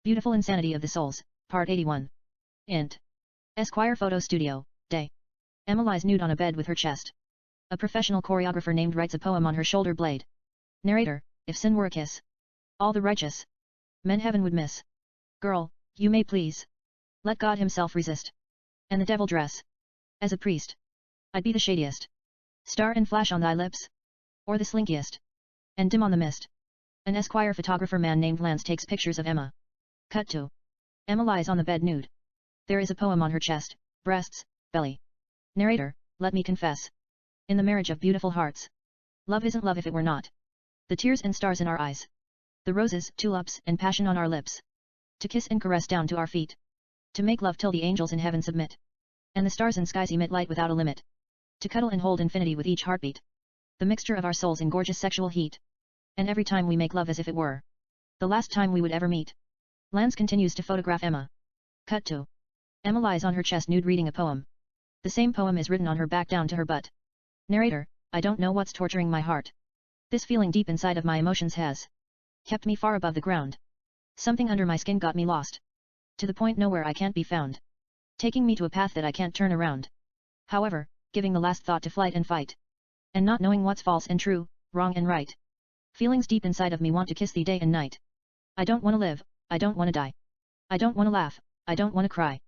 Beautiful Insanity of the Souls, Part 81. Int. Esquire Photo Studio, Day. Emma lies nude on a bed with her chest. A professional choreographer named writes a poem on her shoulder blade. Narrator, if sin were a kiss, all the righteous men heaven would miss. Girl, you may please let God himself resist. And the devil dress as a priest. I'd be the shadiest star and flash on thy lips, or the slinkiest and dim on the mist. An Esquire photographer man named Lance takes pictures of Emma. Cut to. Emma lies on the bed nude. There is a poem on her chest, breasts, belly. Narrator, let me confess. In the marriage of beautiful hearts, love isn't love if it were not. The tears and stars in our eyes, the roses, tulips, and passion on our lips. To kiss and caress down to our feet. To make love till the angels in heaven submit. And the stars and skies emit light without a limit. To cuddle and hold infinity with each heartbeat. The mixture of our souls in gorgeous sexual heat. And every time we make love as if it were the last time we would ever meet. Lance continues to photograph Emma. Cut to. Emma lies on her chest nude reading a poem. The same poem is written on her back down to her butt. Narrator, I don't know what's torturing my heart. This feeling deep inside of my emotions has kept me far above the ground. Something under my skin got me lost. To the point nowhere I can't be found. Taking me to a path that I can't turn around. However, giving the last thought to flight and fight. And not knowing what's false and true, wrong and right. Feelings deep inside of me want to kiss thee day and night. I don't want to live, I don't want to die. I don't want to laugh, I don't want to cry.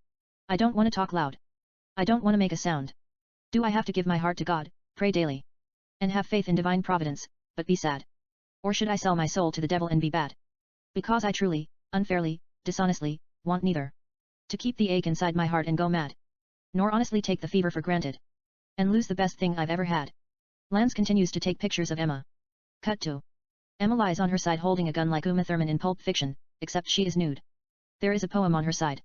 I don't want to talk loud. I don't want to make a sound. Do I have to give my heart to God, pray daily, and have faith in divine providence, but be sad? Or should I sell my soul to the devil and be bad? Because I truly, unfairly, dishonestly, want neither. To keep the ache inside my heart and go mad. Nor honestly take the fever for granted. And lose the best thing I've ever had. Lance continues to take pictures of Emma. Cut to. Emma lies on her side holding a gun like Uma Thurman in Pulp Fiction, except she is nude. There is a poem on her side.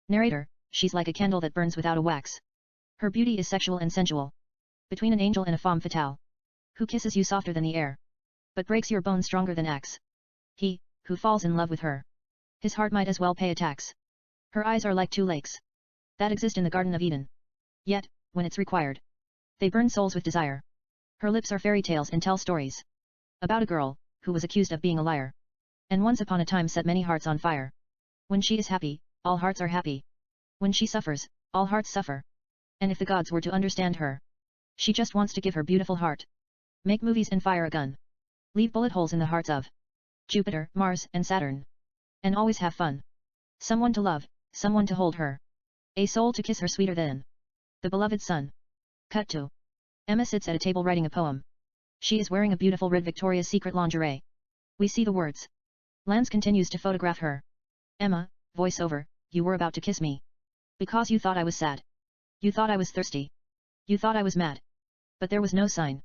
Narrator, she's like a candle that burns without a wax. Her beauty is sexual and sensual. Between an angel and a femme fatale. Who kisses you softer than the air, but breaks your bones stronger than axe. He, who falls in love with her, his heart might as well pay a tax. Her eyes are like two lakes that exist in the Garden of Eden. Yet, when it's required, they burn souls with desire. Her lips are fairy tales and tell stories about a girl who was accused of being a liar, and once upon a time set many hearts on fire. When she is happy, all hearts are happy. When she suffers, all hearts suffer. And if the gods were to understand her, she just wants to give her beautiful heart. Make movies and fire a gun. Leave bullet holes in the hearts of Jupiter, Mars, and Saturn. And always have fun. Someone to love, someone to hold her. A soul to kiss her sweeter than the beloved sun. Cut to. Emma sits at a table writing a poem. She is wearing a beautiful red Victoria's Secret lingerie. We see the words. Lance continues to photograph her. Emma, voiceover, you were about to kiss me. Because you thought I was sad. You thought I was thirsty. You thought I was mad. But there was no sign.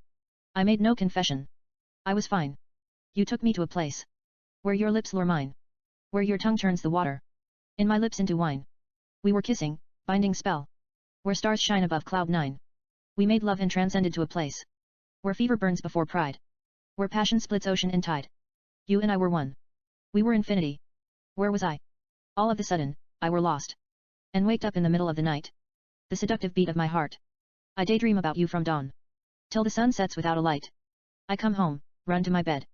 I made no confession. I was fine. You took me to a place where your lips lure mine. Where your tongue turns the water in my lips into wine. We were kissing, binding spell. Where stars shine above cloud 9. We made love and transcended to a place where fever burns before pride. Where passion splits ocean and tide. You and I were one. We were infinity. Where was I? All of the sudden, I were lost. And waked up in the middle of the night. The seductive beat of my heart. I daydream about you from dawn till the sun sets without a light. I come home, run to my bed,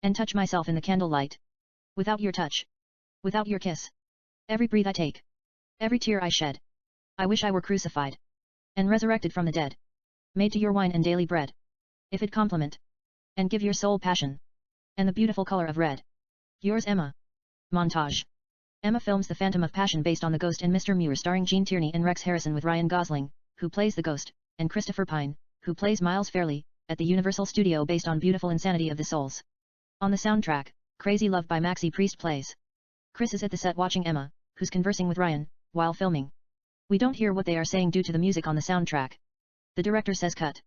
and touch myself in the candlelight. Without your touch. Without your kiss. Every breath I take. Every tear I shed. I wish I were crucified. And resurrected from the dead. Made to your wine and daily bread. If it complement. And give your soul passion. And the beautiful color of red. Yours Emma. Montage. Emma films The Phantom of Passion based on The Ghost and Mr. Muir starring Gene Tierney and Rex Harrison with Ryan Gosling, who plays the ghost, and Christopher Pine, who plays Miles Fairley, at the Universal Studio based on Beautiful Insanity of the Souls. On the soundtrack, Crazy Love by Maxi Priest plays. Chris is at the set watching Emma, who's conversing with Ryan, while filming. We don't hear what they are saying due to the music on the soundtrack. The director says cut.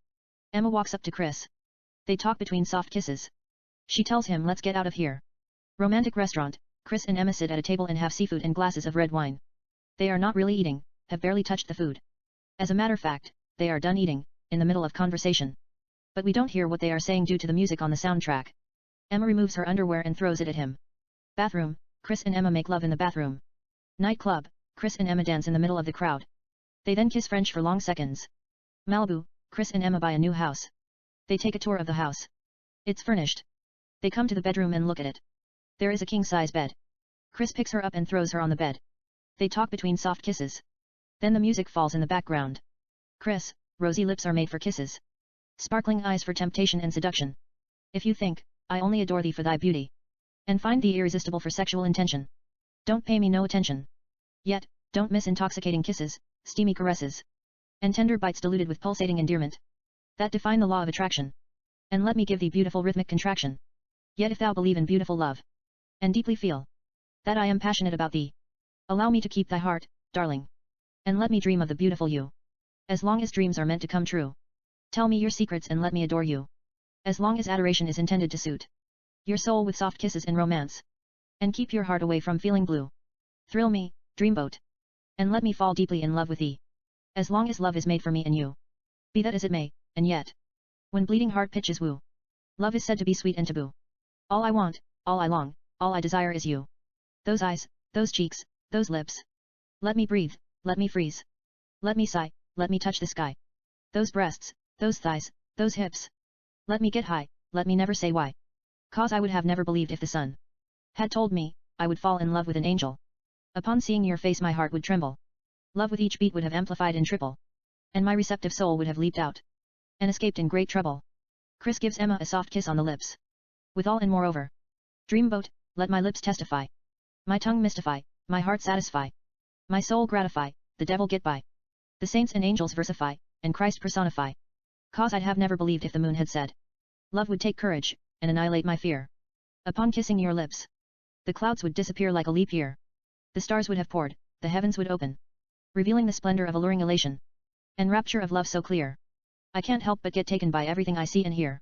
Emma walks up to Chris. They talk between soft kisses. She tells him let's get out of here. Romantic restaurant, Chris and Emma sit at a table and have seafood and glasses of red wine. They are not really eating, have barely touched the food. As a matter of fact, they are done eating, in the middle of conversation. But we don't hear what they are saying due to the music on the soundtrack. Emma removes her underwear and throws it at him. Bathroom, Chris and Emma make love in the bathroom. Nightclub, Chris and Emma dance in the middle of the crowd. They then kiss French for long seconds. Malibu, Chris and Emma buy a new house. They take a tour of the house. It's furnished. They come to the bedroom and look at it. There is a king-size bed. Chris picks her up and throws her on the bed. They talk between soft kisses. Then the music falls in the background. Chris, rosy lips are made for kisses. Sparkling eyes for temptation and seduction. If you think, I only adore thee for thy beauty. And find thee irresistible for sexual intention. Don't pay me no attention. Yet, don't miss intoxicating kisses, steamy caresses. And tender bites diluted with pulsating endearment. That define the law of attraction. And let me give thee beautiful rhythmic contraction. Yet if thou believe in beautiful love. And deeply feel. That I am passionate about thee. Allow me to keep thy heart, darling. And let me dream of the beautiful you. As long as dreams are meant to come true. Tell me your secrets and let me adore you. As long as adoration is intended to suit your soul with soft kisses and romance. And keep your heart away from feeling blue. Thrill me, dreamboat. And let me fall deeply in love with thee. As long as love is made for me and you. Be that as it may, and yet. When bleeding heart pitches woo. Love is said to be sweet and taboo. All I want, all I long, all I desire is you. Those eyes, those cheeks, those lips. Let me breathe, let me freeze. Let me sigh, let me touch the sky. Those breasts, those thighs, those hips. Let me get high, let me never say why. Cause I would have never believed if the sun had told me, I would fall in love with an angel. Upon seeing your face my heart would tremble. Love with each beat would have amplified in triple. And my receptive soul would have leaped out. And escaped in great trouble. Chris gives Emma a soft kiss on the lips. With all and moreover. Dreamboat, let my lips testify. My tongue mystify, my heart satisfy. My soul gratify, the devil get by. The saints and angels versify, and Christ personify. Cause I'd have never believed if the moon had said. Love would take courage, and annihilate my fear. Upon kissing your lips. The clouds would disappear like a leap year. The stars would have poured, the heavens would open. Revealing the splendor of alluring elation. And rapture of love so clear. I can't help but get taken by everything I see and hear.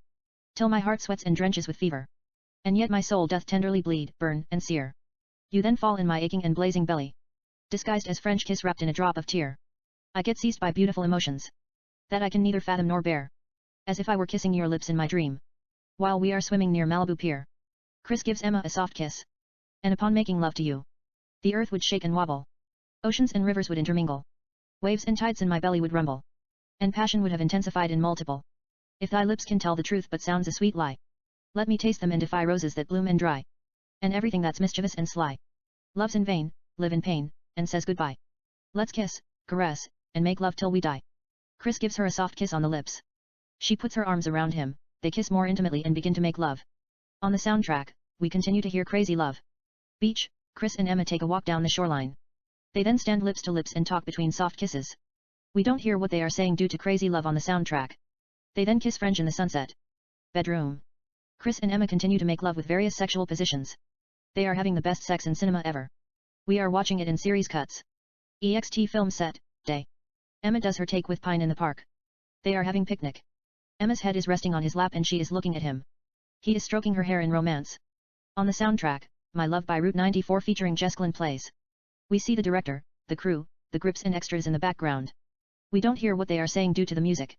Till my heart sweats and drenches with fever. And yet my soul doth tenderly bleed, burn, and sear. You then fall in my aching and blazing belly. Disguised as French kiss wrapped in a drop of tear. I get seized by beautiful emotions. That I can neither fathom nor bear. As if I were kissing your lips in my dream. While we are swimming near Malibu Pier. Chris gives Emma a soft kiss. And upon making love to you. The earth would shake and wobble. Oceans and rivers would intermingle. Waves and tides in my belly would rumble. And passion would have intensified in multiple. If thy lips can tell the truth but sounds a sweet lie. Let me taste them and defy roses that bloom and dry. And everything that's mischievous and sly. Loves in vain, live in pain, and says goodbye. Let's kiss, caress, and make love till we die. Chris gives her a soft kiss on the lips. She puts her arms around him, they kiss more intimately and begin to make love. On the soundtrack, we continue to hear Crazy Love. Beach, Chris and Emma take a walk down the shoreline. They then stand lips to lips and talk between soft kisses. We don't hear what they are saying due to Crazy Love on the soundtrack. They then kiss French in the sunset. Bedroom. Chris and Emma continue to make love with various sexual positions. They are having the best sex in cinema ever. We are watching it in series cuts. EXT film set, day. Emma does her take with Pine in the park. They are having picnic. Emma's head is resting on his lap and she is looking at him. He is stroking her hair in romance. On the soundtrack, My Love by Route 94 featuring Jesklyn plays. We see the director, the crew, the grips and extras in the background. We don't hear what they are saying due to the music.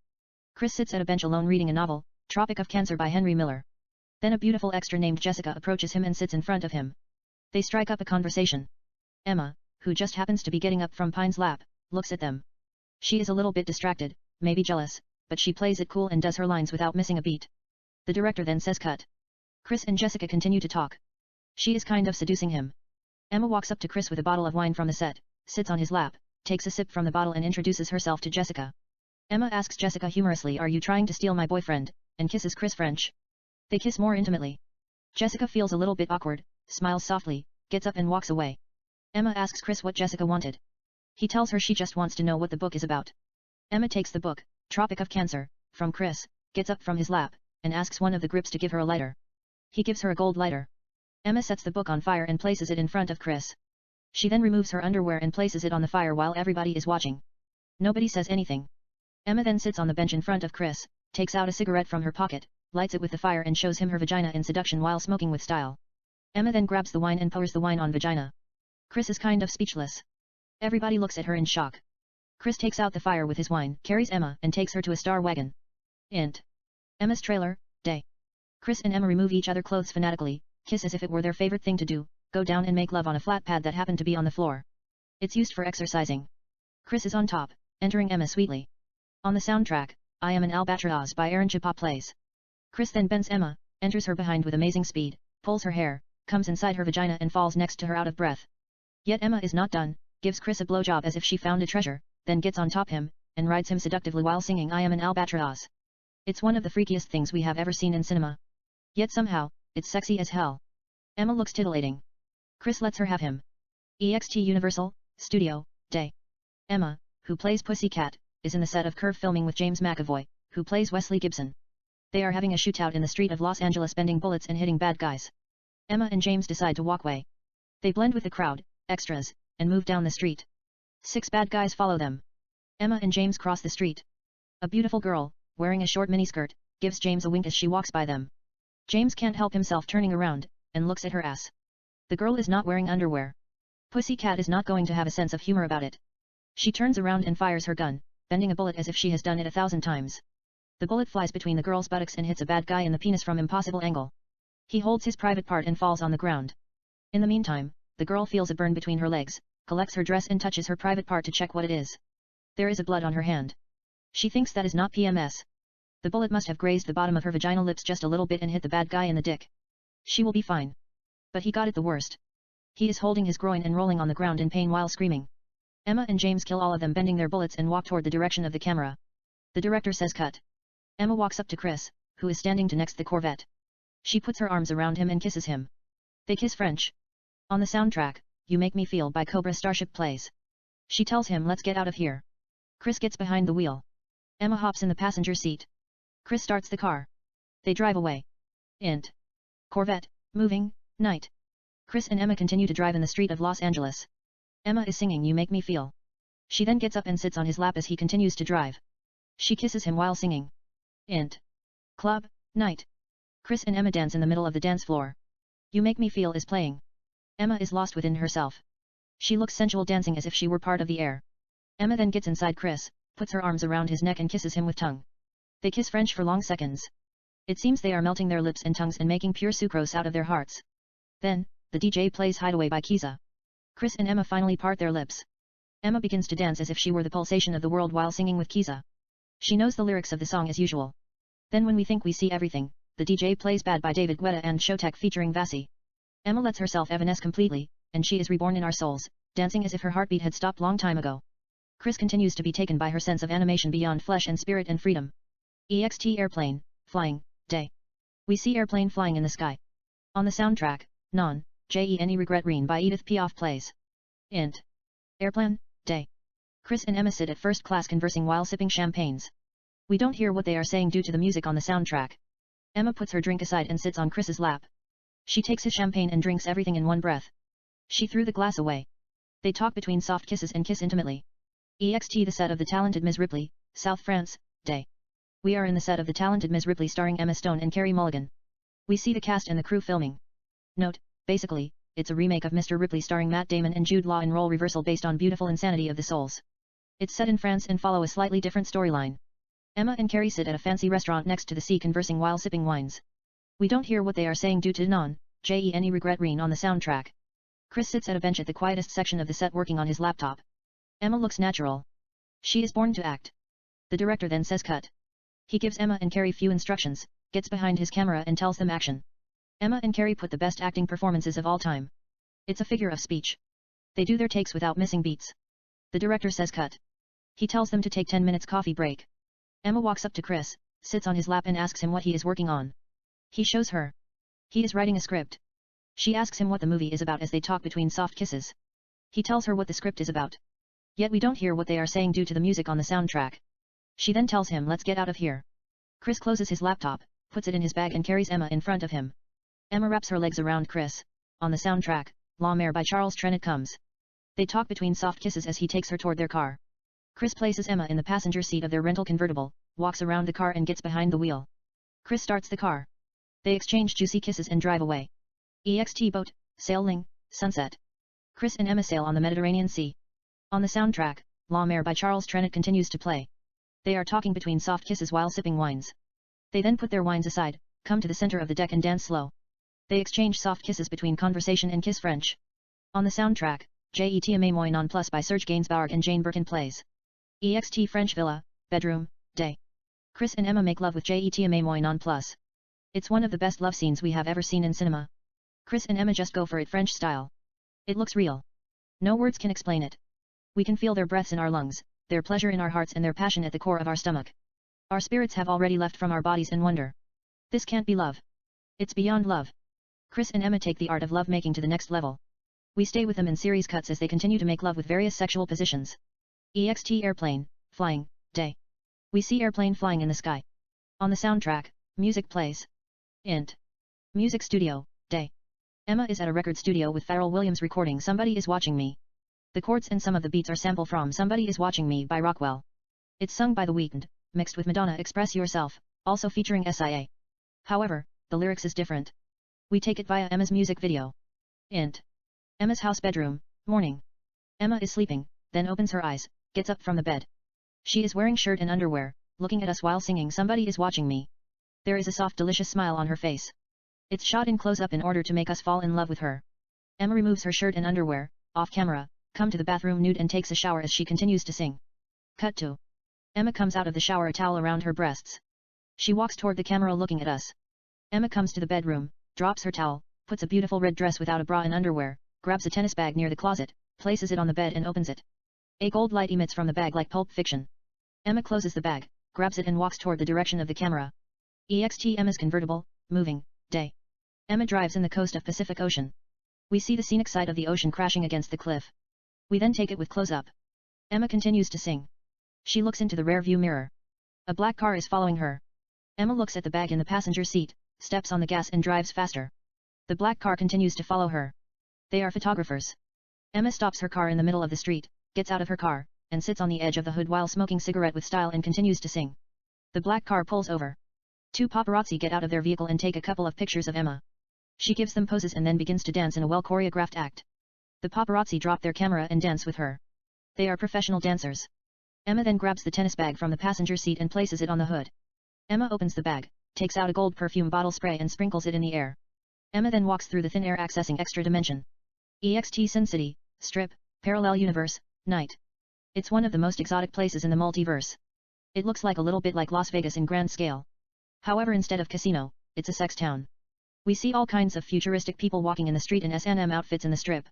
Chris sits at a bench alone reading a novel, Tropic of Cancer by Henry Miller. Then a beautiful extra named Jessica approaches him and sits in front of him. They strike up a conversation. Emma, who just happens to be getting up from Pine's lap, looks at them. She is a little bit distracted, maybe jealous, but she plays it cool and does her lines without missing a beat. The director then says cut. Chris and Jessica continue to talk. She is kind of seducing him. Emma walks up to Chris with a bottle of wine from the set, sits on his lap, takes a sip from the bottle and introduces herself to Jessica. Emma asks Jessica humorously, "Are you trying to steal my boyfriend?" and kisses Chris French. They kiss more intimately. Jessica feels a little bit awkward, smiles softly, gets up and walks away. Emma asks Chris what Jessica wanted. He tells her she just wants to know what the book is about. Emma takes the book, Tropic of Cancer, from Chris, gets up from his lap, and asks one of the grips to give her a lighter. He gives her a gold lighter. Emma sets the book on fire and places it in front of Chris. She then removes her underwear and places it on the fire while everybody is watching. Nobody says anything. Emma then sits on the bench in front of Chris, takes out a cigarette from her pocket, lights it with the fire and shows him her vagina in seduction while smoking with style. Emma then grabs the wine and pours the wine on vagina. Chris is kind of speechless. Everybody looks at her in shock. Chris takes out the fire with his wine, carries Emma and takes her to a star wagon. Int. Emma's trailer, day. Chris and Emma remove each other clothes fanatically, kiss as if it were their favorite thing to do, go down and make love on a flat pad that happened to be on the floor. It's used for exercising. Chris is on top, entering Emma sweetly. On the soundtrack, I Am an Albatross by Aaron Chapa plays. Chris then bends Emma, enters her behind with amazing speed, pulls her hair, comes inside her vagina and falls next to her out of breath. Yet Emma is not done, gives Chris a blowjob as if she found a treasure, then gets on top him, and rides him seductively while singing I am an albatross. It's one of the freakiest things we have ever seen in cinema. Yet somehow, it's sexy as hell. Emma looks titillating. Chris lets her have him. EXT Universal Studio Day. Emma, who plays Pussycat, is in the set of Curve filming with James McAvoy, who plays Wesley Gibson. They are having a shootout in the street of Los Angeles, bending bullets and hitting bad guys. Emma and James decide to walk away. They blend with the crowd, extras, and move down the street. 6 bad guys follow them. Emma and James cross the street. A beautiful girl, wearing a short miniskirt, gives James a wink as she walks by them. James can't help himself turning around, and looks at her ass. The girl is not wearing underwear. Pussycat is not going to have a sense of humor about it. She turns around and fires her gun, bending a bullet as if she has done it 1,000 times. The bullet flies between the girl's buttocks and hits a bad guy in the penis from impossible angle. He holds his private part and falls on the ground. In the meantime, the girl feels a burn between her legs, collects her dress and touches her private part to check what it is. There is a blood on her hand. She thinks that is not PMS. The bullet must have grazed the bottom of her vaginal lips just a little bit and hit the bad guy in the dick. She will be fine. But he got it the worst. He is holding his groin and rolling on the ground in pain while screaming. Emma and James kill all of them, bending their bullets, and walk toward the direction of the camera. The director says cut. Emma walks up to Chris, who is standing to next the Corvette. She puts her arms around him and kisses him. They kiss French. On the soundtrack, You Make Me Feel by Cobra Starship plays. She tells him let's get out of here. Chris gets behind the wheel. Emma hops in the passenger seat. Chris starts the car. They drive away. Int. Corvette, moving, night. Chris and Emma continue to drive in the street of Los Angeles. Emma is singing You Make Me Feel. She then gets up and sits on his lap as he continues to drive. She kisses him while singing. Int. Club, night. Chris and Emma dance in the middle of the dance floor. You Make Me Feel is playing. Emma is lost within herself. She looks sensual dancing as if she were part of the air. Emma then gets inside Chris, puts her arms around his neck and kisses him with tongue. They kiss French for long seconds. It seems they are melting their lips and tongues and making pure sucrose out of their hearts. Then, the DJ plays Hideaway by Kiza. Chris and Emma finally part their lips. Emma begins to dance as if she were the pulsation of the world while singing with Kiza. She knows the lyrics of the song as usual. Then when we think we see everything, the DJ plays Bad by David Guetta and Showtek featuring Vassi. Emma lets herself evanesce completely, and she is reborn in our souls, dancing as if her heartbeat had stopped long time ago. Chris continues to be taken by her sense of animation beyond flesh and spirit and freedom. EXT Airplane, flying, day. We see airplane flying in the sky. On the soundtrack, Non, J-E-N-E Regret Reen by Edith Piaf plays. Int. Airplane, day. Chris and Emma sit at first class conversing while sipping champagnes. We don't hear what they are saying due to the music on the soundtrack. Emma puts her drink aside and sits on Chris's lap. She takes his champagne and drinks everything in one breath. She threw the glass away. They talk between soft kisses and kiss intimately. EXT The set of The Talented Ms. Ripley, South France, day. We are in the set of The Talented Ms. Ripley starring Emma Stone and Carey Mulligan. We see the cast and the crew filming. Note, basically, it's a remake of Mr. Ripley starring Matt Damon and Jude Law in role reversal based on Beautiful Insanity of the Souls. It's set in France and follow a slightly different storyline. Emma and Carey sit at a fancy restaurant next to the sea conversing while sipping wines. We don't hear what they are saying due to Non, J-E-N-E Regret Reen on the soundtrack. Chris sits at a bench at the quietest section of the set working on his laptop. Emma looks natural. She is born to act. The director then says cut. He gives Emma and Carey few instructions, gets behind his camera and tells them action. Emma and Carey put the best acting performances of all time. It's a figure of speech. They do their takes without missing beats. The director says cut. He tells them to take 10 minutes coffee break. Emma walks up to Chris, sits on his lap and asks him what he is working on. He shows her. He is writing a script. She asks him what the movie is about as they talk between soft kisses. He tells her what the script is about. Yet we don't hear what they are saying due to the music on the soundtrack. She then tells him let's get out of here. Chris closes his laptop, puts it in his bag and carries Emma in front of him. Emma wraps her legs around Chris. On the soundtrack, La Mer by Charles Trenet comes. They talk between soft kisses as he takes her toward their car. Chris places Emma in the passenger seat of their rental convertible, walks around the car and gets behind the wheel. Chris starts the car. They exchange juicy kisses and drive away. EXT boat, sailing, sunset. Chris and Emma sail on the Mediterranean Sea. On the soundtrack, La Mer by Charles Trenet continues to play. They are talking between soft kisses while sipping wines. They then put their wines aside, come to the center of the deck and dance slow. They exchange soft kisses between conversation and kiss French. On the soundtrack, Jet Moi Non Plus by Serge Gainsbourg and Jane Birkin plays. EXT French Villa, bedroom, day. Chris and Emma make love with Jet Moi Non Plus. It's one of the best love scenes we have ever seen in cinema. Chris and Emma just go for it French style. It looks real. No words can explain it. We can feel their breaths in our lungs, their pleasure in our hearts and their passion at the core of our stomach. Our spirits have already left from our bodies and wonder. This can't be love. It's beyond love. Chris and Emma take the art of lovemaking to the next level. We stay with them in series cuts as they continue to make love with various sexual positions. EXT airplane, flying, day. We see airplane flying in the sky. On the soundtrack, music plays. Int. Music studio, day. Emma is at a record studio with Pharrell Williams recording Somebody Is Watching Me. The chords and some of the beats are sample from Somebody Is Watching Me by Rockwell. It's sung by The Weeknd, mixed with Madonna Express Yourself, also featuring SIA. However, the lyrics is different. We take it via Emma's music video. Int. Emma's house bedroom, morning. Emma is sleeping, then opens her eyes, gets up from the bed. She is wearing shirt and underwear, looking at us while singing Somebody Is Watching Me. There is a soft delicious smile on her face. It's shot in close-up in order to make us fall in love with her. Emma removes her shirt and underwear, off camera, come to the bathroom nude and takes a shower as she continues to sing. Cut to. Emma comes out of the shower, a towel around her breasts. She walks toward the camera looking at us. Emma comes to the bedroom, drops her towel, puts a beautiful red dress without a bra and underwear, grabs a tennis bag near the closet, places it on the bed and opens it. A gold light emits from the bag like Pulp Fiction. Emma closes the bag, grabs it and walks toward the direction of the camera. EXT Emma's convertible, moving, day. Emma drives in the coast of Pacific Ocean. We see the scenic side of the ocean crashing against the cliff. We then take it with close-up. Emma continues to sing. She looks into the rear view mirror. A black car is following her. Emma looks at the bag in the passenger seat, steps on the gas and drives faster. The black car continues to follow her. They are photographers. Emma stops her car in the middle of the street, gets out of her car, and sits on the edge of the hood while smoking cigarette with style and continues to sing. The black car pulls over. Two paparazzi get out of their vehicle and take a couple of pictures of Emma. She gives them poses and then begins to dance in a well-choreographed act. The paparazzi drop their camera and dance with her. They are professional dancers. Emma then grabs the tennis bag from the passenger seat and places it on the hood. Emma opens the bag, takes out a gold perfume bottle spray and sprinkles it in the air. Emma then walks through the thin air accessing extra dimension. EXT Sin City, Strip, Parallel Universe, Night. It's one of the most exotic places in the multiverse. It looks like a little bit like Las Vegas in grand scale. However, instead of casino, it's a sex town. We see all kinds of futuristic people walking in the street in S&M outfits in the strip.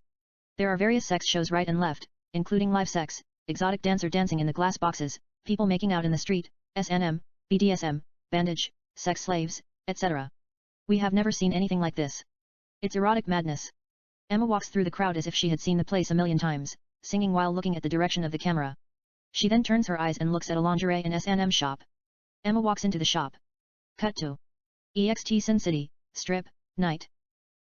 There are various sex shows right and left, including live sex, exotic dancer dancing in the glass boxes, people making out in the street, S&M, BDSM, bandage, sex slaves, etc. We have never seen anything like this. It's erotic madness. Emma walks through the crowd as if she had seen the place a million times, singing while looking at the direction of the camera. She then turns her eyes and looks at a lingerie and S&M shop. Emma walks into the shop. Cut to. EXT Sin City, Strip, Night.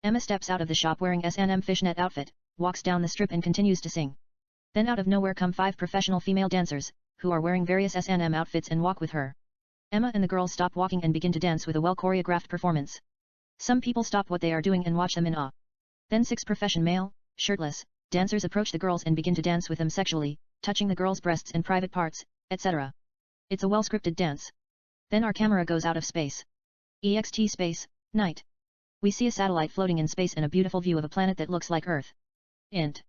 Emma steps out of the shop wearing S&M fishnet outfit, walks down the strip and continues to sing. Then out of nowhere come 5 professional female dancers, who are wearing various S&M outfits and walk with her. Emma and the girls stop walking and begin to dance with a well-choreographed performance. Some people stop what they are doing and watch them in awe. Then 6 professional male, shirtless, dancers approach the girls and begin to dance with them sexually, touching the girls' breasts and private parts, etc. It's a well-scripted dance. Then our camera goes out of space. EXT Space, Night. We see a satellite floating in space and a beautiful view of a planet that looks like Earth. Int.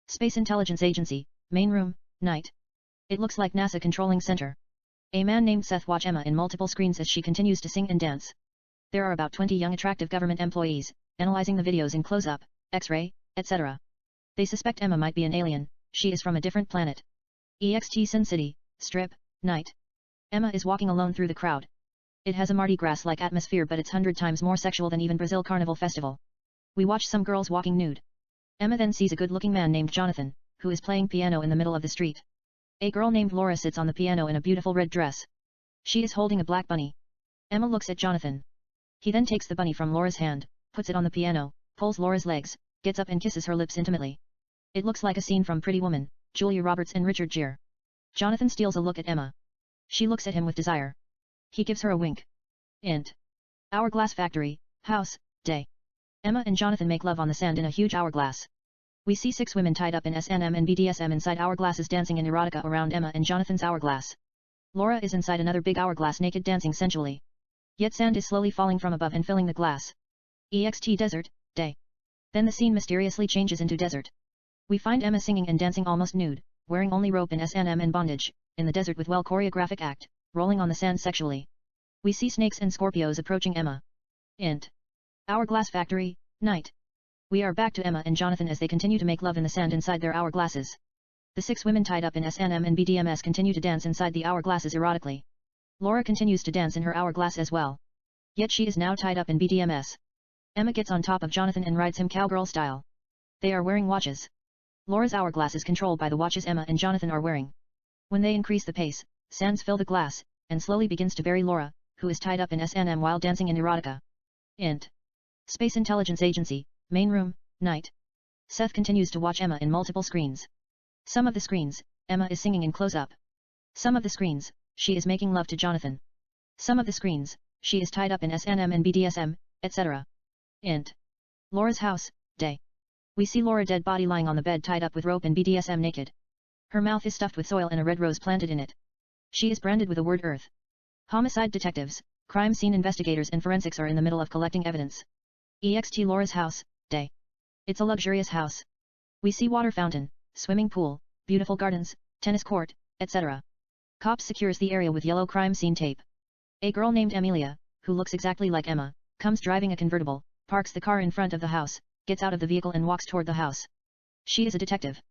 Space Intelligence Agency, main room, night. It looks like NASA controlling center. A man named Seth watch Emma in multiple screens as she continues to sing and dance. There are about 20 young attractive government employees, analyzing the videos in close-up, X-ray, etc. They suspect Emma might be an alien, she is from a different planet. EXT Sin City, Strip, Night. Emma is walking alone through the crowd. It has a Mardi Gras-like atmosphere but it's 100 times more sexual than even Brazil Carnival Festival. We watch some girls walking nude. Emma then sees a good-looking man named Jonathan, who is playing piano in the middle of the street. A girl named Laura sits on the piano in a beautiful red dress. She is holding a black bunny. Emma looks at Jonathan. He then takes the bunny from Laura's hand, puts it on the piano, pulls Laura's legs, gets up and kisses her lips intimately. It looks like a scene from Pretty Woman, Julia Roberts and Richard Gere. Jonathan steals a look at Emma. She looks at him with desire. He gives her a wink. Int. Hourglass Factory, House, Day. Emma and Jonathan make love on the sand in a huge hourglass. We see 6 women tied up in S&M and BDSM inside hourglasses dancing in erotica around Emma and Jonathan's hourglass. Laura is inside another big hourglass naked dancing sensually. Yet sand is slowly falling from above and filling the glass. EXT Desert, Day. Then the scene mysteriously changes into desert. We find Emma singing and dancing almost nude, wearing only rope and S&M and bondage, in the desert with well-choreographic act, rolling on the sand sexually. We see snakes and Scorpios approaching Emma. Int. Hourglass Factory, Night. We are back to Emma and Jonathan as they continue to make love in the sand inside their hourglasses. The 6 women tied up in S&M and BDMS continue to dance inside the hourglasses erotically. Laura continues to dance in her hourglass as well. Yet she is now tied up in BDMS. Emma gets on top of Jonathan and rides him cowgirl style. They are wearing watches. Laura's hourglass is controlled by the watches Emma and Jonathan are wearing. When they increase the pace, sands fill the glass, and slowly begins to bury Laura, who is tied up in S&M while dancing in erotica. Int. Space Intelligence Agency, main room, night. Seth continues to watch Emma in multiple screens. Some of the screens, Emma is singing in close-up. Some of the screens, she is making love to Jonathan. Some of the screens, she is tied up in S&M and BDSM, etc. Int. Laura's house, day. We see Laura dead body lying on the bed tied up with rope and BDSM naked. Her mouth is stuffed with soil and a red rose planted in it. She is branded with the word Earth. Homicide detectives, crime scene investigators and forensics are in the middle of collecting evidence. EXT Laura's house, day. It's a luxurious house. We see water fountain, swimming pool, beautiful gardens, tennis court, etc. Cops secures the area with yellow crime scene tape. A girl named Amelia, who looks exactly like Emma, comes driving a convertible, parks the car in front of the house, gets out of the vehicle and walks toward the house. She is a detective.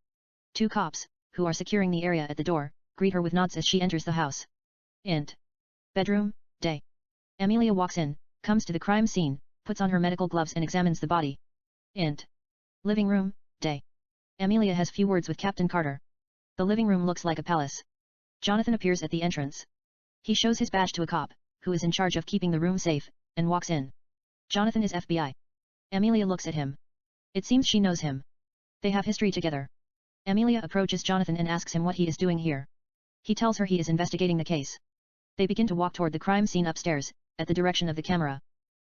2 cops, who are securing the area at the door, greet her with nods as she enters the house. Int. Bedroom, day. Amelia walks in, comes to the crime scene, puts on her medical gloves and examines the body. Int. Living room, day. Amelia has few words with Captain Carter. The living room looks like a palace. Jonathan appears at the entrance. He shows his badge to a cop, who is in charge of keeping the room safe, and walks in. Jonathan is FBI. Amelia looks at him. It seems she knows him. They have history together. Amelia approaches Jonathan and asks him what he is doing here. He tells her he is investigating the case. They begin to walk toward the crime scene upstairs, at the direction of the camera.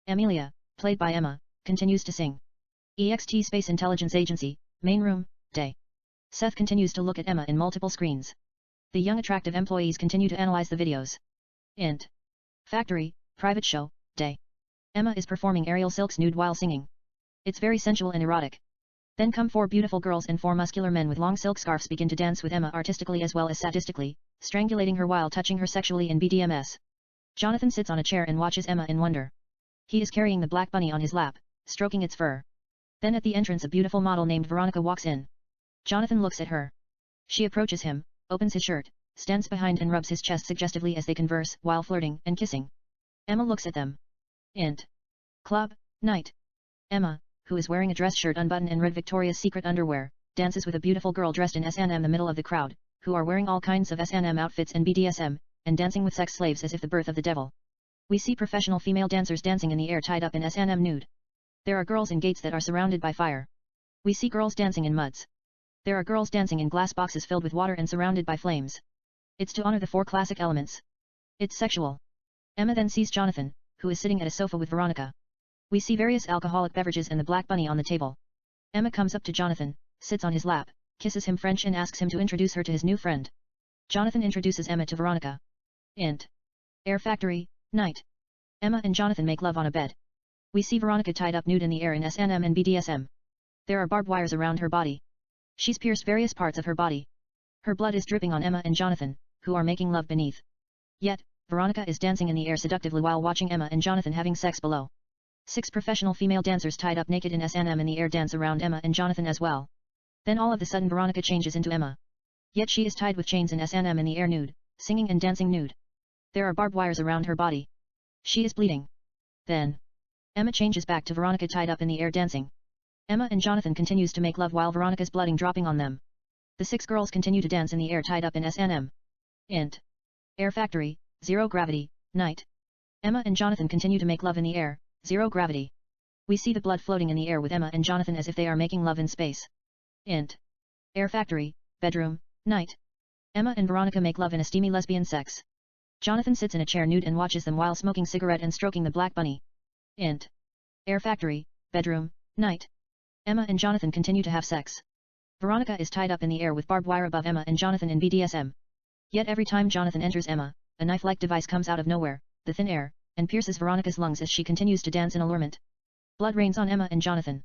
Amelia, played by Emma, continues to sing. EXT Space Intelligence Agency, main room, day. Seth continues to look at Emma in multiple screens. The young attractive employees continue to analyze the videos. Int. Factory, private show, day. Emma is performing aerial silks nude while singing. It's very sensual and erotic. Then come 4 beautiful girls and 4 muscular men with long silk scarves begin to dance with Emma artistically as well as sadistically, strangulating her while touching her sexually in BDMS. Jonathan sits on a chair and watches Emma in wonder. He is carrying the black bunny on his lap, stroking its fur. Then at the entrance a beautiful model named Veronica walks in. Jonathan looks at her. She approaches him, opens his shirt, stands behind and rubs his chest suggestively as they converse while flirting and kissing. Emma looks at them. Int. Club, night. Emma, who is wearing a dress shirt unbuttoned and red Victoria's Secret underwear, dances with a beautiful girl dressed in S&M the middle of the crowd, who are wearing all kinds of S&M outfits and BDSM, and dancing with sex slaves as if the birth of the devil. We see professional female dancers dancing in the air tied up in S&M nude. There are girls in gates that are surrounded by fire. We see girls dancing in muds. There are girls dancing in glass boxes filled with water and surrounded by flames. It's to honor the 4 classic elements. It's sexual. Emma then sees Jonathan, who is sitting at a sofa with Veronica. We see various alcoholic beverages and the black bunny on the table. Emma comes up to Jonathan, sits on his lap, kisses him French and asks him to introduce her to his new friend. Jonathan introduces Emma to Veronica. Int. Air Factory, night. Emma and Jonathan make love on a bed. We see Veronica tied up nude in the air in S&M and BDSM. There are barbed wires around her body. She's pierced various parts of her body. Her blood is dripping on Emma and Jonathan, who are making love beneath. Yet, Veronica is dancing in the air seductively while watching Emma and Jonathan having sex below. 6 professional female dancers tied up naked in S&M in the air dance around Emma and Jonathan as well. Then all of a sudden Veronica changes into Emma. Yet she is tied with chains in S&M in the air nude, singing and dancing nude. There are barbed wires around her body. She is bleeding. Then, Emma changes back to Veronica tied up in the air dancing. Emma and Jonathan continues to make love while Veronica's blooding dropping on them. The 6 girls continue to dance in the air tied up in S&M. Int. Air Factory, Zero Gravity, night. Emma and Jonathan continue to make love in the air, zero gravity. We see the blood floating in the air with Emma and Jonathan as if they are making love in space. Int. Air Factory, bedroom, night. Emma and Veronica make love in a steamy lesbian sex. Jonathan sits in a chair nude and watches them while smoking cigarette and stroking the black bunny. Int. Air Factory, bedroom, night. Emma and Jonathan continue to have sex. Veronica is tied up in the air with barbed wire above Emma and Jonathan in BDSM. Yet every time Jonathan enters Emma, a knife-like device comes out of nowhere, the thin air, and pierces Veronica's lungs as she continues to dance in allurement. Blood rains on Emma and Jonathan.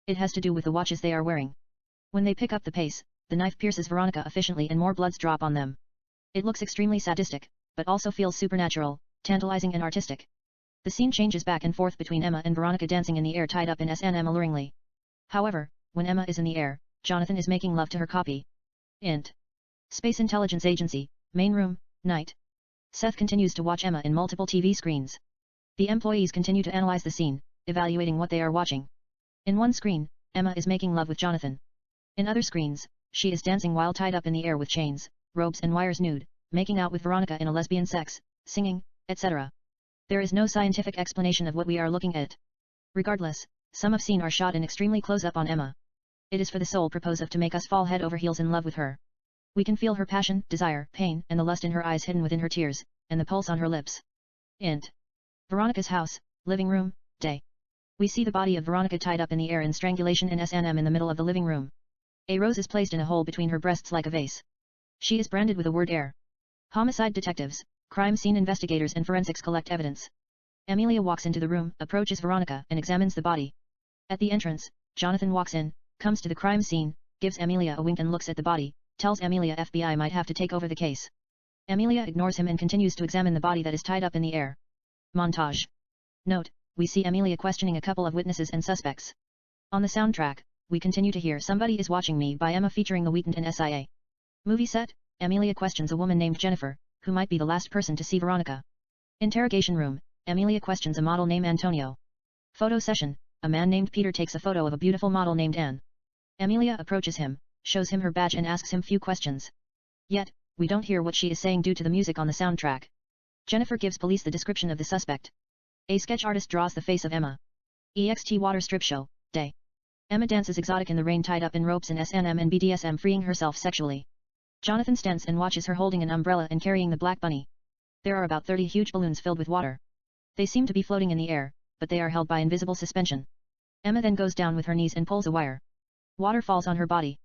It has to do with the watches they are wearing. When they pick up the pace, the knife pierces Veronica efficiently and more bloods drop on them. It looks extremely sadistic, but also feels supernatural, tantalizing and artistic. The scene changes back and forth between Emma and Veronica dancing in the air tied up in S&M alluringly. However, when Emma is in the air, Jonathan is making love to her copy. Int. Space Intelligence Agency, main room, night. Seth continues to watch Emma in multiple TV screens. The employees continue to analyze the scene, evaluating what they are watching. In one screen, Emma is making love with Jonathan. In other screens, she is dancing while tied up in the air with chains, ropes and wires nude, making out with Veronica in a lesbian sex, singing, etc. There is no scientific explanation of what we are looking at. Regardless, some of scene are shot in extremely close-up on Emma. It is for the sole purpose of to make us fall head over heels in love with her. We can feel her passion, desire, pain, and the lust in her eyes hidden within her tears, and the pulse on her lips. Int. Veronica's house, living room, day. We see the body of Veronica tied up in the air in strangulation in S&M in the middle of the living room. A rose is placed in a hole between her breasts like a vase. She is branded with a word air. Homicide detectives, crime scene investigators and forensics collect evidence. Amelia walks into the room, approaches Veronica, and examines the body. At the entrance, Jonathan walks in, comes to the crime scene, gives Amelia a wink and looks at the body, tells Amelia FBI might have to take over the case. Amelia ignores him and continues to examine the body that is tied up in the air. Montage. Note, we see Amelia questioning a couple of witnesses and suspects. On the soundtrack, we continue to hear Somebody Is Watching Me by Emma featuring The Weeknd and SIA. Movie set, Amelia questions a woman named Jennifer, who might be the last person to see Veronica. Interrogation room, Amelia questions a model named Antonio. Photo session, a man named Peter takes a photo of a beautiful model named Anne. Amelia approaches him, shows him her badge and asks him few questions. Yet, we don't hear what she is saying due to the music on the soundtrack. Jennifer gives police the description of the suspect. A sketch artist draws the face of Emma. EXT water strip show, day. Emma dances exotic in the rain tied up in ropes in S&M and BDSM freeing herself sexually. Jonathan stands and watches her holding an umbrella and carrying the black bunny. There are about 30 huge balloons filled with water. They seem to be floating in the air, but they are held by invisible suspension. Emma then goes down with her knees and pulls a wire. Water falls on her body.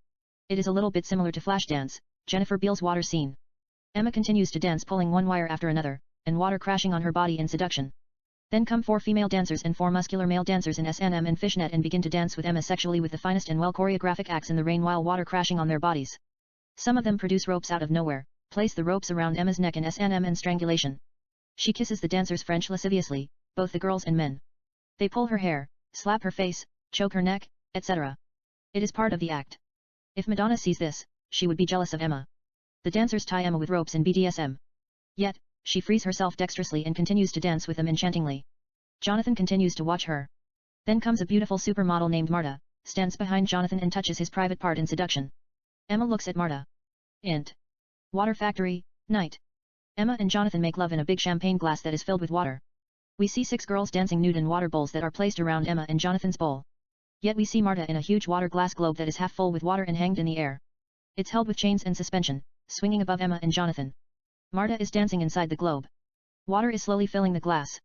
It is a little bit similar to Flashdance, Jennifer Beals' water scene. Emma continues to dance pulling one wire after another, and water crashing on her body in seduction. Then come 4 female dancers and 4 muscular male dancers in S&M and fishnet and begin to dance with Emma sexually with the finest and well choreographic acts in the rain while water crashing on their bodies. Some of them produce ropes out of nowhere, place the ropes around Emma's neck in S&M and strangulation. She kisses the dancers French lasciviously, both the girls and men. They pull her hair, slap her face, choke her neck, etc. It is part of the act. If Madonna sees this, she would be jealous of Emma. The dancers tie Emma with ropes in BDSM. Yet, she frees herself dexterously and continues to dance with them enchantingly. Jonathan continues to watch her. Then comes a beautiful supermodel named Marta, stands behind Jonathan and touches his private part in seduction. Emma looks at Marta. Int. Water factory, night. Emma and Jonathan make love in a big champagne glass that is filled with water. We see 6 girls dancing nude in water bowls that are placed around Emma and Jonathan's bowl. Yet we see Marta in a huge water glass globe that is half full with water and hanged in the air. It's held with chains and suspension, swinging above Emma and Jonathan. Marta is dancing inside the globe. Water is slowly filling the glass.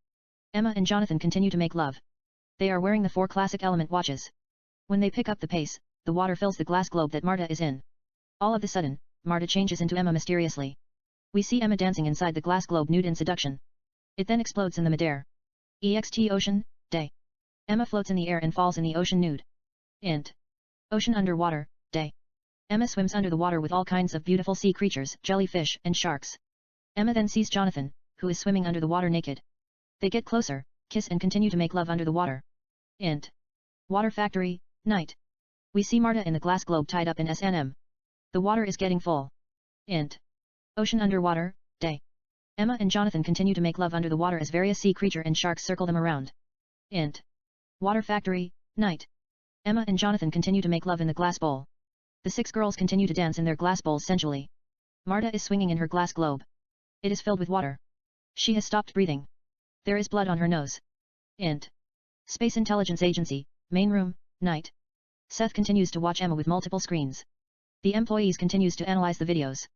Emma and Jonathan continue to make love. They are wearing the 4 classic element watches. When they pick up the pace, the water fills the glass globe that Marta is in. All of a sudden, Marta changes into Emma mysteriously. We see Emma dancing inside the glass globe nude in seduction. It then explodes in the midair. EXT ocean, day. Emma floats in the air and falls in the ocean nude. Int. Ocean underwater, day. Emma swims under the water with all kinds of beautiful sea creatures, jellyfish, and sharks. Emma then sees Jonathan, who is swimming under the water naked. They get closer, kiss and continue to make love under the water. Int. Water factory, night. We see Marta in the glass globe tied up in S&M. The water is getting full. Int. Ocean underwater, day. Emma and Jonathan continue to make love under the water as various sea creature and sharks circle them around. Int. Water factory, night. Emma and Jonathan continue to make love in the glass bowl. The 6 girls continue to dance in their glass bowls sensually. Marta is swinging in her glass globe. It is filled with water. She has stopped breathing. There is blood on her nose. Int. Space Intelligence Agency, main room, night. Seth continues to watch Emma with multiple screens. The employees continues to analyze the videos.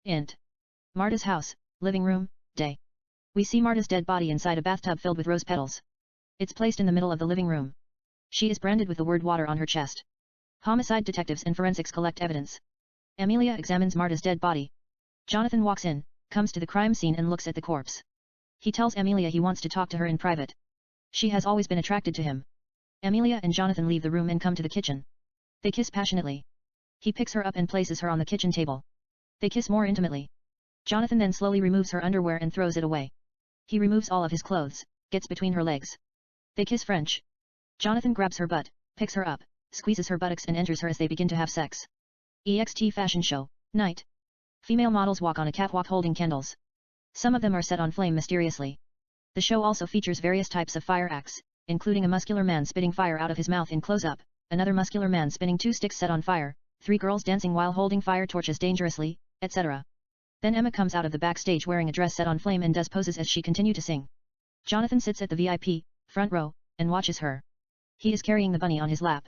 Int. Marta's house, living room, day. We see Marta's dead body inside a bathtub filled with rose petals. It's placed in the middle of the living room. She is branded with the word water on her chest. Homicide detectives and forensics collect evidence. Amelia examines Marta's dead body. Jonathan walks in, comes to the crime scene and looks at the corpse. He tells Amelia he wants to talk to her in private. She has always been attracted to him. Amelia and Jonathan leave the room and come to the kitchen. They kiss passionately. He picks her up and places her on the kitchen table. They kiss more intimately. Jonathan then slowly removes her underwear and throws it away. He removes all of his clothes, gets between her legs. They kiss French. Jonathan grabs her butt, picks her up, squeezes her buttocks and enters her as they begin to have sex. EXT fashion show, night. Female models walk on a catwalk holding candles. Some of them are set on flame mysteriously. The show also features various types of fire acts, including a muscular man spitting fire out of his mouth in close-up, another muscular man spinning 2 sticks set on fire, 3 girls dancing while holding fire torches dangerously, etc. Then Emma comes out of the backstage wearing a dress set on flame and does poses as she continues to sing. Jonathan sits at the VIP, front row, and watches her. He is carrying the bunny on his lap.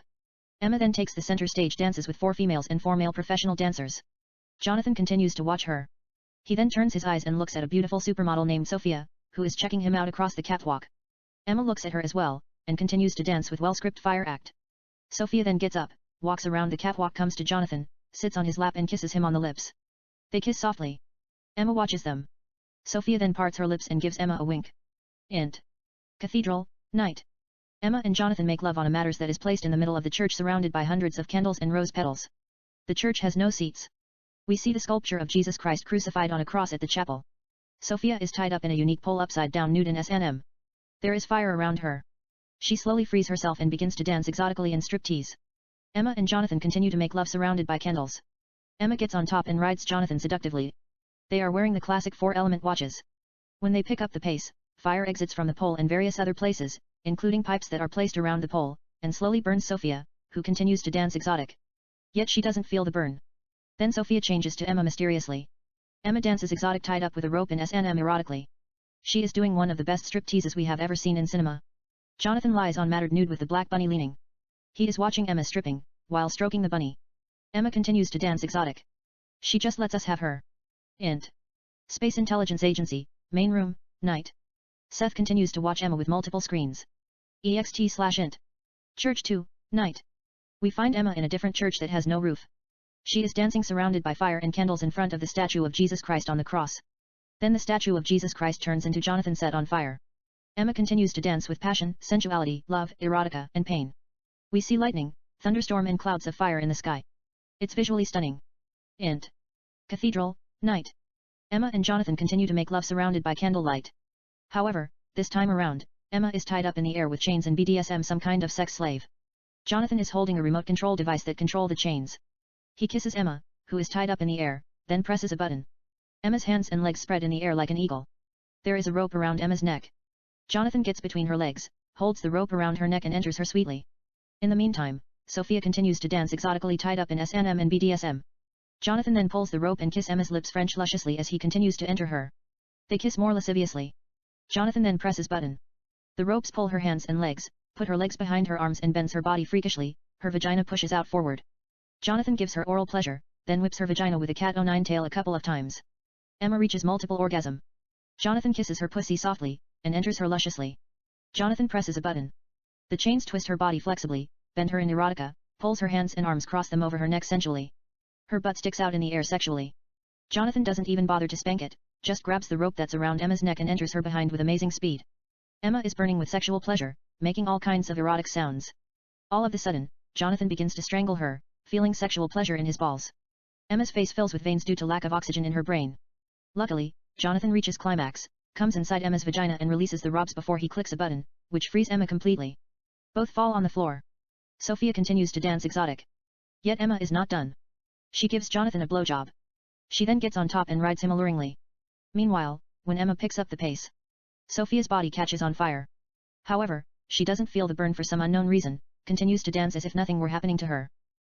Emma then takes the center stage, dances with 4 females and 4 male professional dancers. Jonathan continues to watch her. He then turns his eyes and looks at a beautiful supermodel named Sophia, who is checking him out across the catwalk. Emma looks at her as well, and continues to dance with well-scripted fire act. Sophia then gets up, walks around the catwalk, comes to Jonathan, sits on his lap and kisses him on the lips. They kiss softly. Emma watches them. Sophia then parts her lips and gives Emma a wink. Int. Cathedral, night. Emma and Jonathan make love on a matters that is placed in the middle of the church surrounded by hundreds of candles and rose petals. The church has no seats. We see the sculpture of Jesus Christ crucified on a cross at the chapel. Sophia is tied up in a unique pole upside down nude in S&M. There is fire around her. She slowly frees herself and begins to dance exotically in striptease. Emma and Jonathan continue to make love surrounded by candles. Emma gets on top and rides Jonathan seductively. They are wearing the classic 4-element watches. When they pick up the pace, fire exits from the pole and various other places, including pipes that are placed around the pole, and slowly burns Sophia, who continues to dance exotic. Yet she doesn't feel the burn. Then Sophia changes to Emma mysteriously. Emma dances exotic tied up with a rope in S&M erotically. She is doing one of the best stripteases we have ever seen in cinema. Jonathan lies on matted nude with the black bunny leaning. He is watching Emma stripping, while stroking the bunny. Emma continues to dance exotic. She just lets us have her. Int. Space Intelligence Agency, main room, night. Seth continues to watch Emma with multiple screens. EXT/int. Church 2, night. We find Emma in a different church that has no roof. She is dancing surrounded by fire and candles in front of the statue of Jesus Christ on the cross. Then the statue of Jesus Christ turns into Jonathan set on fire. Emma continues to dance with passion, sensuality, love, erotica, and pain. We see lightning, thunderstorm and clouds of fire in the sky. It's visually stunning. Int. Cathedral, night. Emma and Jonathan continue to make love surrounded by candlelight. However, this time around, Emma is tied up in the air with chains and BDSM, some kind of sex slave. Jonathan is holding a remote control device that control the chains. He kisses Emma, who is tied up in the air, then presses a button. Emma's hands and legs spread in the air like an eagle. There is a rope around Emma's neck. Jonathan gets between her legs, holds the rope around her neck and enters her sweetly. In the meantime, Sophia continues to dance exotically tied up in S&M and BDSM. Jonathan then pulls the rope and kiss Emma's lips French lusciously as he continues to enter her. They kiss more lasciviously. Jonathan then presses button. The ropes pull her hands and legs, put her legs behind her arms and bends her body freakishly, her vagina pushes out forward. Jonathan gives her oral pleasure, then whips her vagina with a cat o' nine tail a couple of times. Emma reaches multiple orgasm. Jonathan kisses her pussy softly, and enters her lusciously. Jonathan presses a button. The chains twist her body flexibly, bend her in erotica, pulls her hands and arms, cross them over her neck sensually. Her butt sticks out in the air sexually. Jonathan doesn't even bother to spank it, just grabs the rope that's around Emma's neck and enters her behind with amazing speed. Emma is burning with sexual pleasure, making all kinds of erotic sounds. All of a sudden, Jonathan begins to strangle her, feeling sexual pleasure in his balls. Emma's face fills with veins due to lack of oxygen in her brain. Luckily, Jonathan reaches climax, comes inside Emma's vagina and releases the robes before he clicks a button, which frees Emma completely. Both fall on the floor. Sophia continues to dance exotic. Yet Emma is not done. She gives Jonathan a blowjob. She then gets on top and rides him alluringly. Meanwhile, when Emma picks up the pace, Sophia's body catches on fire. However, she doesn't feel the burn for some unknown reason, continues to dance as if nothing were happening to her.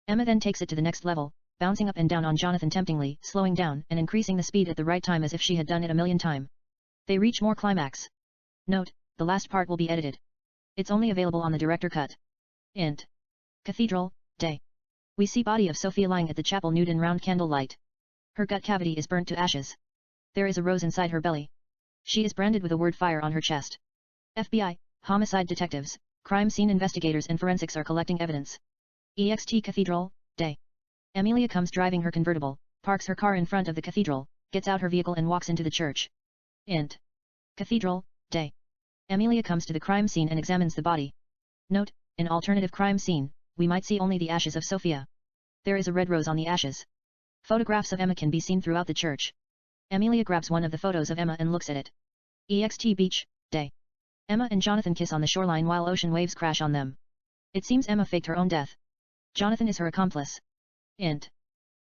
Emma then takes it to the next level, bouncing up and down on Jonathan temptingly, slowing down and increasing the speed at the right time as if she had done it a million times. They reach more climax. Note, the last part will be edited. It's only available on the director cut. Int. Cathedral, day. We see body of Sophia lying at the chapel nude in round candlelight. Her gut cavity is burnt to ashes. There is a rose inside her belly. She is branded with a word fire on her chest. FBI, homicide detectives, crime scene investigators and forensics are collecting evidence. EXT Cathedral, day. Amelia comes driving her convertible, parks her car in front of the cathedral, gets out her vehicle and walks into the church. Int. Cathedral, day. Amelia comes to the crime scene and examines the body. Note, in alternative crime scene, we might see only the ashes of Sophia. There is a red rose on the ashes. Photographs of Emma can be seen throughout the church. Amelia grabs one of the photos of Emma and looks at it. EXT Beach, day. Emma and Jonathan kiss on the shoreline while ocean waves crash on them. It seems Emma faked her own death. Jonathan is her accomplice. Int.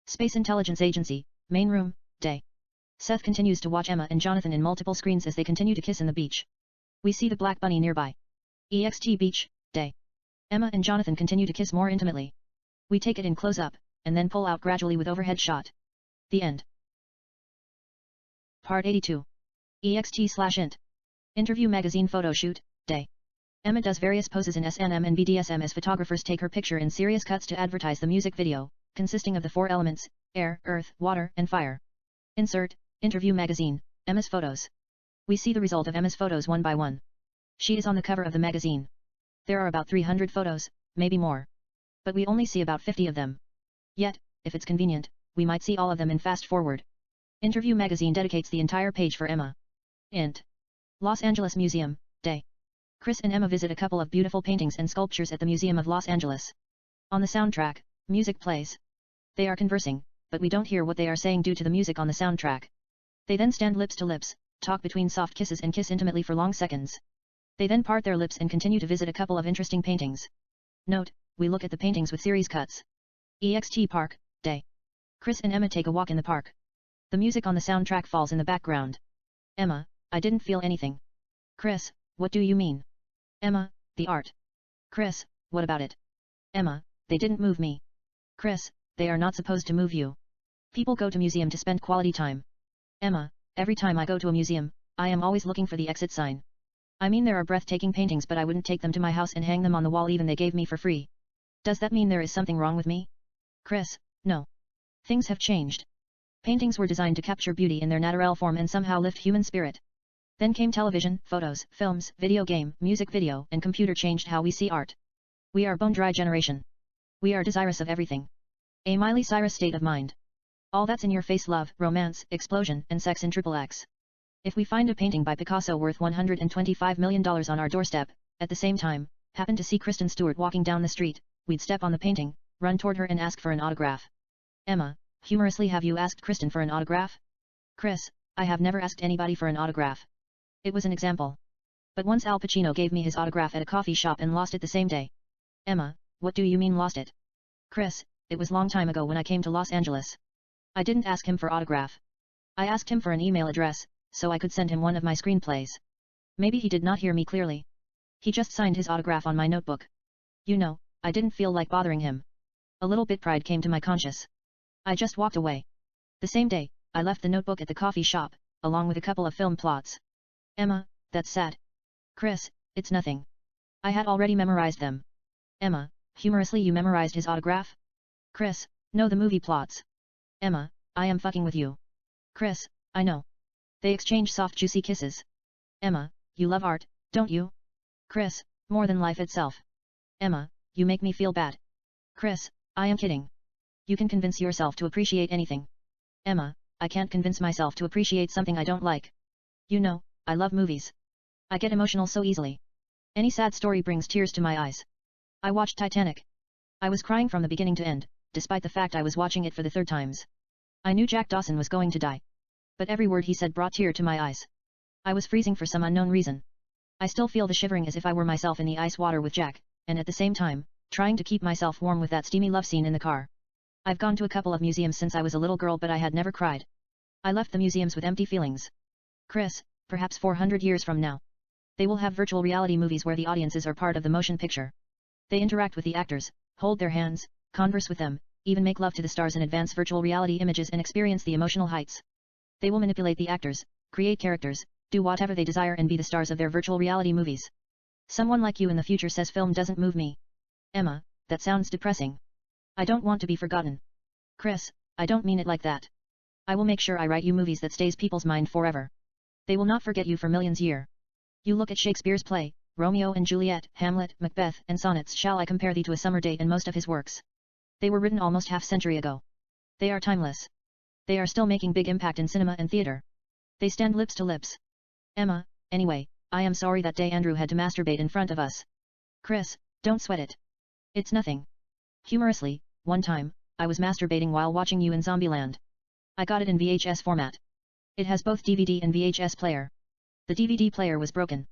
Space Intelligence Agency, main room, day. Seth continues to watch Emma and Jonathan in multiple screens as they continue to kiss in the beach. We see the black bunny nearby. EXT beach, day. Emma and Jonathan continue to kiss more intimately. We take it in close-up, and then pull out gradually with overhead shot. The end. Part 82. EXT/int. Interview magazine photo shoot, day. Emma does various poses in S&M and BDSM as photographers take her picture in serious cuts to advertise the music video, consisting of the 4 elements, air, earth, water, and fire. Insert, Interview magazine, Emma's photos. We see the result of Emma's photos one by one. She is on the cover of the magazine. There are about 300 photos, maybe more. But we only see about 50 of them. Yet, if it's convenient, we might see all of them in fast forward. Interview magazine dedicates the entire page for Emma. Int. Los Angeles Museum, day. Chris and Emma visit a couple of beautiful paintings and sculptures at the Museum of Los Angeles. On the soundtrack, music plays. They are conversing, but we don't hear what they are saying due to the music on the soundtrack. They then stand lips to lips, talk between soft kisses and kiss intimately for long seconds. They then part their lips and continue to visit a couple of interesting paintings. Note, we look at the paintings with series cuts. EXT Park, day. Chris and Emma take a walk in the park. The music on the soundtrack falls in the background. Emma, I didn't feel anything. Chris, what do you mean? Emma, the art. Chris, what about it? Emma, they didn't move me. Chris, they are not supposed to move you. People go to museum to spend quality time. Emma, every time I go to a museum, I am always looking for the exit sign. I mean there are breathtaking paintings but I wouldn't take them to my house and hang them on the wall even they gave me for free. Does that mean there is something wrong with me? Chris, no. Things have changed. Paintings were designed to capture beauty in their natural form and somehow lift human spirit. Then came television, photos, films, video game, music video, and computer changed how we see art. We are bone dry generation. We are desirous of everything. A Miley Cyrus state of mind. All that's in your face: love, romance, explosion, and sex in XXX. If we find a painting by Picasso worth $125 million on our doorstep, at the same time, happen to see Kristen Stewart walking down the street, we'd step on the painting, run toward her and ask for an autograph. Emma, humorously, have you asked Kristen for an autograph? Chris, I have never asked anybody for an autograph. It was an example. But once Al Pacino gave me his autograph at a coffee shop and lost it the same day. Emma, what do you mean lost it? Chris, it was long time ago when I came to Los Angeles. I didn't ask him for autograph. I asked him for an email address, so I could send him one of my screenplays. Maybe he did not hear me clearly. He just signed his autograph on my notebook. You know, I didn't feel like bothering him. A little bit pride came to my conscience. I just walked away. The same day, I left the notebook at the coffee shop, along with a couple of film plots. Emma, that's sad. Chris, it's nothing. I had already memorized them. Emma, humorously, you memorized his autograph? Chris, no, the movie plots. Emma, I am fucking with you. Chris, I know. They exchange soft juicy kisses. Emma, you love art, don't you? Chris, more than life itself. Emma, you make me feel bad. Chris, I am kidding. You can convince yourself to appreciate anything. Emma, I can't convince myself to appreciate something I don't like. You know, I love movies. I get emotional so easily. Any sad story brings tears to my eyes. I watched Titanic. I was crying from the beginning to end, despite the fact I was watching it for the 3rd times. I knew Jack Dawson was going to die. But every word he said brought tear to my eyes. I was freezing for some unknown reason. I still feel the shivering as if I were myself in the ice water with Jack, and at the same time, trying to keep myself warm with that steamy love scene in the car. I've gone to a couple of museums since I was a little girl, but I had never cried. I left the museums with empty feelings. Chris, perhaps 400 years from now. They will have virtual reality movies where the audiences are part of the motion picture. They interact with the actors, hold their hands, converse with them, even make love to the stars in advance virtual reality images and experience the emotional heights. They will manipulate the actors, create characters, do whatever they desire and be the stars of their virtual reality movies. Someone like you in the future says film doesn't move me. Emma, that sounds depressing. I don't want to be forgotten. Chris, I don't mean it like that. I will make sure I write you movies that stays people's mind forever. They will not forget you for millions year. You look at Shakespeare's play, Romeo and Juliet, Hamlet, Macbeth, and sonnets. Shall I compare thee to a summer day and most of his works? They were written almost half-century ago. They are timeless. They are still making big impact in cinema and theater. They stand lips to lips. Emma, anyway, I am sorry that day Andrew had to masturbate in front of us. Chris, don't sweat it. It's nothing. Humorously, one time, I was masturbating while watching you in Zombieland. I got it in VHS format. It has both DVD and VHS player. The DVD player was broken.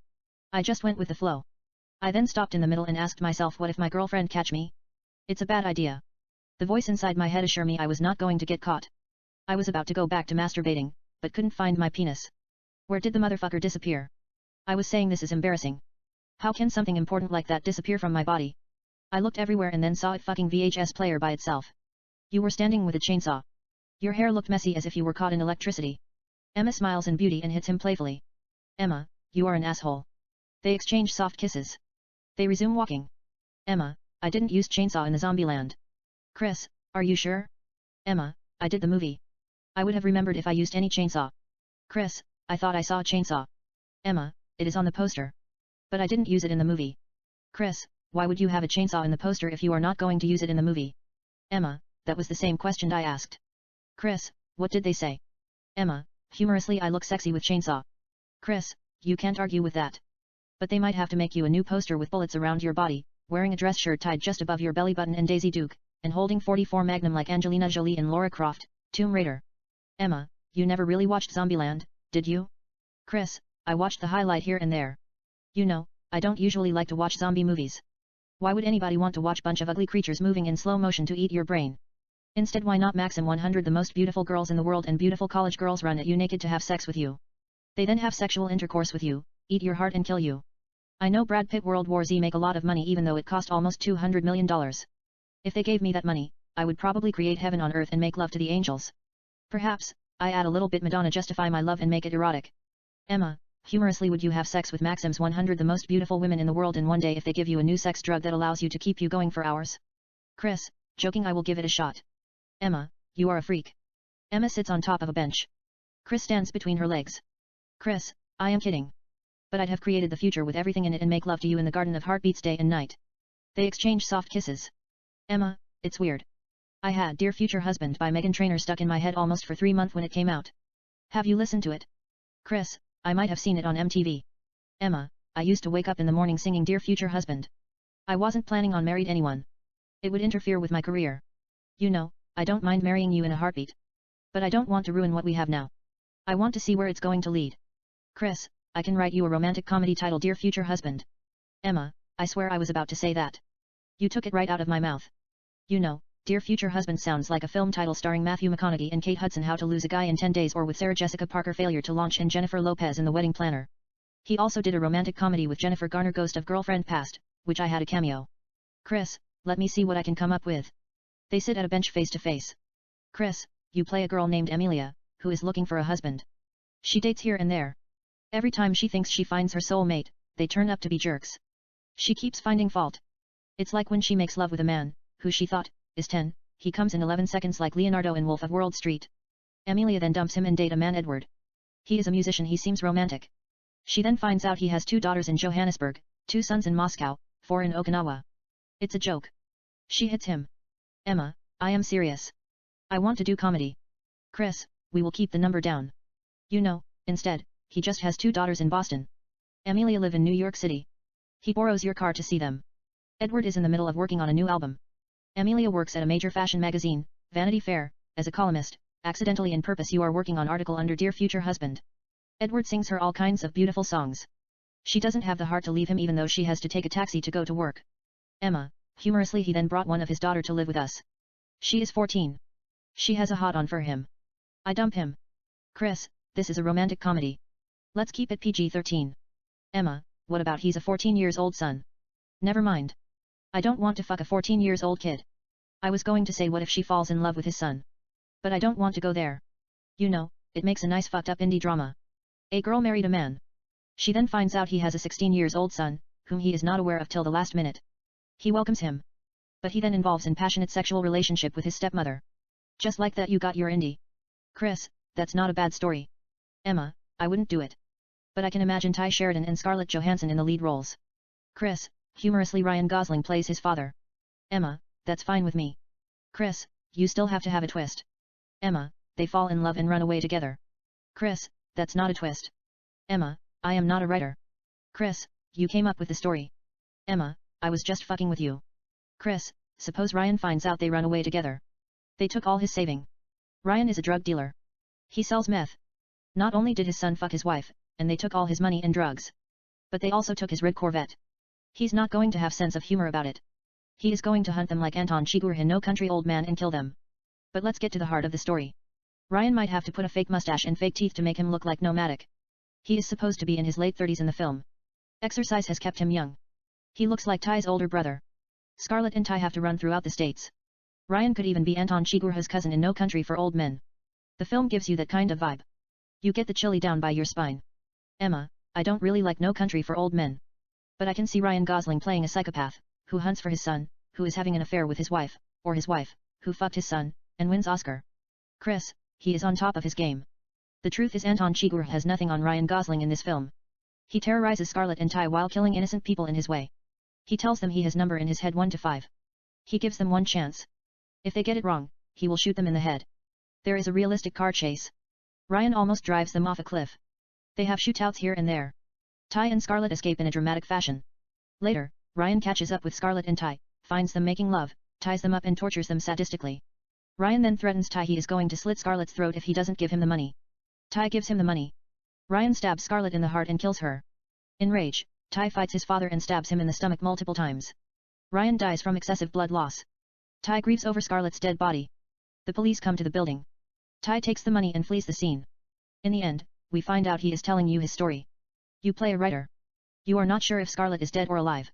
I just went with the flow. I then stopped in the middle and asked myself, what if my girlfriend catch me? It's a bad idea. The voice inside my head assured me I was not going to get caught. I was about to go back to masturbating, but couldn't find my penis. Where did the motherfucker disappear? I was saying this is embarrassing. How can something important like that disappear from my body? I looked everywhere and then saw it fucking VHS player by itself. You were standing with a chainsaw. Your hair looked messy as if you were caught in electricity. Emma smiles in beauty and hits him playfully. Emma, you are an asshole. They exchange soft kisses. They resume walking. Emma, I didn't use chainsaw in the Zombieland. Chris, are you sure? Emma, I did the movie. I would have remembered if I used any chainsaw. Chris, I thought I saw a chainsaw. Emma, it is on the poster. But I didn't use it in the movie. Chris, why would you have a chainsaw in the poster if you are not going to use it in the movie? Emma, that was the same question I asked. Chris, what did they say? Emma, humorously, I look sexy with chainsaw. Chris, you can't argue with that. But they might have to make you a new poster with bullets around your body, wearing a dress shirt tied just above your belly button and Daisy Duke, and holding .44 Magnum like Angelina Jolie in Lara Croft, Tomb Raider. Emma, you never really watched Zombieland, did you? Chris, I watched the highlight here and there. You know, I don't usually like to watch zombie movies. Why would anybody want to watch bunch of ugly creatures moving in slow motion to eat your brain? Instead, why not maxim 100 the most beautiful girls in the world and beautiful college girls run at you naked to have sex with you? They then have sexual intercourse with you, eat your heart and kill you. I know Brad Pitt World War Z make a lot of money even though it cost almost $200 million. If they gave me that money, I would probably create heaven on earth and make love to the angels. Perhaps, I add a little bit Madonna justify my love and make it erotic. Emma, humorously, would you have sex with Maxim's 100 the most beautiful women in the world in one day if they give you a new sex drug that allows you to keep you going for hours? Chris, joking, I will give it a shot. Emma, you are a freak. Emma sits on top of a bench. Chris stands between her legs. Chris, I am kidding. But I'd have created the future with everything in it and make love to you in the Garden of Heartbeats day and night. They exchange soft kisses. Emma, it's weird. I had Dear Future Husband by Meghan Trainor stuck in my head almost for 3 months when it came out. Have you listened to it? Chris, I might have seen it on MTV. Emma, I used to wake up in the morning singing Dear Future Husband. I wasn't planning on marrying anyone. It would interfere with my career. You know, I don't mind marrying you in a heartbeat. But I don't want to ruin what we have now. I want to see where it's going to lead. Chris, I can write you a romantic comedy titled Dear Future Husband. Emma, I swear I was about to say that. You took it right out of my mouth. You know, Dear Future Husband sounds like a film title starring Matthew McConaughey and Kate Hudson, How to Lose a Guy in 10 Days, or with Sarah Jessica Parker, Failure to Launch, and Jennifer Lopez in The Wedding Planner. He also did a romantic comedy with Jennifer Garner, Ghost of Girlfriend Past, which I had a cameo. Chris, let me see what I can come up with. They sit at a bench face to face. Chris, you play a girl named Amelia, who is looking for a husband. She dates here and there. Every time she thinks she finds her soulmate, they turn up to be jerks. She keeps finding fault. It's like when she makes love with a man, who she thought, is 10, he comes in 11 seconds like Leonardo in Wolf of Wall Street. Amelia then dumps him and date a man, Edward. He is a musician, he seems romantic. She then finds out he has 2 daughters in Johannesburg, 2 sons in Moscow, 4 in Okinawa. It's a joke. She hits him. Emma, I am serious. I want to do comedy. Chris, we will keep the number down. You know, instead, he just has 2 daughters in Boston. Amelia live in New York City. He borrows your car to see them. Edward is in the middle of working on a new album. Amelia works at a major fashion magazine, Vanity Fair, as a columnist. Accidentally and purpose you are working on article under Dear Future Husband. Edward sings her all kinds of beautiful songs. She doesn't have the heart to leave him even though she has to take a taxi to go to work. Emma, humorously, he then brought one of his daughter to live with us. She is 14. She has a hot on for him. I dump him. Chris, this is a romantic comedy. Let's keep it PG-13. Emma, what about he's a 14 years old son? Never mind. I don't want to fuck a 14 years old kid. I was going to say what if she falls in love with his son. But I don't want to go there. You know, it makes a nice fucked up indie drama. A girl married a man. She then finds out he has a 16 years old son, whom he is not aware of till the last minute. He welcomes him. But he then involves in passionate sexual relationship with his stepmother. Just like that you got your indie. Chris, that's not a bad story. Emma, I wouldn't do it. But I can imagine Ty Sheridan and Scarlett Johansson in the lead roles. Chris, humorously, Ryan Gosling plays his father. Emma, that's fine with me. Chris, you still have to have a twist. Emma, they fall in love and run away together. Chris, that's not a twist. Emma, I am not a writer. Chris, you came up with the story. Emma, I was just fucking with you. Chris, suppose Ryan finds out they run away together. They took all his saving. Ryan is a drug dealer. He sells meth. Not only did his son fuck his wife, and they took all his money and drugs, but they also took his red Corvette. He's not going to have sense of humor about it. He is going to hunt them like Anton Chigurh in No Country Old Man and kill them. But let's get to the heart of the story. Ryan might have to put a fake mustache and fake teeth to make him look like nomadic. He is supposed to be in his late 30s in the film. Exercise has kept him young. He looks like Ty's older brother. Scarlett and Ty have to run throughout the states. Ryan could even be Anton Chigurh's cousin in No Country for Old Men. The film gives you that kind of vibe. You get the chilly down by your spine. Emma, I don't really like No Country for Old Men. But I can see Ryan Gosling playing a psychopath, who hunts for his son, who is having an affair with his wife, or his wife, who fucked his son, and wins Oscar. Chris, he is on top of his game. The truth is Anton Chigurh has nothing on Ryan Gosling in this film. He terrorizes Scarlett and Ty while killing innocent people in his way. He tells them he has number in his head 1 to 5. He gives them one chance. If they get it wrong, he will shoot them in the head. There is a realistic car chase. Ryan almost drives them off a cliff. They have shootouts here and there. Ty and Scarlett escape in a dramatic fashion. Later, Ryan catches up with Scarlett and Ty, finds them making love, ties them up and tortures them sadistically. Ryan then threatens Ty he is going to slit Scarlett's throat if he doesn't give him the money. Ty gives him the money. Ryan stabs Scarlett in the heart and kills her. In rage, Ty fights his father and stabs him in the stomach multiple times. Ryan dies from excessive blood loss. Ty grieves over Scarlett's dead body. The police come to the building. Ty takes the money and flees the scene. In the end, we find out he is telling you his story. You play a writer. You are not sure if Scarlett is dead or alive.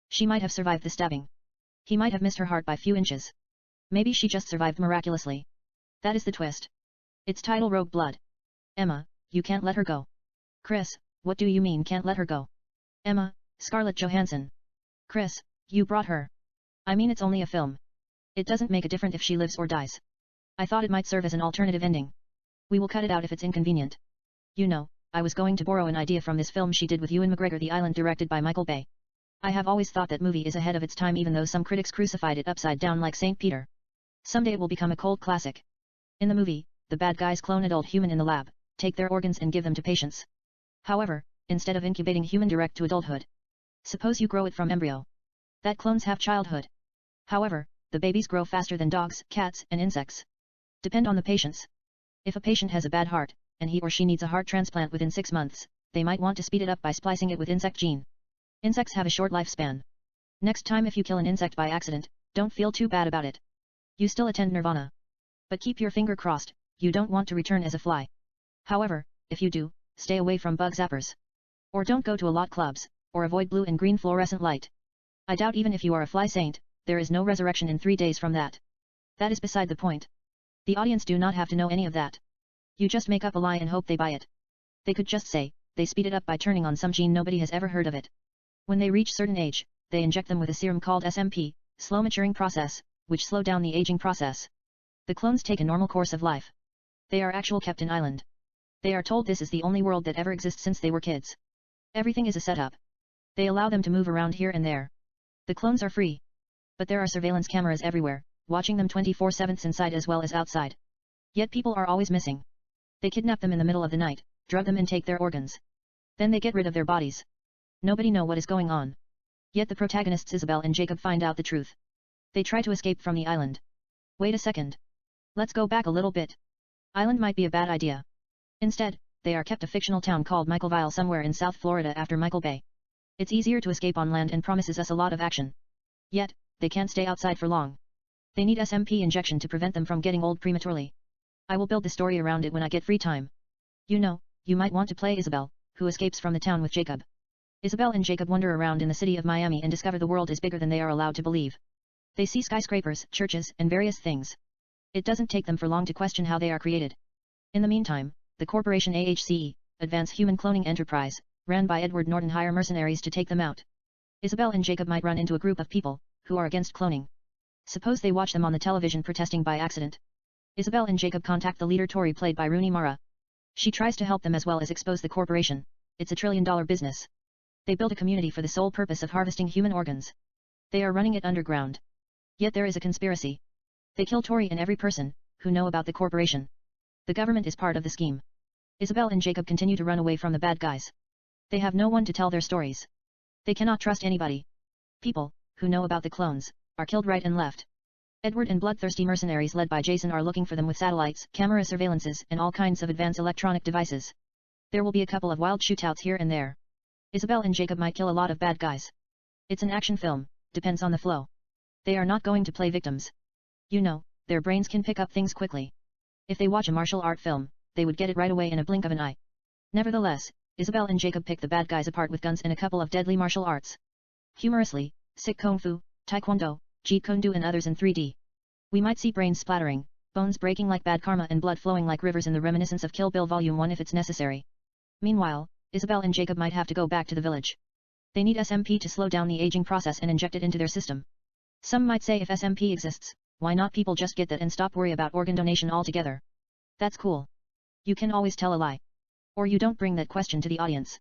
She might have survived the stabbing. He might have missed her heart by few inches. Maybe she just survived miraculously. That is the twist. It's title Rogue Blood. Emma, you can't let her go. Chris, what do you mean can't let her go? Emma, Scarlett Johansson. Chris, you brought her. I mean it's only a film. It doesn't make a difference if she lives or dies. I thought it might serve as an alternative ending. We will cut it out if it's inconvenient. You know, I was going to borrow an idea from this film she did with Ewan McGregor, The Island, directed by Michael Bay. I have always thought that movie is ahead of its time even though some critics crucified it upside down like St. Peter. Someday it will become a cult classic. In the movie, the bad guys clone adult human in the lab, take their organs and give them to patients. However, instead of incubating human direct to adulthood, suppose you grow it from embryo. That clones have childhood. However, the babies grow faster than dogs, cats, and insects. Depend on the patients. If a patient has a bad heart, and he or she needs a heart transplant within 6 months, they might want to speed it up by splicing it with insect gene. Insects have a short lifespan. Next time if you kill an insect by accident, don't feel too bad about it. You still attend Nirvana. But keep your finger crossed, you don't want to return as a fly. However, if you do, stay away from bug zappers. Or don't go to a lot clubs, or avoid blue and green fluorescent light. I doubt even if you are a fly saint, there is no resurrection in 3 days from that. That is beside the point. The audience do not have to know any of that. You just make up a lie and hope they buy it. They could just say, they speed it up by turning on some gene nobody has ever heard of it. When they reach certain age, they inject them with a serum called SMP, slow maturing process, which slow down the aging process. The clones take a normal course of life. They are actual kept in island. They are told this is the only world that ever exists since they were kids. Everything is a setup. They allow them to move around here and there. The clones are free. But there are surveillance cameras everywhere, watching them 24/7 inside as well as outside. Yet people are always missing. They kidnap them in the middle of the night, drug them and take their organs. Then they get rid of their bodies. Nobody know what is going on. Yet the protagonists Isabel and Jacob find out the truth. They try to escape from the island. Wait a second. Let's go back a little bit. Island might be a bad idea. Instead, they are kept a fictional town called Michaelville somewhere in South Florida after Michael Bay. It's easier to escape on land and promises us a lot of action. Yet, they can't stay outside for long. They need SMP injection to prevent them from getting old prematurely. I will build the story around it when I get free time. You know, you might want to play Isabel, who escapes from the town with Jacob. Isabel and Jacob wander around in the city of Miami and discover the world is bigger than they are allowed to believe. They see skyscrapers, churches, and various things. It doesn't take them for long to question how they are created. In the meantime, the corporation AHCE, Advanced Human Cloning Enterprise, ran by Edward Norton, hire mercenaries to take them out. Isabel and Jacob might run into a group of people, who are against cloning. Suppose they watch them on the television protesting by accident. Isabel and Jacob contact the leader Tori, played by Rooney Mara. She tries to help them as well as expose the corporation. It's a $1 trillion business. They build a community for the sole purpose of harvesting human organs. They are running it underground. Yet there is a conspiracy. They kill Tori and every person, who know about the corporation. The government is part of the scheme. Isabel and Jacob continue to run away from the bad guys. They have no one to tell their stories. They cannot trust anybody. People, who know about the clones, are killed right and left. Edward and bloodthirsty mercenaries led by Jason are looking for them with satellites, camera surveillances, and all kinds of advanced electronic devices. There will be a couple of wild shootouts here and there. Isabel and Jacob might kill a lot of bad guys. It's an action film, depends on the flow. They are not going to play victims. You know, their brains can pick up things quickly. If they watch a martial art film, they would get it right away in a blink of an eye. Nevertheless, Isabel and Jacob pick the bad guys apart with guns and a couple of deadly martial arts. Humorously, Sick Kung Fu, Taekwondo, Jeet Kune Do and others in 3D. We might see brains splattering, bones breaking like bad karma and blood flowing like rivers in the reminiscence of Kill Bill Volume 1 if it's necessary. Meanwhile, Isabel and Jacob might have to go back to the village. They need SMP to slow down the aging process and inject it into their system. Some might say if SMP exists, why not people just get that and stop worry about organ donation altogether? That's cool. You can always tell a lie. Or you don't bring that question to the audience.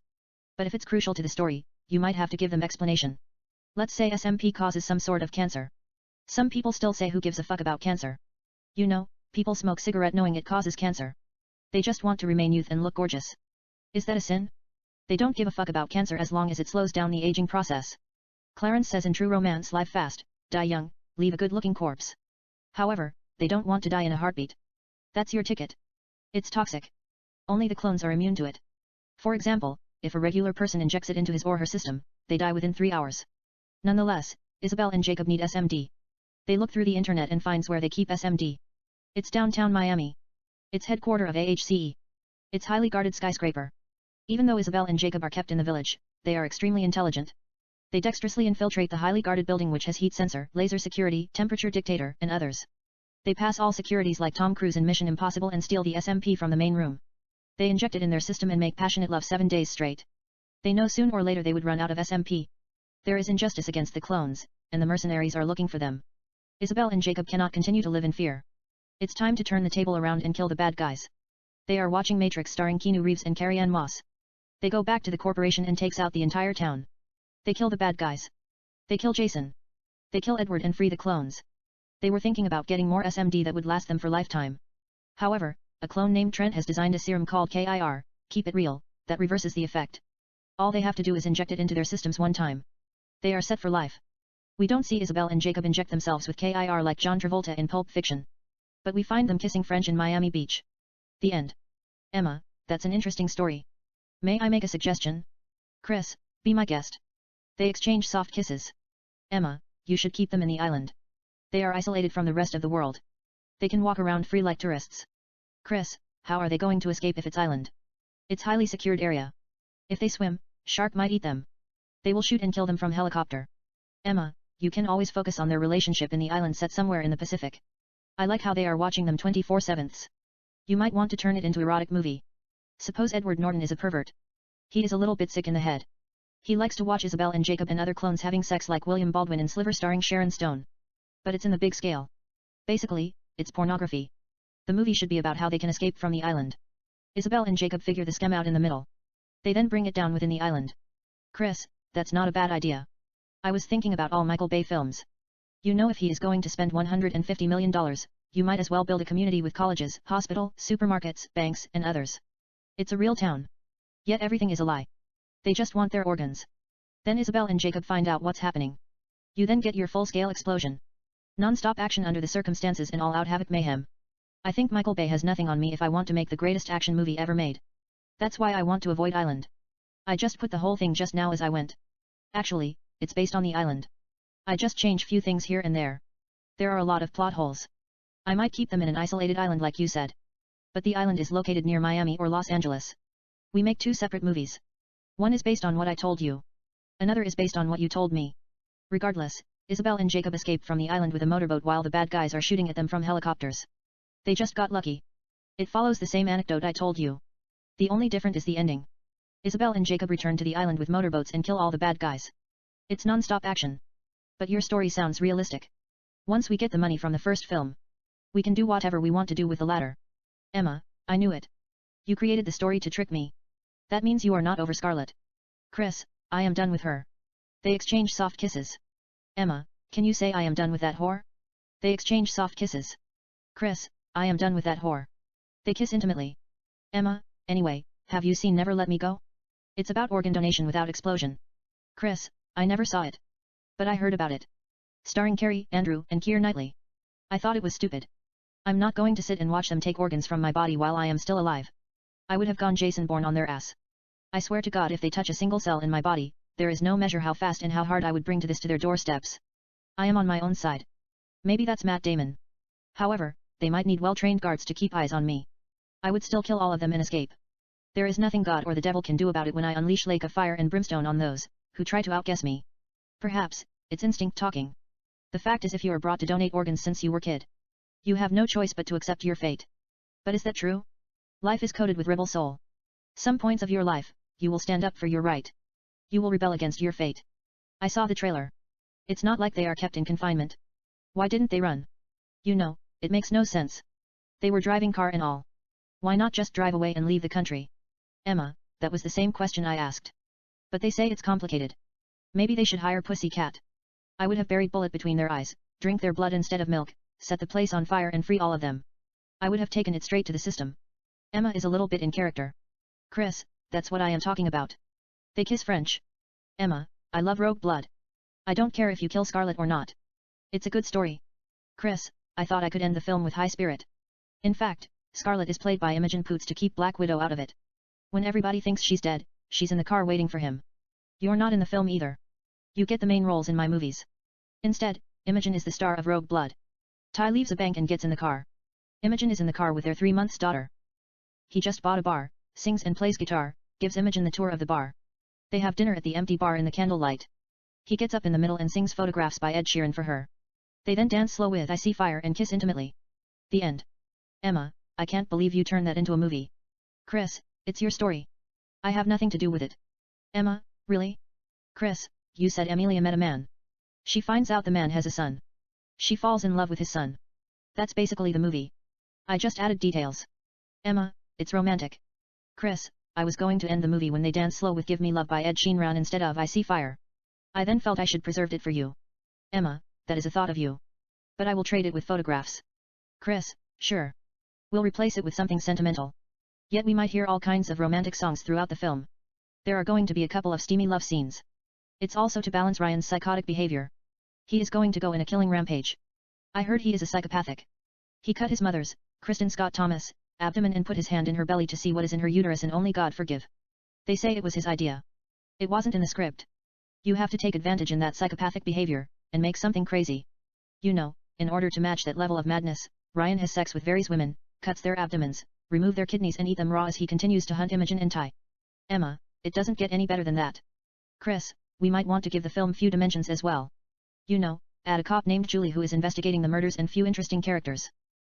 But if it's crucial to the story, you might have to give them explanation. Let's say SMP causes some sort of cancer. Some people still say who gives a fuck about cancer? You know, people smoke cigarette knowing it causes cancer. They just want to remain youth and look gorgeous. Is that a sin? They don't give a fuck about cancer as long as it slows down the aging process. Clarence says in True Romance, live fast, die young, leave a good-looking corpse. However, they don't want to die in a heartbeat. That's your ticket. It's toxic. Only the clones are immune to it. For example, if a regular person injects it into his or her system, they die within 3 hours. Nonetheless, Isabel and Jacob need SMD. They look through the internet and finds where they keep SMD. It's downtown Miami. It's headquarter of AHCE. It's highly guarded skyscraper. Even though Isabel and Jacob are kept in the village, they are extremely intelligent. They dexterously infiltrate the highly guarded building which has heat sensor, laser security, temperature dictator, and others. They pass all securities like Tom Cruise in Mission Impossible and steal the SMP from the main room. They inject it in their system and make passionate love 7 days straight. They know soon or later they would run out of SMP. There is injustice against the clones, and the mercenaries are looking for them. Isabel and Jacob cannot continue to live in fear. It's time to turn the table around and kill the bad guys. They are watching Matrix starring Keanu Reeves and Carrie-Anne Moss. They go back to the corporation and takes out the entire town. They kill the bad guys. They kill Jason. They kill Edward and free the clones. They were thinking about getting more SMD that would last them for lifetime. However, a clone named Trent has designed a serum called KIR, Keep It Real, that reverses the effect. All they have to do is inject it into their systems one time. They are set for life. We don't see Isabel and Jacob inject themselves with KIR like John Travolta in Pulp Fiction. But we find them kissing French in Miami Beach. The end. Emma, that's an interesting story. May I make a suggestion? Chris, be my guest. They exchange soft kisses. Emma, you should keep them in the island. They are isolated from the rest of the world. They can walk around free like tourists. Chris, how are they going to escape if it's island? It's highly secured area. If they swim, shark might eat them. They will shoot and kill them from helicopter. Emma, you can always focus on their relationship in the island set somewhere in the Pacific. I like how they are watching them 24/7. You might want to turn it into erotic movie. Suppose Edward Norton is a pervert. He is a little bit sick in the head. He likes to watch Isabel and Jacob and other clones having sex like William Baldwin in Sliver starring Sharon Stone. But it's in the big scale. Basically, it's pornography. The movie should be about how they can escape from the island. Isabel and Jacob figure the scam out in the middle. They then bring it down within the island. Chris, that's not a bad idea. I was thinking about all Michael Bay films. You know, if he is going to spend $150 million, you might as well build a community with colleges, hospital, supermarkets, banks, and others. It's a real town. Yet everything is a lie. They just want their organs. Then Isabel and Jacob find out what's happening. You then get your full-scale explosion. Non-stop action under the circumstances and all-out havoc mayhem. I think Michael Bay has nothing on me if I want to make the greatest action movie ever made. That's why I want to avoid island. I just put the whole thing just now as I went. Actually, it's based on the island. I just change few things here and there. There are a lot of plot holes. I might keep them in an isolated island like you said. But the island is located near Miami or Los Angeles. We make 2 separate movies. One is based on what I told you. Another is based on what you told me. Regardless, Isabel and Jacob escape from the island with a motorboat while the bad guys are shooting at them from helicopters. They just got lucky. It follows the same anecdote I told you. The only difference is the ending. Isabel and Jacob return to the island with motorboats and kill all the bad guys. It's non-stop action. But your story sounds realistic. Once we get the money from the first film, we can do whatever we want to do with the latter. Emma, I knew it. You created the story to trick me. That means you are not over Scarlett. Chris, I am done with her. They exchange soft kisses. Emma, can you say I am done with that whore? They exchange soft kisses. Chris, I am done with that whore. They kiss intimately. Emma, anyway, have you seen Never Let Me Go? It's about organ donation without explosion. Chris, I never saw it. But I heard about it. Starring Carrie, Andrew, and Keira Knightley. I thought it was stupid. I'm not going to sit and watch them take organs from my body while I am still alive. I would have gone Jason Bourne on their ass. I swear to God if they touch a single cell in my body, there is no measure how fast and how hard I would bring to their doorsteps. I am on my own side. Maybe that's Matt Damon. However, they might need well-trained guards to keep eyes on me. I would still kill all of them and escape. There is nothing God or the devil can do about it when I unleash lake of fire and brimstone on those who try to outguess me. Perhaps, it's instinct talking. The fact is if you are brought to donate organs since you were kid, you have no choice but to accept your fate. But is that true? Life is coded with rebel soul. Some points of your life, you will stand up for your right. You will rebel against your fate. I saw the trailer. It's not like they are kept in confinement. Why didn't they run? You know, it makes no sense. They were driving car and all. Why not just drive away and leave the country? Emma, that was the same question I asked. But they say it's complicated. Maybe they should hire Pussycat. I would have buried bullet between their eyes, drink their blood instead of milk, set the place on fire and free all of them. I would have taken it straight to the system. Emma is a little bit in character. Chris, that's what I am talking about. They kiss French. Emma, I love Rogue Blood. I don't care if you kill Scarlet or not. It's a good story. Chris, I thought I could end the film with high spirit. In fact, Scarlet is played by Imogen Poots to keep Black Widow out of it. When everybody thinks she's dead, she's in the car waiting for him. You're not in the film either. You get the main roles in my movies. Instead, Imogen is the star of Rogue Blood. Ty leaves a bank and gets in the car. Imogen is in the car with their 3-month daughter. He just bought a bar, sings and plays guitar, gives Imogen the tour of the bar. They have dinner at the empty bar in the candlelight. He gets up in the middle and sings Photographs by Ed Sheeran for her. They then dance slow with I See Fire and kiss intimately. The end. Emma, I can't believe you turned that into a movie. Chris, it's your story. I have nothing to do with it. Emma, really? Chris, you said Amelia met a man. She finds out the man has a son. She falls in love with his son. That's basically the movie. I just added details. Emma, it's romantic. Chris, I was going to end the movie when they dance slow with Give Me Love by Ed Sheeran instead of I See Fire. I then felt I should preserve it for you. Emma, that is a thought of you. But I will trade it with Photographs. Chris, sure. We'll replace it with something sentimental. Yet we might hear all kinds of romantic songs throughout the film. There are going to be a couple of steamy love scenes. It's also to balance Ryan's psychotic behavior. He is going to go in a killing rampage. I heard he is a psychopathic. He cut his mother's, Kristen Scott Thomas, abdomen and put his hand in her belly to see what is in her uterus and only God forgive. They say it was his idea. It wasn't in the script. You have to take advantage in that psychopathic behavior, and make something crazy. You know, in order to match that level of madness, Ryan has sex with various women, cuts their abdomens, remove their kidneys and eat them raw as he continues to hunt Imogen and Ty. Emma, it doesn't get any better than that. Chris, we might want to give the film few dimensions as well. You know, add a cop named Julie who is investigating the murders and few interesting characters.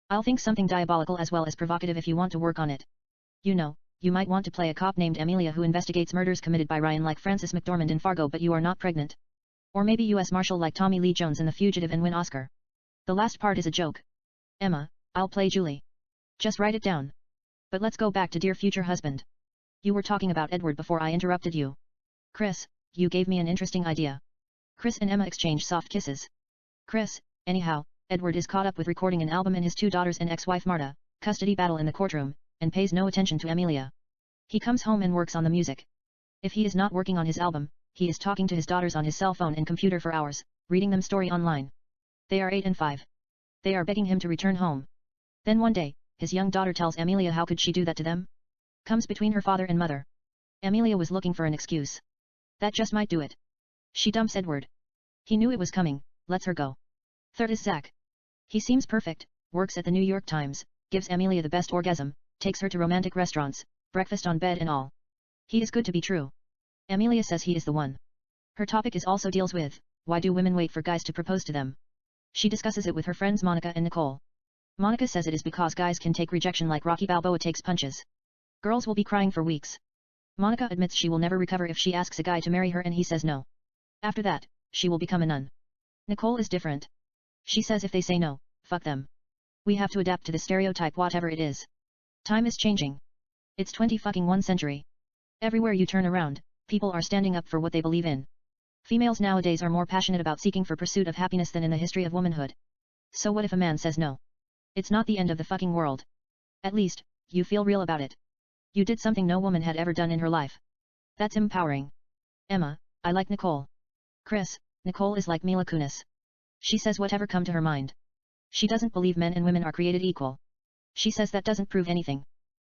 I'll think something diabolical as well as provocative if you want to work on it. You know, you might want to play a cop named Amelia who investigates murders committed by Ryan like Frances McDormand in Fargo but you are not pregnant. Or maybe U.S. Marshal like Tommy Lee Jones in The Fugitive and win Oscar. The last part is a joke. Emma, I'll play Julie. Just write it down. But let's go back to Dear Future Husband. You were talking about Edward before I interrupted you. Chris, you gave me an interesting idea. Chris and Emma exchange soft kisses. Chris, anyhow, Edward is caught up with recording an album and his 2 daughters and ex-wife Marta, custody battle in the courtroom, and pays no attention to Amelia. He comes home and works on the music. If he is not working on his album, he is talking to his daughters on his cell phone and computer for hours, reading them story online. They are 8 and 5. They are begging him to return home. Then one day, his young daughter tells Amelia how could she do that to them? Comes between her father and mother. Amelia was looking for an excuse. That just might do it. She dumps Edward. He knew it was coming, lets her go. Third is Zach. He seems perfect, works at the New York Times, gives Amelia the best orgasm, takes her to romantic restaurants, breakfast on bed and all. He is good to be true. Amelia says he is the one. Her topic is also deals with, why do women wait for guys to propose to them? She discusses it with her friends Monica and Nicole. Monica says it is because guys can take rejection like Rocky Balboa takes punches. Girls will be crying for weeks. Monica admits she will never recover if she asks a guy to marry her and he says no. After that, she will become a nun. Nicole is different. She says if they say no, fuck them. We have to adapt to the stereotype whatever it is. Time is changing. It's 20-fucking-1 century. Everywhere you turn around, people are standing up for what they believe in. Females nowadays are more passionate about seeking for pursuit of happiness than in the history of womanhood. So what if a man says no? It's not the end of the fucking world. At least, you feel real about it. You did something no woman had ever done in her life. That's empowering. Emma, I like Nicole. Chris, Nicole is like Mila Kunis. She says whatever come to her mind. She doesn't believe men and women are created equal. She says that doesn't prove anything.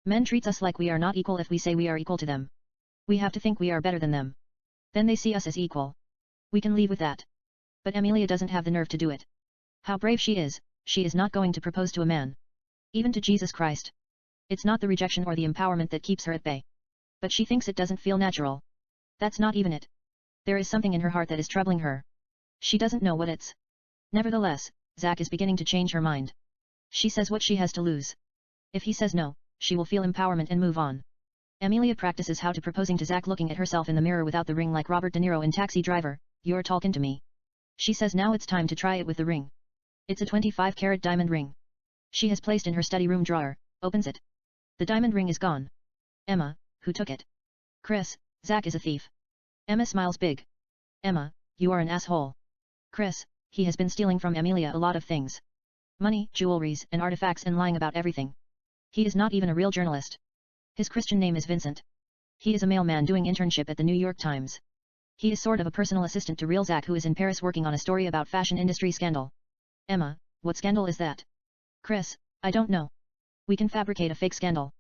Men treats us like we are not equal if we say we are equal to them. We have to think we are better than them. Then they see us as equal. We can leave with that. But Amelia doesn't have the nerve to do it. How brave she is not going to propose to a man. Even to Jesus Christ. It's not the rejection or the empowerment that keeps her at bay. But she thinks it doesn't feel natural. That's not even it. There is something in her heart that is troubling her. She doesn't know what it's. Nevertheless, Zack is beginning to change her mind. She says what she has to lose. If he says no, she will feel empowerment and move on. Amelia practices how to proposing to Zack looking at herself in the mirror without the ring like Robert De Niro in Taxi Driver. "You're talking to me." She says now it's time to try it with the ring. It's a 25-carat diamond ring. She has placed in her study room drawer, opens it. The diamond ring is gone. Emma, who took it? Chris, Zack is a thief. Emma smiles big. Emma, you are an asshole. Chris, he has been stealing from Amelia a lot of things. Money, jewelries, and artifacts and lying about everything. He is not even a real journalist. His Christian name is Vincent. He is a mailman doing internship at the New York Times. He is sort of a personal assistant to real Zack who is in Paris working on a story about fashion industry scandal. Emma, what scandal is that? Chris, I don't know. We can fabricate a fake scandal.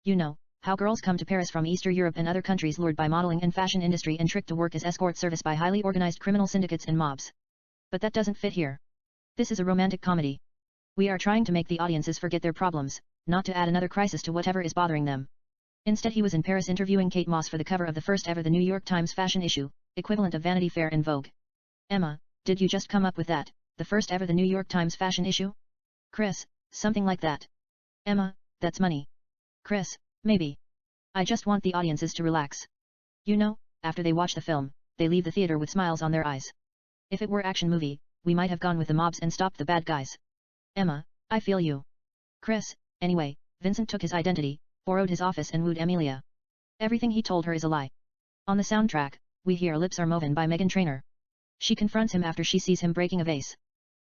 You know, how girls come to Paris from Eastern Europe and other countries lured by modeling and fashion industry and tricked to work as escort service by highly organized criminal syndicates and mobs. But that doesn't fit here. This is a romantic comedy. We are trying to make the audiences forget their problems, not to add another crisis to whatever is bothering them. Instead he was in Paris interviewing Kate Moss for the cover of the first ever The New York Times fashion issue, equivalent of Vanity Fair and Vogue. Emma, did you just come up with that, the first ever The New York Times fashion issue? Chris, something like that. Emma, that's money. Chris, maybe. I just want the audiences to relax. You know, after they watch the film, they leave the theater with smiles on their eyes. If it were action movie, we might have gone with the mobs and stopped the bad guys. Emma, I feel you. Chris, anyway, Vincent took his identity, borrowed his office and wooed Amelia. Everything he told her is a lie. On the soundtrack, we hear Lips Are Movin' by Meghan Trainor. She confronts him after she sees him breaking a vase.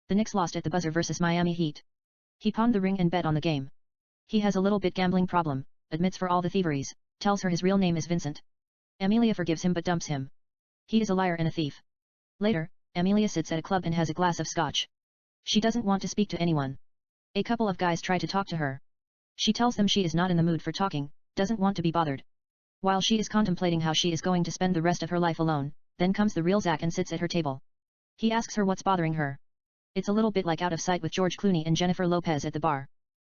The Knicks lost at the buzzer versus Miami Heat. He pawned the ring and bet on the game. He has a little bit gambling problem, admits for all the thieveries, tells her his real name is Vincent. Amelia forgives him but dumps him. He is a liar and a thief. Later, Amelia sits at a club and has a glass of scotch. She doesn't want to speak to anyone. A couple of guys try to talk to her. She tells them she is not in the mood for talking, doesn't want to be bothered. While she is contemplating how she is going to spend the rest of her life alone, then comes the real Zack and sits at her table. He asks her what's bothering her. It's a little bit like Out of Sight with George Clooney and Jennifer Lopez at the bar.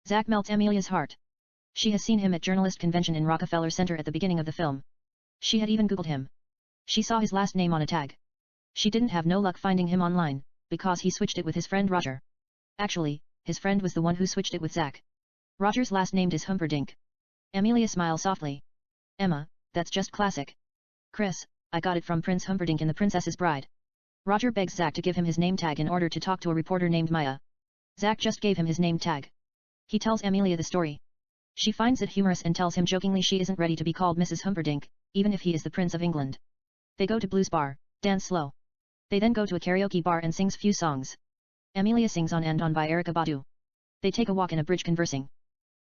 Zack melts Amelia's heart. She has seen him at journalist convention in Rockefeller Center at the beginning of the film. She had even googled him. She saw his last name on a tag. She didn't have no luck finding him online, because he switched it with his friend Roger. Actually, his friend was the one who switched it with Zack. Roger's last name is Humperdinck. Amelia smiles softly. Emma, that's just classic. Chris, I got it from Prince Humperdinck in The Princess's Bride. Roger begs Zack to give him his name tag in order to talk to a reporter named Maya. Zack just gave him his name tag. He tells Amelia the story. She finds it humorous and tells him jokingly she isn't ready to be called Mrs. Humperdinck, even if he is the Prince of England. They go to Blues Bar, dance slow. They then go to a karaoke bar and sings few songs. Amelia sings On and On by Erykah Badu. They take a walk in a bridge conversing.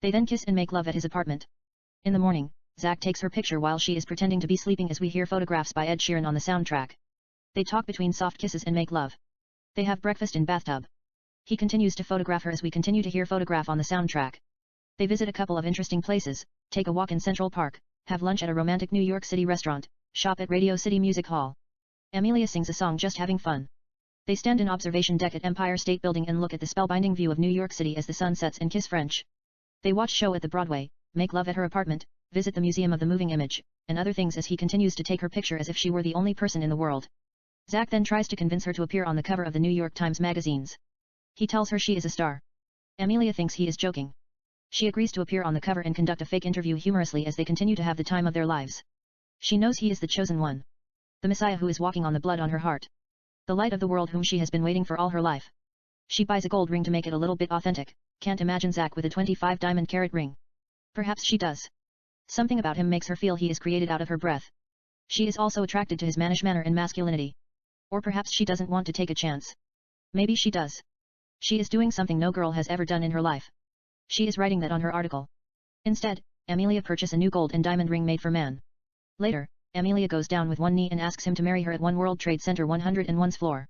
They then kiss and make love at his apartment. In the morning, Zack takes her picture while she is pretending to be sleeping as we hear Photographs by Ed Sheeran on the soundtrack. They talk between soft kisses and make love. They have breakfast in bathtub. He continues to photograph her as we continue to hear Photograph on the soundtrack. They visit a couple of interesting places, take a walk in Central Park, have lunch at a romantic New York City restaurant, shop at Radio City Music Hall. Amelia sings a song Just Having Fun. They stand in observation deck at Empire State Building and look at the spellbinding view of New York City as the sun sets and kiss French. They watch show at the Broadway, make love at her apartment, visit the Museum of the Moving Image, and other things as he continues to take her picture as if she were the only person in the world. Zack then tries to convince her to appear on the cover of the New York Times magazines. He tells her she is a star. Amelia thinks he is joking. She agrees to appear on the cover and conduct a fake interview humorously as they continue to have the time of their lives. She knows he is the chosen one. The Messiah who is walking on the blood on her heart. The light of the world whom she has been waiting for all her life. She buys a gold ring to make it a little bit authentic, can't imagine Zack with a 25 diamond carat ring. Perhaps she does. Something about him makes her feel he is created out of her breath. She is also attracted to his mannish manner and masculinity. Or perhaps she doesn't want to take a chance. Maybe she does. She is doing something no girl has ever done in her life. She is writing that on her article. Instead, Amelia purchases a new gold and diamond ring made for man. Later, Amelia goes down with one knee and asks him to marry her at One World Trade Center 101's floor.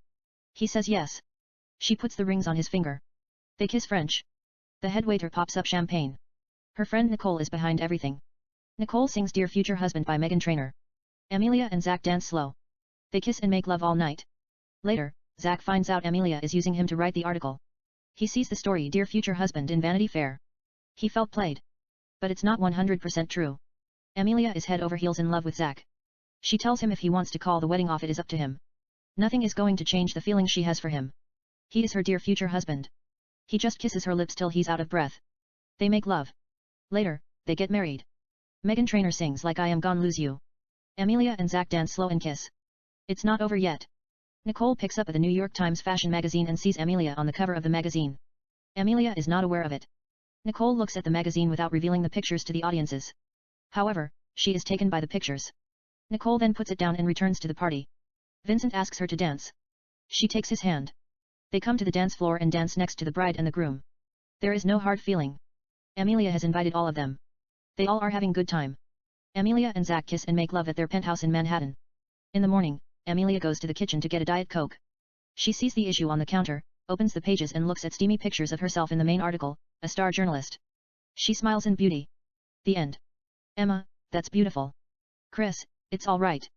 He says yes. She puts the rings on his finger. They kiss French. The head waiter pops up champagne. Her friend Nicole is behind everything. Nicole sings Dear Future Husband by Meghan Trainor. Amelia and Zack dance slow. They kiss and make love all night. Later, Zach finds out Amelia is using him to write the article. He sees the story Dear Future Husband in Vanity Fair. He felt played. But it's not 100% true. Amelia is head over heels in love with Zach. She tells him if he wants to call the wedding off it is up to him. Nothing is going to change the feeling she has for him. He is her dear future husband. He just kisses her lips till he's out of breath. They make love. Later, they get married. Meghan Trainor sings Like I Am Gone Lose You. Amelia and Zach dance slow and kiss. It's not over yet. Nicole picks up the New York Times fashion magazine and sees Amelia on the cover of the magazine. Amelia is not aware of it. Nicole looks at the magazine without revealing the pictures to the audiences. However, she is taken by the pictures. Nicole then puts it down and returns to the party. Vincent asks her to dance. She takes his hand. They come to the dance floor and dance next to the bride and the groom. There is no hard feeling. Amelia has invited all of them. They all are having good time. Amelia and Zach kiss and make love at their penthouse in Manhattan. In the morning, Amelia goes to the kitchen to get a Diet Coke. She sees the issue on the counter, opens the pages and looks at steamy pictures of herself in the main article, a star journalist. She smiles in beauty. The end. Emma, that's beautiful. Chris, it's all right.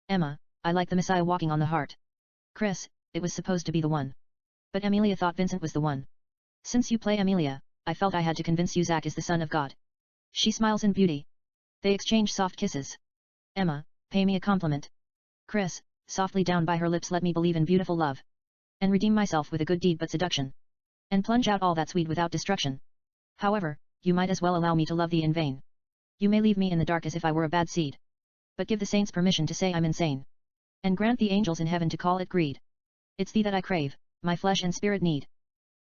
Emma, I like the Messiah walking on the heart. Chris, it was supposed to be the one. But Amelia thought Vincent was the one. Since you play Amelia, I felt I had to convince you Zach is the son of God. She smiles in beauty. They exchange soft kisses. Emma, pay me a compliment. Chris, softly down by her lips, let me believe in beautiful love. And redeem myself with a good deed but seduction. And plunge out all that's weed without destruction. However, you might as well allow me to love thee in vain. You may leave me in the dark as if I were a bad seed. But give the saints permission to say I'm insane. And grant the angels in heaven to call it greed. It's thee that I crave, my flesh and spirit need.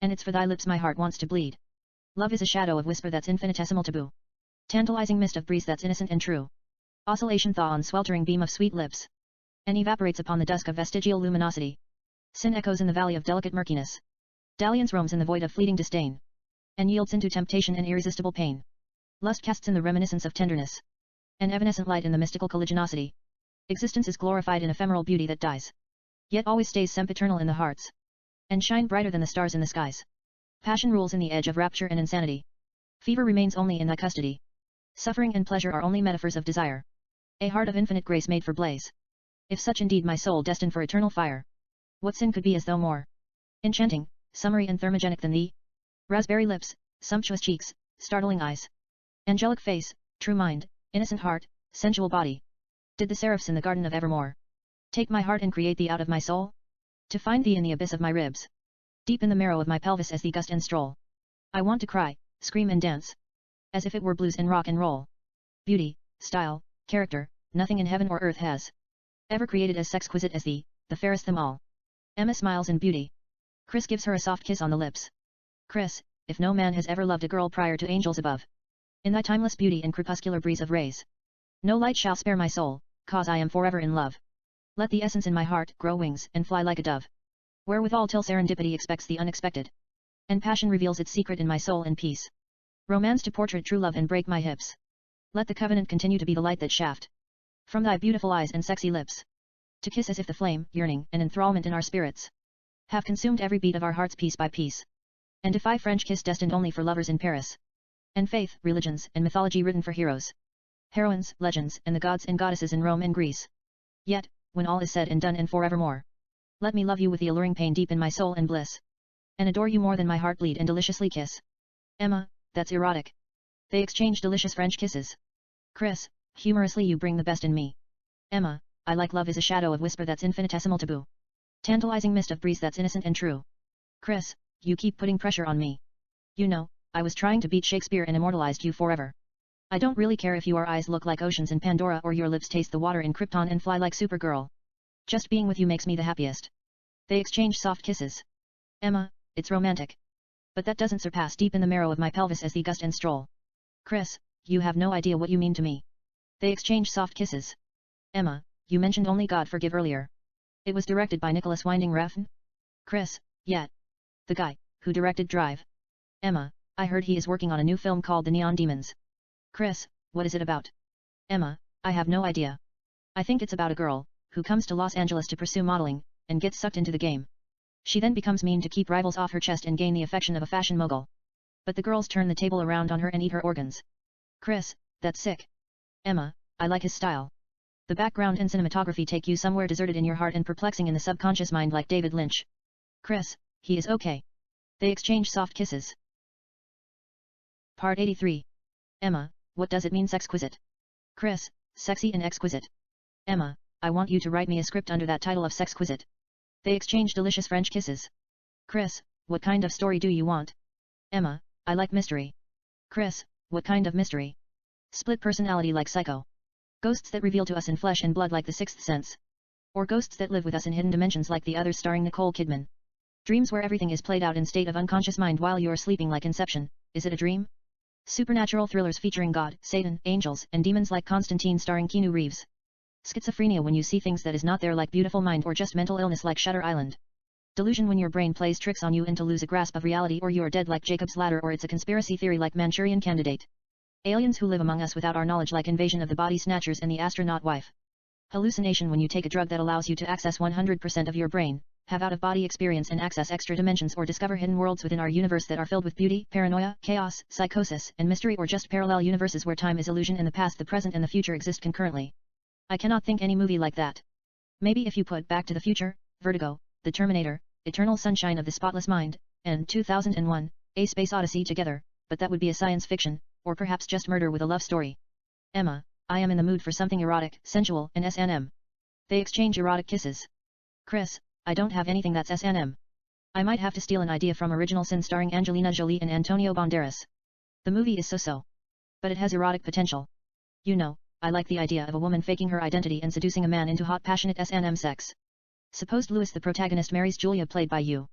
And it's for thy lips my heart wants to bleed. Love is a shadow of whisper that's infinitesimal taboo. Tantalizing mist of breeze that's innocent and true. Oscillation thaw on sweltering beam of sweet lips. And evaporates upon the dusk of vestigial luminosity. Sin echoes in the valley of delicate murkiness. Dalliance roams in the void of fleeting disdain. And yields into temptation and irresistible pain. Lust casts in the reminiscence of tenderness. An evanescent light in the mystical colligiosity. Existence is glorified in ephemeral beauty that dies. Yet always stays sempiternal in the hearts. And shine brighter than the stars in the skies. Passion rules in the edge of rapture and insanity. Fever remains only in thy custody. Suffering and pleasure are only metaphors of desire. A heart of infinite grace made for blaze. If such indeed my soul destined for eternal fire. What sin could be as though more enchanting, summery and thermogenic than thee? Raspberry lips, sumptuous cheeks, startling eyes. Angelic face, true mind, innocent heart, sensual body. Did the seraphs in the garden of evermore take my heart and create thee out of my soul? To find thee in the abyss of my ribs. Deep in the marrow of my pelvis as thee gust and stroll. I want to cry, scream and dance. As if it were blues and rock and roll. Beauty, style, character, nothing in heaven or earth has ever created as sexquisite as thee, the fairest them all. Emma smiles in beauty. Chris gives her a soft kiss on the lips. Chris, if no man has ever loved a girl prior to angels above. In thy timeless beauty and crepuscular breeze of rays. No light shall spare my soul, cause I am forever in love. Let the essence in my heart grow wings and fly like a dove. Wherewithal till serendipity expects the unexpected. And passion reveals its secret in my soul and peace. Romance to portrait true love and break my hips. Let the covenant continue to be the light that shaft. From thy beautiful eyes and sexy lips. To kiss as if the flame, yearning, and enthrallment in our spirits. Have consumed every beat of our hearts piece by piece. And defy French kiss destined only for lovers in Paris. And faith, religions, and mythology written for heroes. Heroines, legends, and the gods and goddesses in Rome and Greece. Yet, when all is said and done and forevermore. Let me love you with the alluring pain deep in my soul and bliss. And adore you more than my heart bleed and deliciously kiss. Emma, that's erotic. They exchange delicious French kisses. Chris, humorously you bring the best in me. Emma, I like love is a shadow of whisper that's infinitesimal taboo. Tantalizing mist of breeze that's innocent and true. Chris, you keep putting pressure on me. You know, I was trying to beat Shakespeare and immortalized you forever. I don't really care if your eyes look like oceans in Pandora or your lips taste the water in Krypton and fly like Supergirl. Just being with you makes me the happiest. They exchange soft kisses. Emma, it's romantic. But that doesn't surpass deep in the marrow of my pelvis as thee gust and stroll. Chris, you have no idea what you mean to me. They exchange soft kisses. Emma, you mentioned Only God Forgive earlier. It was directed by Nicholas Winding Refn? Chris, yeah. The guy who directed Drive. Emma, I heard he is working on a new film called The Neon Demons. Chris, what is it about? Emma, I have no idea. I think it's about a girl who comes to Los Angeles to pursue modeling, and gets sucked into the game. She then becomes mean to keep rivals off her chest and gain the affection of a fashion mogul. But the girls turn the table around on her and eat her organs. Chris, that's sick. Emma, I like his style. The background and cinematography take you somewhere deserted in your heart and perplexing in the subconscious mind like David Lynch. Chris, he is okay. They exchange soft kisses. Part 83. Emma, what does it mean sexquisite? Chris, sexy and exquisite. Emma, I want you to write me a script under that title of sexquisite. They exchange delicious French kisses. Chris, what kind of story do you want? Emma, I like mystery. Chris, what kind of mystery? Split personality like Psycho. Ghosts that reveal to us in flesh and blood like The Sixth Sense. Or ghosts that live with us in hidden dimensions like The Others starring Nicole Kidman. Dreams where everything is played out in state of unconscious mind while you're sleeping like Inception. Is it a dream? Supernatural thrillers featuring God, Satan, angels, and demons like Constantine starring Keanu Reeves. Schizophrenia when you see things that is not there like Beautiful Mind, or just mental illness like Shutter Island. Delusion when your brain plays tricks on you and to lose a grasp of reality, or you're dead like Jacob's Ladder, or it's a conspiracy theory like Manchurian Candidate. Aliens who live among us without our knowledge like Invasion of the Body Snatchers and the Astronaut Wife. Hallucination when you take a drug that allows you to access 100% of your brain, have out-of-body experience and access extra dimensions, or discover hidden worlds within our universe that are filled with beauty, paranoia, chaos, psychosis, and mystery, or just parallel universes where time is illusion and the past, the present, and the future exist concurrently. I cannot think any movie like that. Maybe if you put Back to the Future, Vertigo, The Terminator, Eternal Sunshine of the Spotless Mind, and 2001, A Space Odyssey together, but that would be a science fiction, or perhaps just murder with a love story. Emma, I am in the mood for something erotic, sensual, and S&M. They exchange erotic kisses. Chris, I don't have anything that's S&M. I might have to steal an idea from Original Sin starring Angelina Jolie and Antonio Banderas. The movie is so-so. But it has erotic potential. You know, I like the idea of a woman faking her identity and seducing a man into hot passionate S&M sex. Suppose Louis, the protagonist, marries Julia, played by you.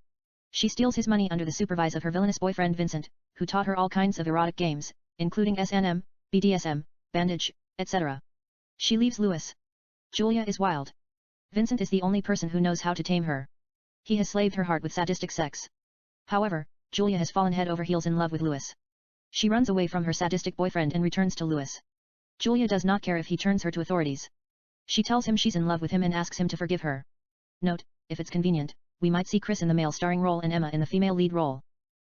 She steals his money under the supervision of her villainous boyfriend Vincent, who taught her all kinds of erotic games, including S&M, BDSM, bandage, etc. She leaves Louis. Julia is wild. Vincent is the only person who knows how to tame her. He has slaved her heart with sadistic sex. However, Julia has fallen head over heels in love with Louis. She runs away from her sadistic boyfriend and returns to Louis. Julia does not care if he turns her to authorities. She tells him she's in love with him and asks him to forgive her. Note, if it's convenient, we might see Chris in the male starring role and Emma in the female lead role.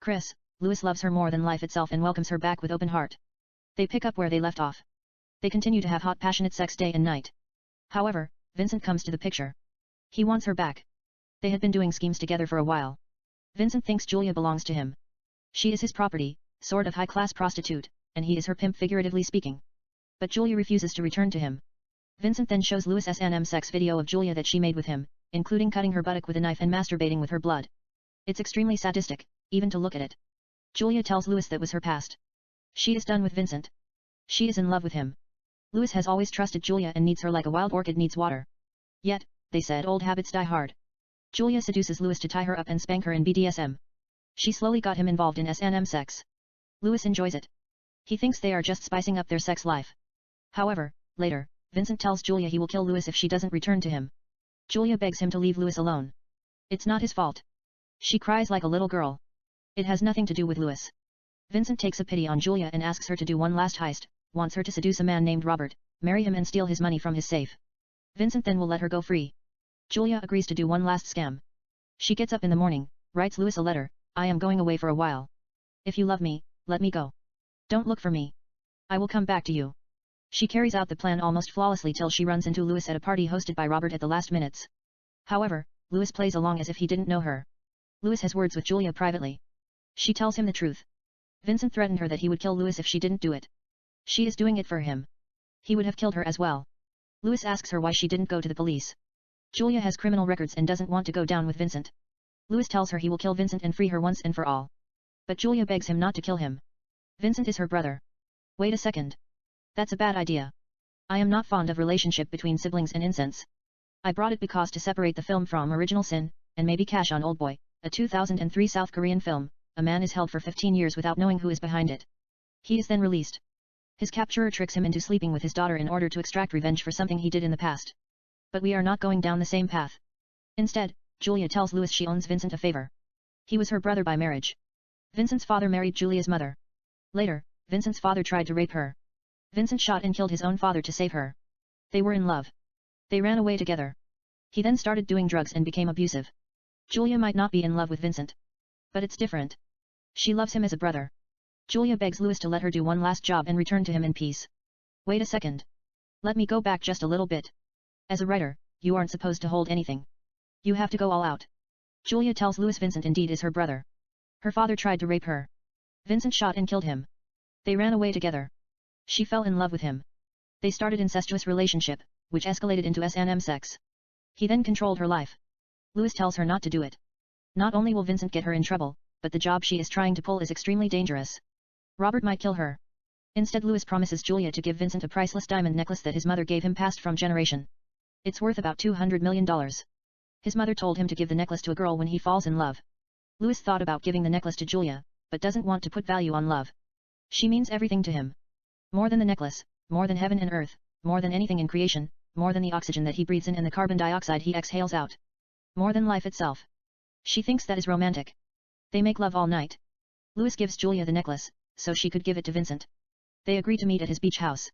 Chris, Louis loves her more than life itself and welcomes her back with open heart. They pick up where they left off. They continue to have hot passionate sex day and night. However, Vincent comes to the picture. He wants her back. They had been doing schemes together for a while. Vincent thinks Julia belongs to him. She is his property, sort of high-class prostitute, and he is her pimp, figuratively speaking. But Julia refuses to return to him. Vincent then shows Louis S&M sex video of Julia that she made with him, including cutting her buttock with a knife and masturbating with her blood. It's extremely sadistic, even to look at it. Julia tells Louis that was her past. She is done with Vincent. She is in love with him. Louis has always trusted Julia and needs her like a wild orchid needs water. Yet, they said old habits die hard. Julia seduces Louis to tie her up and spank her in BDSM. She slowly got him involved in S&M sex. Louis enjoys it. He thinks they are just spicing up their sex life. However, later, Vincent tells Julia he will kill Louis if she doesn't return to him. Julia begs him to leave Louis alone. It's not his fault. She cries like a little girl. It has nothing to do with Louis. Vincent takes a pity on Julia and asks her to do one last heist, wants her to seduce a man named Robert, marry him and steal his money from his safe. Vincent then will let her go free. Julia agrees to do one last scam. She gets up in the morning, writes Louis a letter, I am going away for a while. If you love me, let me go. Don't look for me. I will come back to you. She carries out the plan almost flawlessly till she runs into Louis at a party hosted by Robert at the last minutes. However, Louis plays along as if he didn't know her. Louis has words with Julia privately. She tells him the truth. Vincent threatened her that he would kill Louis if she didn't do it. She is doing it for him. He would have killed her as well. Louis asks her why she didn't go to the police. Julia has criminal records and doesn't want to go down with Vincent. Louis tells her he will kill Vincent and free her once and for all. But Julia begs him not to kill him. Vincent is her brother. Wait a second. That's a bad idea. I am not fond of relationship between siblings and incense. I brought it because to separate the film from Original Sin, and maybe cash on Oldboy, a 2003 South Korean film, a man is held for 15 years without knowing who is behind it. He is then released. His capturer tricks him into sleeping with his daughter in order to extract revenge for something he did in the past. But we are not going down the same path. Instead, Julia tells Louis she owes Vincent a favor. He was her brother by marriage. Vincent's father married Julia's mother. Later, Vincent's father tried to rape her. Vincent shot and killed his own father to save her. They were in love. They ran away together. He then started doing drugs and became abusive. Julia might not be in love with Vincent. But it's different. She loves him as a brother. Julia begs Louis to let her do one last job and return to him in peace. Wait a second. Let me go back just a little bit. As a writer, you aren't supposed to hold anything. You have to go all out. Julia tells Louis Vincent indeed is her brother. Her father tried to rape her. Vincent shot and killed him. They ran away together. She fell in love with him. They started incestuous relationship, which escalated into S&M sex. He then controlled her life. Louis tells her not to do it. Not only will Vincent get her in trouble, but the job she is trying to pull is extremely dangerous. Robert might kill her. Instead Louis promises Julia to give Vincent a priceless diamond necklace that his mother gave him passed from generation. It's worth about $200 million. His mother told him to give the necklace to a girl when he falls in love. Louis thought about giving the necklace to Julia, but doesn't want to put value on love. She means everything to him. More than the necklace, more than heaven and earth, more than anything in creation, more than the oxygen that he breathes in and the carbon dioxide he exhales out. More than life itself. She thinks that is romantic. They make love all night. Louis gives Julia the necklace, so she could give it to Vincent. They agree to meet at his beach house.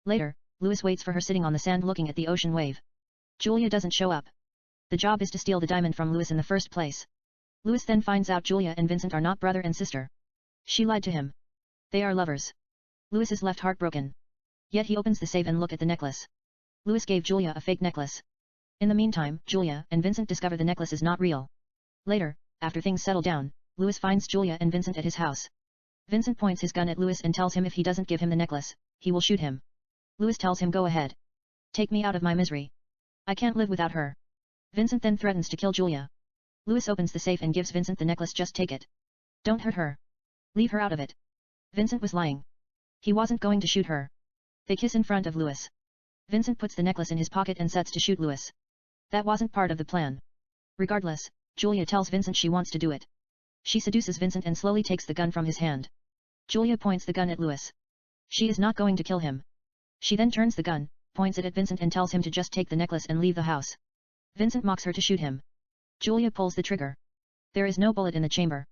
Later, Louis waits for her sitting on the sand looking at the ocean wave. Julia doesn't show up. The job is to steal the diamond from Louis in the first place. Louis then finds out Julia and Vincent are not brother and sister. She lied to him. They are lovers. Louis is left heartbroken. Yet he opens the safe and look at the necklace. Louis gave Julia a fake necklace. In the meantime, Julia and Vincent discover the necklace is not real. Later, after things settle down, Louis finds Julia and Vincent at his house. Vincent points his gun at Louis and tells him if he doesn't give him the necklace, he will shoot him. Louis tells him go ahead. Take me out of my misery. I can't live without her. Vincent then threatens to kill Julia. Louis opens the safe and gives Vincent the necklace. Just take it. Don't hurt her. Leave her out of it. Vincent was lying. He wasn't going to shoot her. They kiss in front of Louis. Vincent puts the necklace in his pocket and sets to shoot Louis. That wasn't part of the plan. Regardless, Julia tells Vincent she wants to do it. She seduces Vincent and slowly takes the gun from his hand. Julia points the gun at Louis. She is not going to kill him. She then turns the gun, points it at Vincent and tells him to just take the necklace and leave the house. Vincent mocks her to shoot him. Julia pulls the trigger. There is no bullet in the chamber.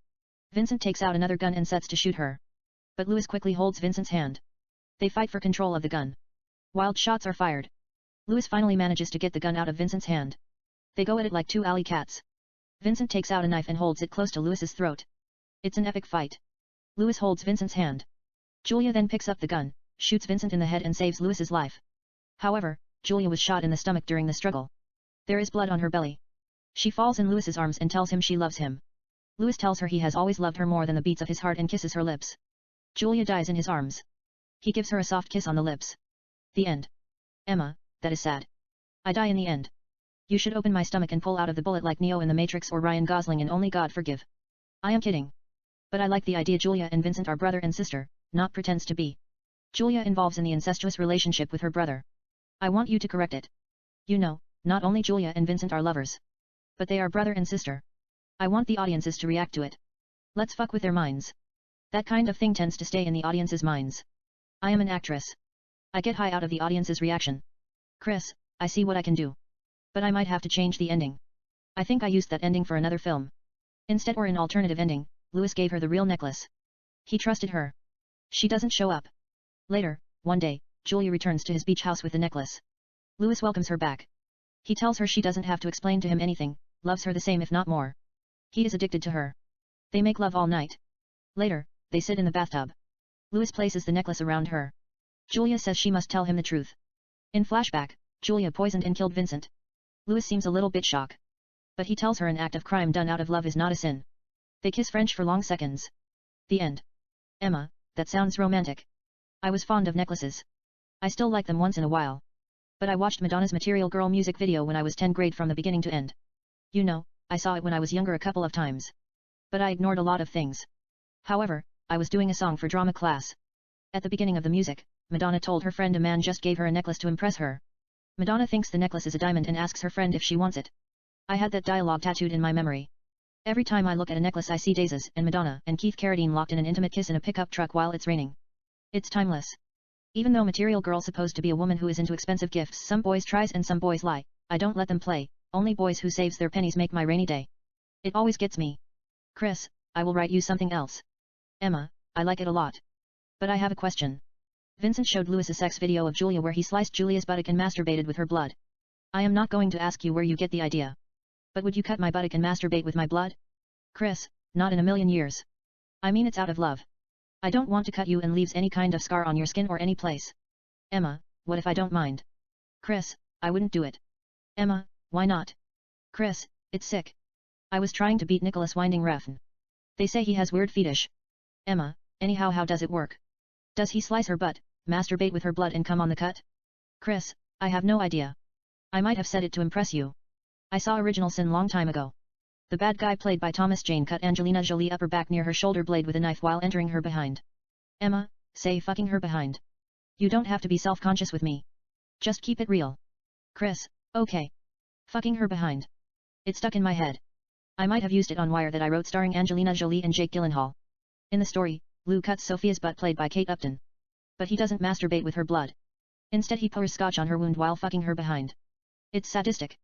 Vincent takes out another gun and sets to shoot her. But Louis quickly holds Vincent's hand. They fight for control of the gun. Wild shots are fired. Louis finally manages to get the gun out of Vincent's hand. They go at it like two alley cats. Vincent takes out a knife and holds it close to Louis's throat. It's an epic fight. Louis holds Vincent's hand. Julia then picks up the gun, shoots Vincent in the head and saves Louis's life. However, Julia was shot in the stomach during the struggle. There is blood on her belly. She falls in Louis's arms and tells him she loves him. Louis tells her he has always loved her more than the beats of his heart and kisses her lips. Julia dies in his arms. He gives her a soft kiss on the lips. The end. Emma, that is sad. I die in the end. You should open my stomach and pull out of the bullet like Neo in The Matrix or Ryan Gosling in Only God Forgive. I am kidding. But I like the idea Julia and Vincent are brother and sister, not pretends to be. Julia involves in the incestuous relationship with her brother. I want you to correct it. You know, not only Julia and Vincent are lovers. But they are brother and sister. I want the audiences to react to it. Let's fuck with their minds. That kind of thing tends to stay in the audience's minds. I am an actress. I get high out of the audience's reaction. Chris, I see what I can do. But I might have to change the ending. I think I used that ending for another film. Instead or an alternative ending, Louis gave her the real necklace. He trusted her. She doesn't show up. Later, one day, Julia returns to his beach house with the necklace. Louis welcomes her back. He tells her she doesn't have to explain to him anything, loves her the same if not more. He is addicted to her. They make love all night. Later, they sit in the bathtub. Louis places the necklace around her. Julia says she must tell him the truth. In flashback, Julia poisoned and killed Vincent. Louis seems a little bit shocked. But he tells her an act of crime done out of love is not a sin. They kiss French for long seconds. The end. Emma, that sounds romantic. I was fond of necklaces. I still like them once in a while. But I watched Madonna's Material Girl music video when I was 10th grade from the beginning to end. You know, I saw it when I was younger a couple of times. But I ignored a lot of things. However, I was doing a song for drama class. At the beginning of the music, Madonna told her friend a man just gave her a necklace to impress her. Madonna thinks the necklace is a diamond and asks her friend if she wants it. I had that dialogue tattooed in my memory. Every time I look at a necklace I see Daisies and Madonna and Keith Carradine locked in an intimate kiss in a pickup truck while it's raining. It's timeless. Even though Material Girl supposed to be a woman who is into expensive gifts, some boys tries and some boys lie. I don't let them play. Only boys who saves their pennies make my rainy day. It always gets me. Chris, I will write you something else. Emma, I like it a lot. But I have a question. Vincent showed Louis a sex video of Julia where he sliced Julia's buttock and masturbated with her blood. I am not going to ask you where you get the idea. But would you cut my buttock and masturbate with my blood? Chris, not in a million years. I mean it's out of love. I don't want to cut you and leaves any kind of scar on your skin or any place. Emma, what if I don't mind? Chris, I wouldn't do it. Emma, why not? Chris, it's sick. I was trying to beat Nicholas winding refn. They say he has weird fetish. Emma, anyhow how does it work? Does he slice her butt, masturbate with her blood and come on the cut? Chris, I have no idea. I might have said it to impress you. I saw Original Sin long time ago. The bad guy played by Thomas Jane cut Angelina Jolie upper back near her shoulder blade with a knife while entering her behind. Emma, say fucking her behind. You don't have to be self-conscious with me. Just keep it real. Chris, okay. Fucking her behind. It stuck in my head. I might have used it on Wire that I wrote starring Angelina Jolie and Jake Gyllenhaal. In the story, Lou cuts Sophia's butt played by Kate Upton. But he doesn't masturbate with her blood. Instead he pours scotch on her wound while fucking her behind. It's sadistic.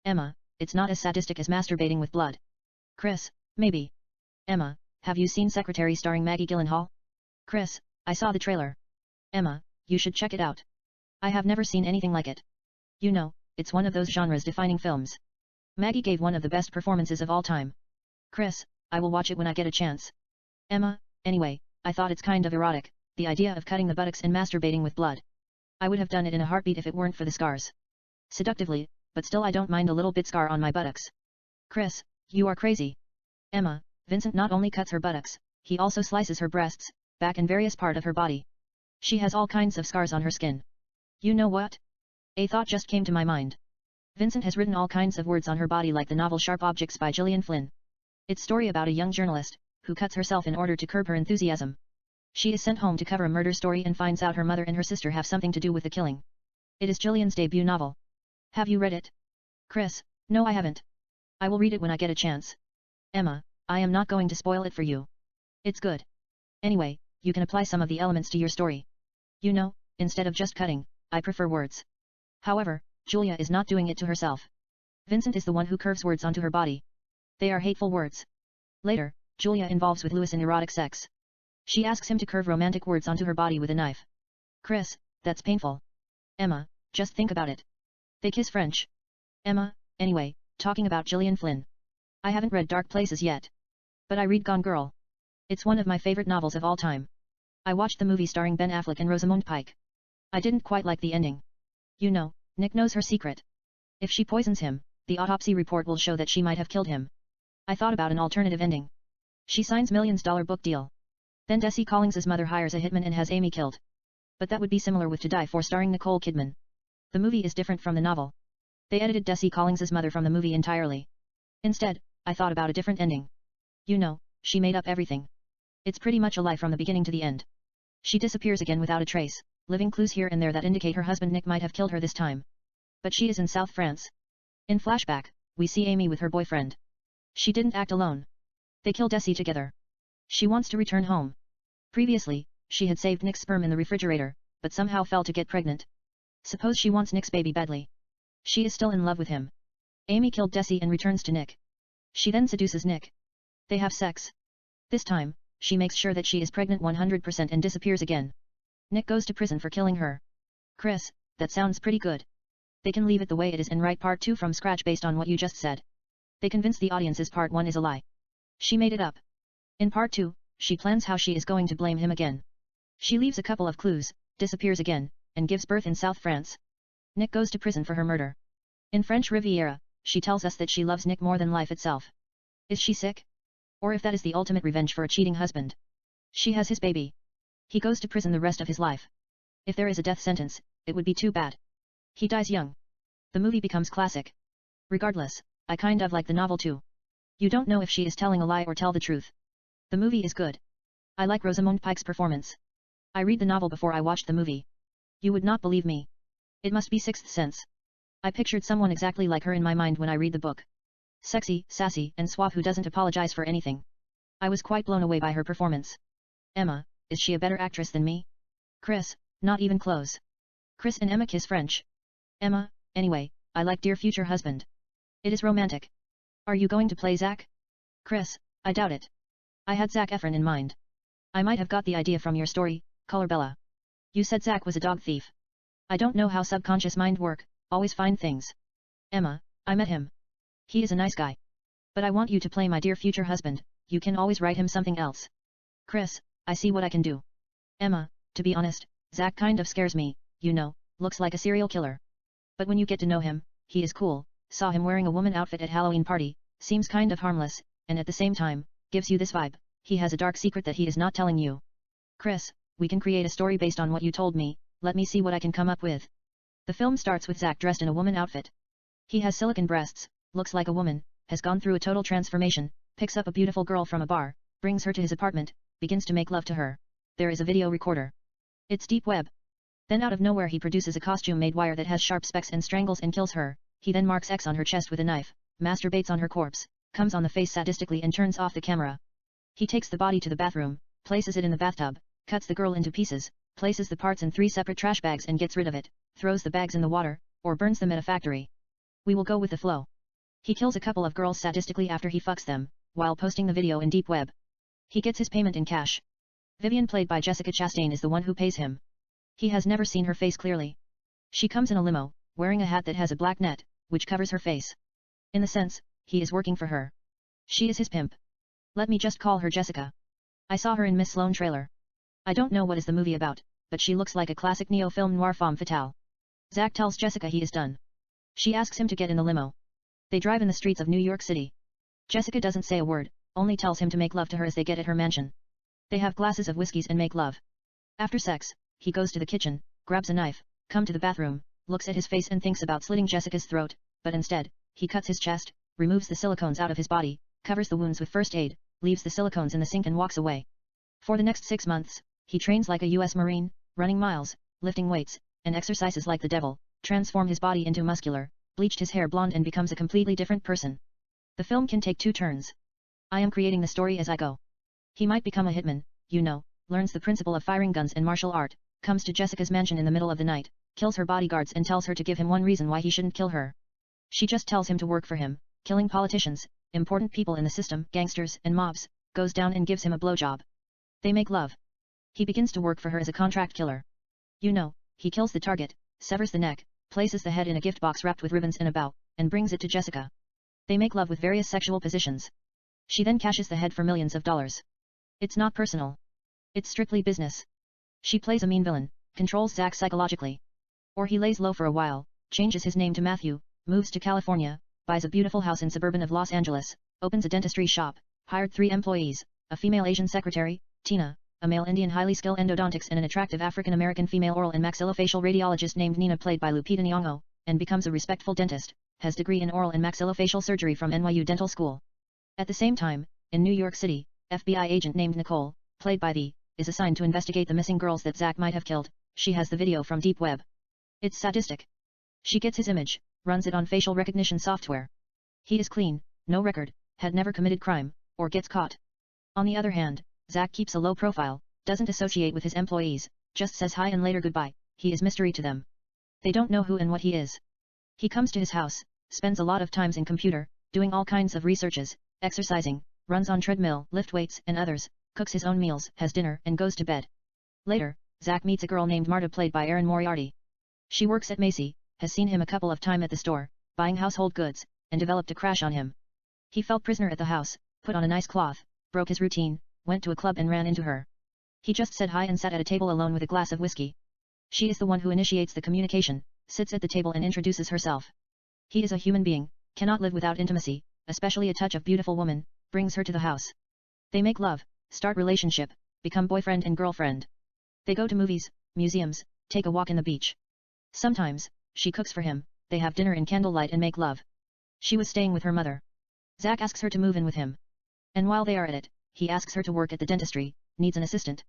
Emma, it's not as sadistic as masturbating with blood. Chris, maybe. Emma, have you seen Secretary starring Maggie Gyllenhaal? Chris, I saw the trailer. Emma, you should check it out. I have never seen anything like it. You know, it's one of those genres-defining films. Maggie gave one of the best performances of all time. Chris, I will watch it when I get a chance. Emma, anyway, I thought it's kind of erotic, the idea of cutting the buttocks and masturbating with blood. I would have done it in a heartbeat if it weren't for the scars. Seductively, but still I don't mind a little bit scar on my buttocks. Chris, you are crazy. Emma, Vincent not only cuts her buttocks, he also slices her breasts, back and various part of her body. She has all kinds of scars on her skin. You know what? A thought just came to my mind. Vincent has written all kinds of words on her body like the novel Sharp Objects by Gillian Flynn. It's story about a young journalist, who cuts herself in order to curb her enthusiasm. She is sent home to cover a murder story and finds out her mother and her sister have something to do with the killing. It is Gillian's debut novel. Have you read it? Chris, no I haven't. I will read it when I get a chance. Emma, I am not going to spoil it for you. It's good. Anyway, you can apply some of the elements to your story. You know, instead of just cutting, I prefer words. However, Julia is not doing it to herself. Vincent is the one who curves words onto her body. They are hateful words. Later, Julia involves with Louis in erotic sex. She asks him to curve romantic words onto her body with a knife. Chris, that's painful. Emma, just think about it. They kiss French. Emma, anyway, talking about Gillian Flynn. I haven't read Dark Places yet. But I read Gone Girl. It's one of my favorite novels of all time. I watched the movie starring Ben Affleck and Rosamund Pike. I didn't quite like the ending. You know, Nick knows her secret. If she poisons him, the autopsy report will show that she might have killed him. I thought about an alternative ending. She signs $millions book deal. Then Desi Collings's mother hires a hitman and has Amy killed. But that would be similar with To Die For starring Nicole Kidman. The movie is different from the novel. They edited Desi Collings's mother from the movie entirely. Instead, I thought about a different ending. You know, she made up everything. It's pretty much a lie from the beginning to the end. She disappears again without a trace, leaving clues here and there that indicate her husband Nick might have killed her this time. But she is in South France. In flashback, we see Amy with her boyfriend. She didn't act alone. They kill Desi together. She wants to return home. Previously, she had saved Nick's sperm in the refrigerator, but somehow fell to get pregnant. Suppose she wants Nick's baby badly. She is still in love with him. Amy killed Desi and returns to Nick. She then seduces Nick. They have sex. This time, she makes sure that she is pregnant 100% and disappears again. Nick goes to prison for killing her. Chris, that sounds pretty good. They can leave it the way it is and write part 2 from scratch based on what you just said. They convince the audiences part 1 is a lie. She made it up. In part 2, she plans how she is going to blame him again. She leaves a couple of clues, disappears again, and gives birth in South France. Nick goes to prison for her murder. In French Riviera, she tells us that she loves Nick more than life itself. Is she sick? Or if that is the ultimate revenge for a cheating husband. She has his baby. He goes to prison the rest of his life. If there is a death sentence, it would be too bad. He dies young. The movie becomes classic. Regardless, I kind of like the novel too. You don't know if she is telling a lie or tell the truth. The movie is good. I like Rosamund Pike's performance. I read the novel before I watched the movie. You would not believe me. It must be Sixth Sense. I pictured someone exactly like her in my mind when I read the book. Sexy, sassy, and suave who doesn't apologize for anything. I was quite blown away by her performance. Emma, is she a better actress than me? Chris, not even close. Chris and Emma kiss French. Emma, anyway, I like Dear Future Husband. It is romantic. Are you going to play Zac? Chris, I doubt it. I had Zac Efron in mind. I might have got the idea from your story, Color Bella. You said Zac was a dog thief. I don't know how subconscious mind work, always find things. Emma, I met him. He is a nice guy. But I want you to play my dear future husband, you can always write him something else. Chris, I see what I can do. Emma, to be honest, Zac kind of scares me, you know, looks like a serial killer. But when you get to know him, he is cool, saw him wearing a woman outfit at Halloween party, seems kind of harmless, and at the same time, gives you this vibe, he has a dark secret that he is not telling you. Chris, we can create a story based on what you told me, let me see what I can come up with. The film starts with Zack dressed in a woman outfit. He has silicone breasts, looks like a woman, has gone through a total transformation, picks up a beautiful girl from a bar, brings her to his apartment, begins to make love to her. There is a video recorder. It's deep web. Then out of nowhere he produces a costume-made wire that has sharp specks and strangles and kills her. He then marks X on her chest with a knife, masturbates on her corpse, comes on the face sadistically and turns off the camera. He takes the body to the bathroom, places it in the bathtub, cuts the girl into pieces, places the parts in 3 separate trash bags and gets rid of it, throws the bags in the water, or burns them at a factory. We will go with the flow. He kills a couple of girls sadistically after he fucks them, while posting the video in deep web. He gets his payment in cash. Vivian, played by Jessica Chastain, is the one who pays him. He has never seen her face clearly. She comes in a limo, wearing a hat that has a black net, which covers her face. In the sense, he is working for her. She is his pimp. Let me just call her Jessica. I saw her in Miss Sloane trailer. I don't know what is the movie about, but she looks like a classic neo-film noir femme fatale. Zack tells Jessica he is done. She asks him to get in the limo. They drive in the streets of New York City. Jessica doesn't say a word, only tells him to make love to her as they get at her mansion. They have glasses of whiskeys and make love. After sex, he goes to the kitchen, grabs a knife, comes to the bathroom, looks at his face and thinks about slitting Jessica's throat, but instead, he cuts his chest, removes the silicones out of his body, covers the wounds with first aid, leaves the silicones in the sink and walks away. For the next 6 months, he trains like a U.S. Marine, running miles, lifting weights, and exercises like the devil, transform his body into muscular, bleached his hair blonde and becomes a completely different person. The film can take 2 turns. I am creating the story as I go. He might become a hitman, you know, learns the principle of firing guns and martial art, comes to Jessica's mansion in the middle of the night, kills her bodyguards and tells her to give him one reason why he shouldn't kill her. She just tells him to work for him, killing politicians, important people in the system, gangsters and mobs, goes down and gives him a blowjob. They make love. He begins to work for her as a contract killer. You know, he kills the target, severs the neck, places the head in a gift box wrapped with ribbons and a bow, and brings it to Jessica. They make love with various sexual positions. She then cashes the head for millions of dollars. It's not personal. It's strictly business. She plays a mean villain, controls Zack psychologically. Or he lays low for a while, changes his name to Matthew, moves to California, buys a beautiful house in suburban of Los Angeles, opens a dentistry shop, hired 3 employees, a female Asian secretary, Tina, a male Indian highly skilled endodontics and an attractive African-American female oral and maxillofacial radiologist named Nina, played by Lupita Nyong'o, and becomes a respectful dentist, has degree in oral and maxillofacial surgery from NYU Dental School. At the same time, in New York City, FBI agent named Nicole, played by the, is assigned to investigate the missing girls that Zack might have killed. She has the video from deep web. It's sadistic. She gets his image, runs it on facial recognition software. He is clean, no record, had never committed crime, or gets caught. On the other hand, Zack keeps a low profile, doesn't associate with his employees, just says hi and later goodbye. He is mystery to them. They don't know who and what he is. He comes to his house, spends a lot of times in computer, doing all kinds of researches, exercising, runs on treadmill, lift weights and others, cooks his own meals, has dinner and goes to bed. Later, Zack meets a girl named Marta, played by Erin Moriarty. She works at Macy, has seen him a couple of times at the store, buying household goods, and developed a crush on him. He felt prisoner at the house, put on a nice cloth, broke his routine, went to a club and ran into her. He just said hi and sat at a table alone with a glass of whiskey. She is the one who initiates the communication, sits at the table and introduces herself. He is a human being, cannot live without intimacy, especially a touch of beautiful woman, brings her to the house. They make love, start relationship, become boyfriend and girlfriend. They go to movies, museums, take a walk in the beach. Sometimes, she cooks for him, they have dinner in candlelight and make love. She was staying with her mother. Zack asks her to move in with him. And while they are at it, he asks her to work at the dentistry, needs an assistant.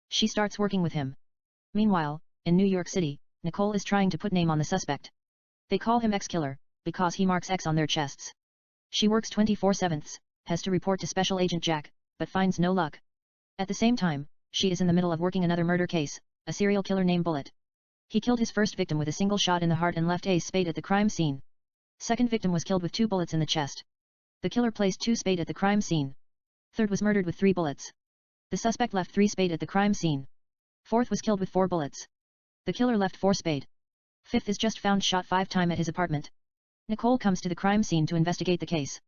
She starts working with him. Meanwhile, in New York City, Nicole is trying to put name on the suspect. They call him X-Killer, because he marks X on their chests. She works 24/7, has to report to Special Agent Jack, but finds no luck. At the same time, she is in the middle of working another murder case, a serial killer named Bullet. He killed his first victim with a single shot in the heart and left a spade at the crime scene. Second victim was killed with 2 bullets in the chest. The killer placed 2 spade at the crime scene. Third was murdered with 3 bullets. The suspect left 3 spade at the crime scene. Fourth was killed with 4 bullets. The killer left 4 spade. Fifth is just found shot 5 times at his apartment. Nicole comes to the crime scene to investigate the case.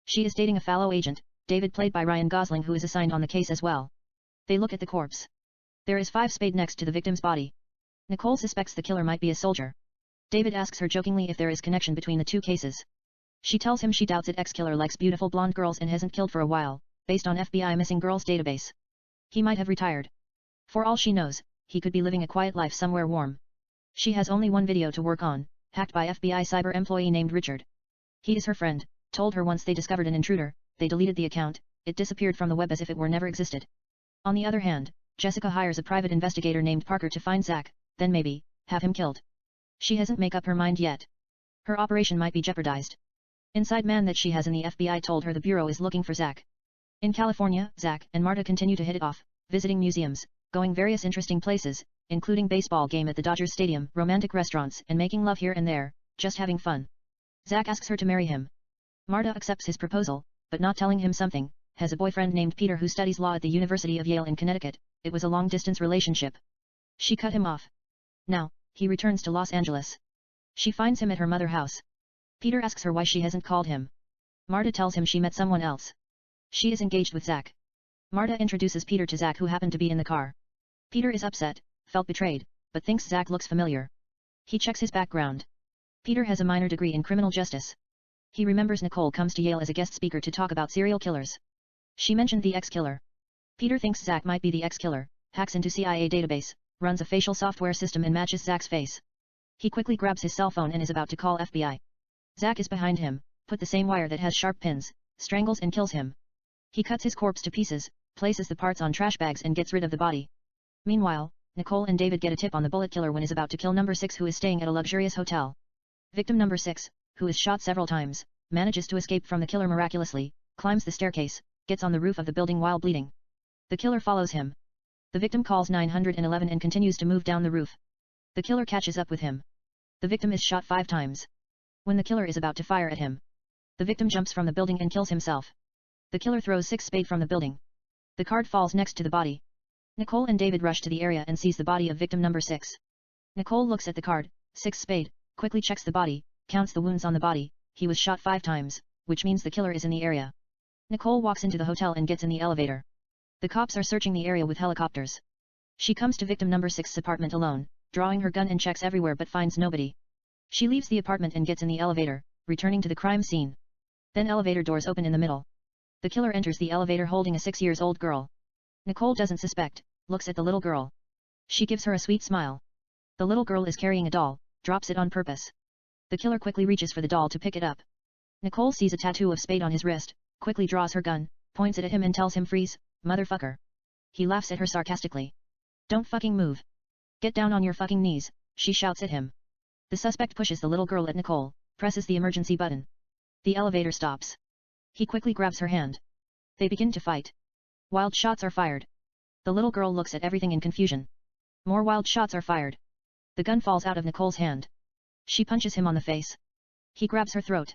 She is dating a fellow agent, David, played by Ryan Gosling, who is assigned on the case as well. They look at the corpse. There is 5 spade next to the victim's body. Nicole suspects the killer might be a soldier. David asks her jokingly if there is connection between the two cases. She tells him she doubts it. Ex-killer likes beautiful blonde girls and hasn't killed for a while, based on FBI missing girls database. He might have retired. For all she knows, he could be living a quiet life somewhere warm. She has only one video to work on, hacked by FBI cyber employee named Richard. He is her friend, told her once they discovered an intruder, they deleted the account, it disappeared from the web as if it were never existed. On the other hand, Jessica hires a private investigator named Parker to find Zach, then maybe, have him killed. She hasn't made up her mind yet. Her operation might be jeopardized. Inside man that she has in the FBI told her the bureau is looking for Zach. In California, Zach and Marta continue to hit it off, visiting museums, going various interesting places, including baseball game at the Dodgers Stadium, romantic restaurants and making love here and there, just having fun. Zach asks her to marry him. Marta accepts his proposal, but not telling him something, has a boyfriend named Peter who studies law at the University of Yale in Connecticut, it was a long-distance relationship. She cut him off. Now, he returns to Los Angeles. She finds him at her mother's house. Peter asks her why she hasn't called him. Marta tells him she met someone else. She is engaged with Zach. Marta introduces Peter to Zach who happened to be in the car. Peter is upset, felt betrayed, but thinks Zach looks familiar. He checks his background. Peter has a minor degree in criminal justice. He remembers Nicole comes to Yale as a guest speaker to talk about serial killers. She mentioned the ex-killer. Peter thinks Zach might be the ex-killer, hacks into CIA database, runs a facial software system and matches Zach's face. He quickly grabs his cell phone and is about to call FBI. Zach is behind him, put the same wire that has sharp pins, strangles and kills him. He cuts his corpse to pieces, places the parts on trash bags and gets rid of the body. Meanwhile, Nicole and David get a tip on the bullet killer when is about to kill number 6 who is staying at a luxurious hotel. Victim number 6, who is shot several times, manages to escape from the killer miraculously, climbs the staircase, gets on the roof of the building while bleeding. The killer follows him. The victim calls 911 and continues to move down the roof. The killer catches up with him. The victim is shot 5 times. When the killer is about to fire at him, the victim jumps from the building and kills himself. The killer throws 6 spade from the building. The card falls next to the body. Nicole and David rush to the area and sees the body of victim number 6. Nicole looks at the card, 6 spade, quickly checks the body, counts the wounds on the body, he was shot 5 times, which means the killer is in the area. Nicole walks into the hotel and gets in the elevator. The cops are searching the area with helicopters. She comes to victim number 6's apartment alone, drawing her gun and checks everywhere but finds nobody. She leaves the apartment and gets in the elevator, returning to the crime scene. Then elevator doors open in the middle. The killer enters the elevator holding a 6-year-old girl. Nicole doesn't suspect, looks at the little girl. She gives her a sweet smile. The little girl is carrying a doll, drops it on purpose. The killer quickly reaches for the doll to pick it up. Nicole sees a tattoo of spade on his wrist, quickly draws her gun, points it at him and tells him freeze, motherfucker. He laughs at her sarcastically. Don't fucking move. Get down on your fucking knees, she shouts at him. The suspect pushes the little girl at Nicole, presses the emergency button. The elevator stops. He quickly grabs her hand. They begin to fight. Wild shots are fired. The little girl looks at everything in confusion. More wild shots are fired. The gun falls out of Nicole's hand. She punches him on the face. He grabs her throat.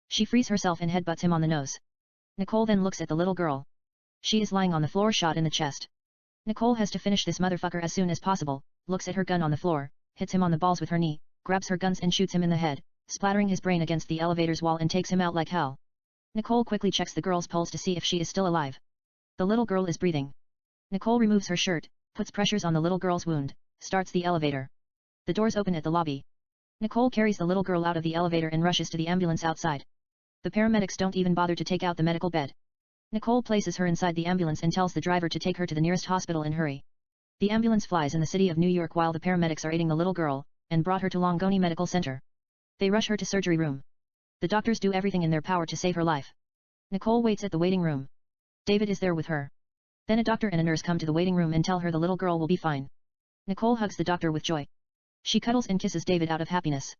She frees herself and headbutts him on the nose. Nicole then looks at the little girl. She is lying on the floor shot in the chest. Nicole has to finish this motherfucker as soon as possible, looks at her gun on the floor, hits him on the balls with her knee, grabs her guns and shoots him in the head, splattering his brain against the elevator's wall and takes him out like hell. Nicole quickly checks the girl's pulse to see if she is still alive. The little girl is breathing. Nicole removes her shirt, puts pressures on the little girl's wound, starts the elevator. The doors open at the lobby. Nicole carries the little girl out of the elevator and rushes to the ambulance outside. The paramedics don't even bother to take out the medical bed. Nicole places her inside the ambulance and tells the driver to take her to the nearest hospital in hurry. The ambulance flies in the city of New York while the paramedics are aiding the little girl, and brought her to Longoni Medical Center. They rush her to surgery room. The doctors do everything in their power to save her life. Nicole waits at the waiting room. David is there with her. Then a doctor and a nurse come to the waiting room and tell her the little girl will be fine. Nicole hugs the doctor with joy. She cuddles and kisses David out of happiness.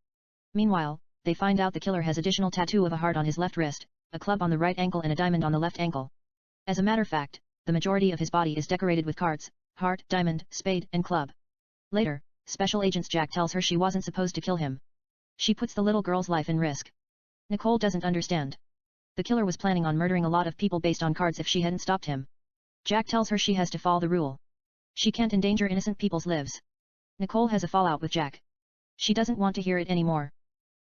Meanwhile, they find out the killer has additional tattoo of a heart on his left wrist, a club on the right ankle and a diamond on the left ankle. As a matter of fact, the majority of his body is decorated with cards, heart, diamond, spade, and club. Later, Special Agent Jack tells her she wasn't supposed to kill him. She puts the little girl's life in risk. Nicole doesn't understand. The killer was planning on murdering a lot of people based on cards if she hadn't stopped him. Jack tells her she has to follow the rule. She can't endanger innocent people's lives. Nicole has a fallout with Jack. She doesn't want to hear it anymore.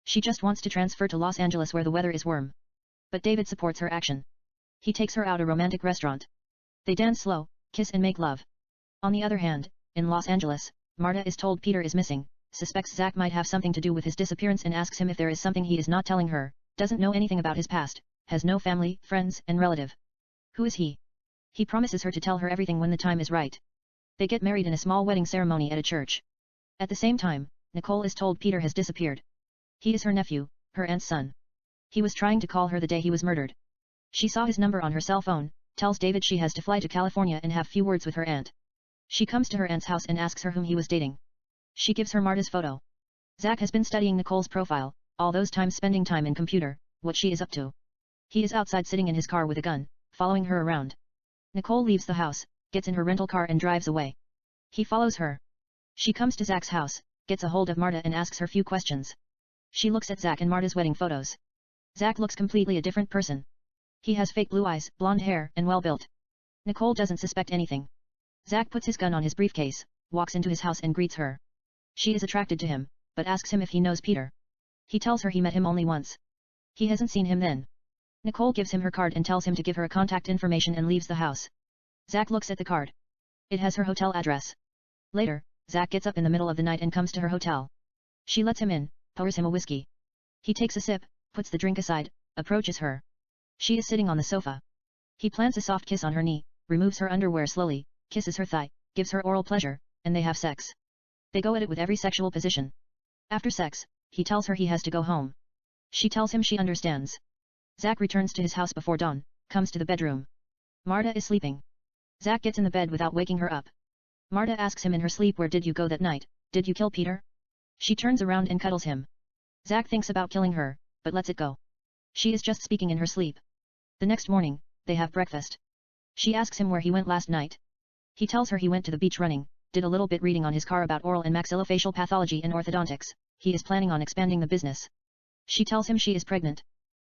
She just wants to transfer to Los Angeles where the weather is warm. But David supports her action. He takes her out a romantic restaurant. They dance slow, kiss and make love. On the other hand, in Los Angeles, Marta is told Peter is missing, suspects Zach might have something to do with his disappearance and asks him if there is something he is not telling her, doesn't know anything about his past, has no family, friends, and relative. Who is he? He promises her to tell her everything when the time is right. They get married in a small wedding ceremony at a church. At the same time, Nicole is told Peter has disappeared. He is her nephew, her aunt's son. He was trying to call her the day he was murdered. She saw his number on her cell phone, tells David she has to fly to California and have few words with her aunt. She comes to her aunt's house and asks her whom he was dating. She gives her Marta's photo. Zach has been studying Nicole's profile, all those times spending time in computer, what she is up to. He is outside sitting in his car with a gun, following her around. Nicole leaves the house, gets in her rental car and drives away. He follows her. She comes to Zach's house, gets a hold of Marta and asks her few questions. She looks at Zach and Marta's wedding photos. Zach looks completely a different person. He has fake blue eyes, blonde hair, and well-built. Nicole doesn't suspect anything. Zach puts his gun on his briefcase, walks into his house and greets her. She is attracted to him, but asks him if he knows Peter. He tells her he met him only once. He hasn't seen him then. Nicole gives him her card and tells him to give her a contact information and leaves the house. Zach looks at the card. It has her hotel address. Later, Zach gets up in the middle of the night and comes to her hotel. She lets him in, pours him a whiskey. He takes a sip, puts the drink aside, approaches her. She is sitting on the sofa. He plants a soft kiss on her knee, removes her underwear slowly, kisses her thigh, gives her oral pleasure, and they have sex. They go at it with every sexual position. After sex, he tells her he has to go home. She tells him she understands. Zach returns to his house before dawn, comes to the bedroom. Marta is sleeping. Zach gets in the bed without waking her up. Marta asks him in her sleep, where did you go that night, did you kill Peter? She turns around and cuddles him. Zach thinks about killing her, but lets it go. She is just speaking in her sleep. The next morning, they have breakfast. She asks him where he went last night. He tells her he went to the beach running, did a little bit reading on his car about oral and maxillofacial pathology and orthodontics, he is planning on expanding the business. She tells him she is pregnant.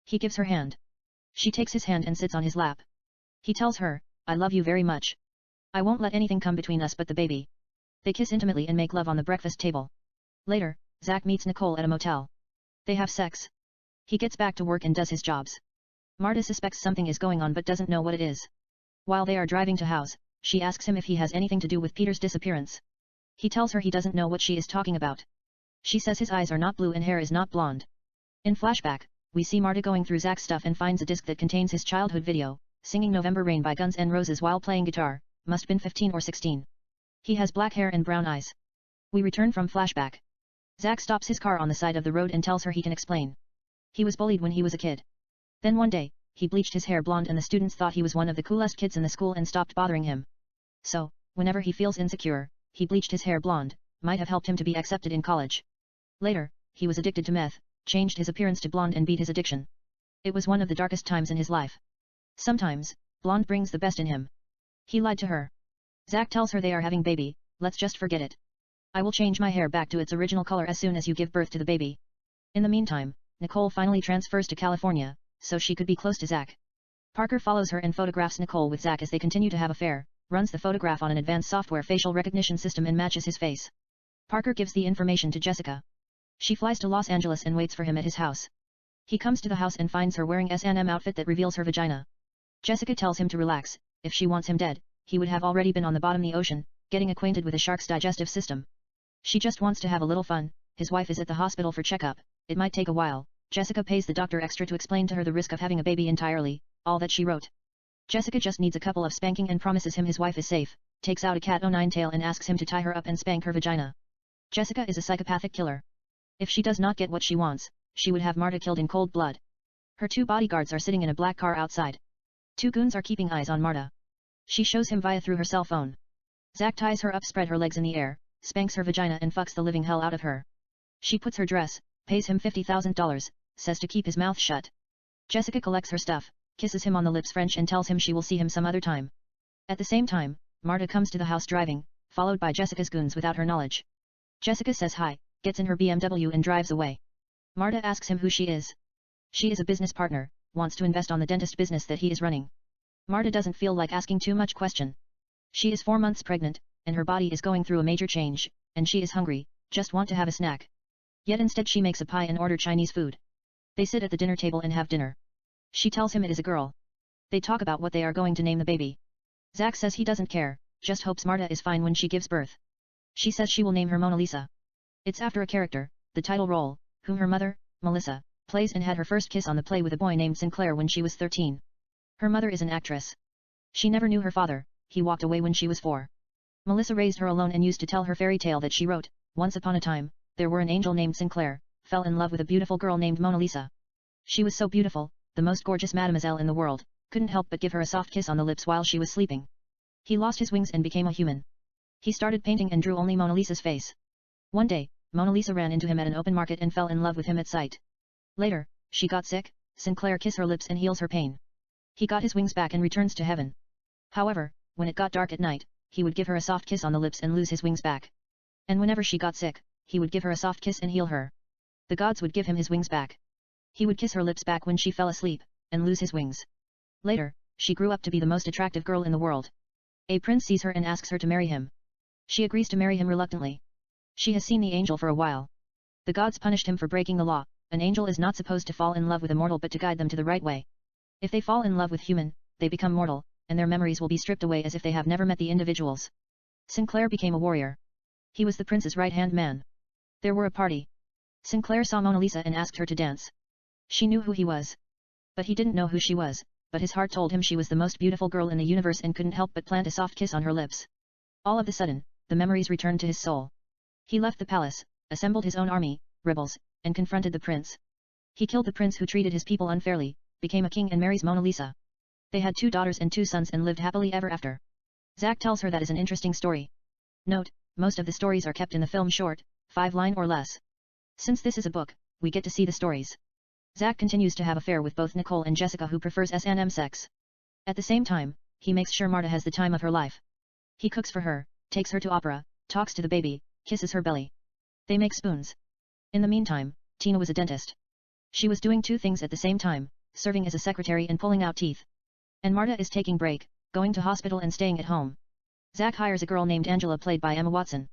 He gives her hand. She takes his hand and sits on his lap. He tells her, I love you very much. I won't let anything come between us but the baby. They kiss intimately and make love on the breakfast table. Later, Zach meets Nicole at a motel. They have sex. He gets back to work and does his jobs. Marta suspects something is going on but doesn't know what it is. While they are driving to house, she asks him if he has anything to do with Peter's disappearance. He tells her he doesn't know what she is talking about. She says his eyes are not blue and hair is not blonde. In flashback, we see Marta going through Zach's stuff and finds a disc that contains his childhood video, singing November Rain by Guns N' Roses while playing guitar, must been 15 or 16. He has black hair and brown eyes. We return from flashback. Zach stops his car on the side of the road and tells her he can explain. He was bullied when he was a kid. Then one day, he bleached his hair blonde and the students thought he was one of the coolest kids in the school and stopped bothering him. So, whenever he feels insecure, he bleached his hair blonde, might have helped him to be accepted in college. Later, he was addicted to meth, changed his appearance to blonde and beat his addiction. It was one of the darkest times in his life. Sometimes, blonde brings the best in him. He lied to her. Zach tells her they are having baby, let's just forget it. I will change my hair back to its original color as soon as you give birth to the baby. In the meantime, Nicole finally transfers to California, so she could be close to Zach. Parker follows her and photographs Nicole with Zach as they continue to have affair, runs the photograph on an advanced software facial recognition system and matches his face. Parker gives the information to Jessica. She flies to Los Angeles and waits for him at his house. He comes to the house and finds her wearing S&M outfit that reveals her vagina. Jessica tells him to relax, if she wants him dead, he would have already been on the bottom of the ocean, getting acquainted with a shark's digestive system. She just wants to have a little fun, his wife is at the hospital for checkup, it might take a while. Jessica pays the doctor extra to explain to her the risk of having a baby entirely, all that she wrote. Jessica just needs a couple of spanking and promises him his wife is safe, takes out a cat o' nine tail and asks him to tie her up and spank her vagina. Jessica is a psychopathic killer. If she does not get what she wants, she would have Marta killed in cold blood. Her two bodyguards are sitting in a black car outside. Two goons are keeping eyes on Marta. She shows him via through her cell phone. Zach ties her up, spread her legs in the air, spanks her vagina and fucks the living hell out of her. She puts her dress, pays him $50,000, says to keep his mouth shut. Jessica collects her stuff, kisses him on the lips French and tells him she will see him some other time. At the same time, Marta comes to the house driving, followed by Jessica's goons without her knowledge. Jessica says hi, gets in her BMW and drives away. Marta asks him who she is. She is a business partner, wants to invest on the dentist business that he is running. Marta doesn't feel like asking too much question. She is 4 months pregnant, and her body is going through a major change, and she is hungry, just want to have a snack. Yet instead she makes a pie and order Chinese food. They sit at the dinner table and have dinner. She tells him it is a girl. They talk about what they are going to name the baby. Zach says he doesn't care, just hopes Marta is fine when she gives birth. She says she will name her Mona Lisa. It's after a character, the title role, whom her mother, Melissa, plays and had her first kiss on the play with a boy named Sinclair when she was 13. Her mother is an actress. She never knew her father, he walked away when she was 4. Melissa raised her alone and used to tell her fairy tale that she wrote, once upon a time, there were an angel named Sinclair, fell in love with a beautiful girl named Mona Lisa. She was so beautiful, the most gorgeous mademoiselle in the world, couldn't help but give her a soft kiss on the lips while she was sleeping. He lost his wings and became a human. He started painting and drew only Mona Lisa's face. One day, Mona Lisa ran into him at an open market and fell in love with him at sight. Later, she got sick, Sinclair kisses her lips and heals her pain. He got his wings back and returns to heaven. However, when it got dark at night, he would give her a soft kiss on the lips and lose his wings back. And whenever she got sick, he would give her a soft kiss and heal her. The gods would give him his wings back. He would kiss her lips back when she fell asleep, and lose his wings. Later, she grew up to be the most attractive girl in the world. A prince sees her and asks her to marry him. She agrees to marry him reluctantly. She has seen the angel for a while. The gods punished him for breaking the law. An angel is not supposed to fall in love with a mortal but to guide them to the right way. If they fall in love with human, they become mortal, and their memories will be stripped away as if they have never met the individuals. Sinclair became a warrior. He was the prince's right-hand man. There were a party. Sinclair saw Mona Lisa and asked her to dance. She knew who he was. But he didn't know who she was, but his heart told him she was the most beautiful girl in the universe and couldn't help but plant a soft kiss on her lips. All of a sudden, the memories returned to his soul. He left the palace, assembled his own army, rebels, and confronted the prince. He killed the prince who treated his people unfairly, became a king and marries Mona Lisa. They had 2 daughters and 2 sons and lived happily ever after. Zack tells her that is an interesting story. Note, most of the stories are kept in the film short, 5-line or less. Since this is a book, we get to see the stories. Zack continues to have affair with both Nicole and Jessica who prefers S&M sex. At the same time, he makes sure Marta has the time of her life. He cooks for her, takes her to opera, talks to the baby, kisses her belly. They make spoons. In the meantime, Tina was a dentist. She was doing 2 things at the same time, serving as a secretary and pulling out teeth. And Marta is taking break, going to hospital and staying at home. Zack hires a girl named Angela played by Emma Watson.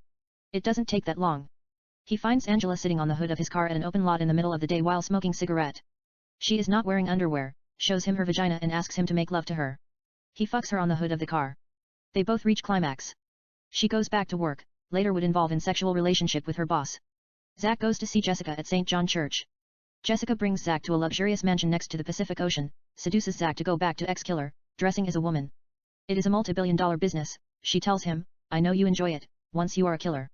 It doesn't take that long. He finds Angela sitting on the hood of his car at an open lot in the middle of the day while smoking cigarette. She is not wearing underwear, shows him her vagina and asks him to make love to her. He fucks her on the hood of the car. They both reach climax. She goes back to work, later would involve in sexual relationship with her boss. Zack goes to see Jessica at St. John Church. Jessica brings Zack to a luxurious mansion next to the Pacific Ocean, seduces Zack to go back to ex-killer, dressing as a woman. It is a multi-billion-dollar business, she tells him, I know you enjoy it, once you are a killer.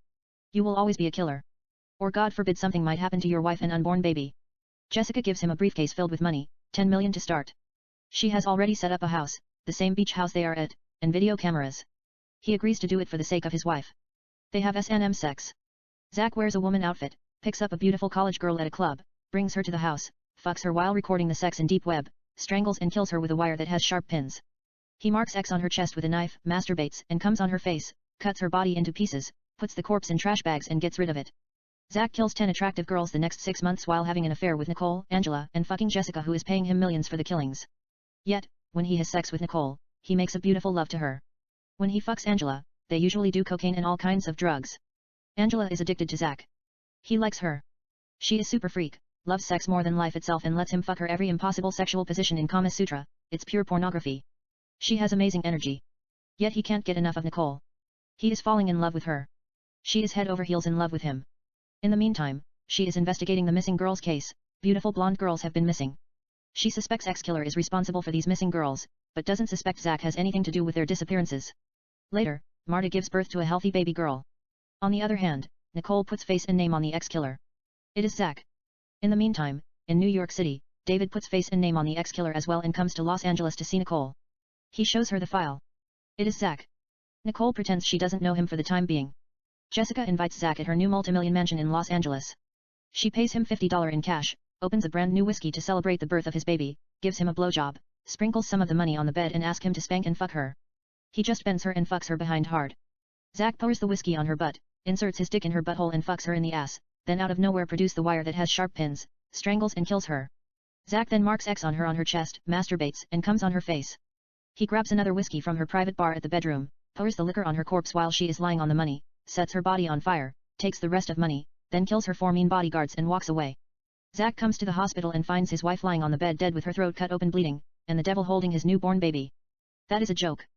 You will always be a killer. Or God forbid something might happen to your wife and unborn baby. Jessica gives him a briefcase filled with money, 10 million to start. She has already set up a house, the same beach house they are at, and video cameras. He agrees to do it for the sake of his wife. They have S&M sex. Zack wears a woman outfit, picks up a beautiful college girl at a club, brings her to the house, fucks her while recording the sex in deep web, strangles and kills her with a wire that has sharp pins. He marks X on her chest with a knife, masturbates and comes on her face, cuts her body into pieces, puts the corpse in trash bags and gets rid of it. Zack kills 10 attractive girls the next 6 months while having an affair with Nicole, Angela, and fucking Jessica who is paying him millions for the killings. Yet, when he has sex with Nicole, he makes a beautiful love to her. When he fucks Angela, they usually do cocaine and all kinds of drugs. Angela is addicted to Zack. He likes her. She is super freak, loves sex more than life itself and lets him fuck her every impossible sexual position in Kama Sutra, it's pure pornography. She has amazing energy. Yet he can't get enough of Nicole. He is falling in love with her. She is head over heels in love with him. In the meantime, she is investigating the missing girls case. Beautiful blonde girls have been missing. She suspects ex-killer is responsible for these missing girls, but doesn't suspect Zack has anything to do with their disappearances. Later, Marta gives birth to a healthy baby girl. On the other hand, Nicole puts face and name on the ex-killer. It is Zack. In the meantime, in New York City, David puts face and name on the ex-killer as well and comes to Los Angeles to see Nicole. He shows her the file. It is Zack. Nicole pretends she doesn't know him for the time being. Jessica invites Zack at her new multimillion mansion in Los Angeles. She pays him $50 in cash, opens a brand new whiskey to celebrate the birth of his baby, gives him a blowjob, sprinkles some of the money on the bed and asks him to spank and fuck her. He just bends her and fucks her behind hard. Zack pours the whiskey on her butt, inserts his dick in her butthole and fucks her in the ass, then out of nowhere produce the wire that has sharp pins, strangles and kills her. Zack then marks X on her chest, masturbates and comes on her face. He grabs another whiskey from her private bar at the bedroom, pours the liquor on her corpse while she is lying on the money, sets her body on fire, takes the rest of money, then kills her 4 mean bodyguards and walks away. Zack comes to the hospital and finds his wife lying on the bed dead with her throat cut open bleeding, and the devil holding his newborn baby. That is a joke.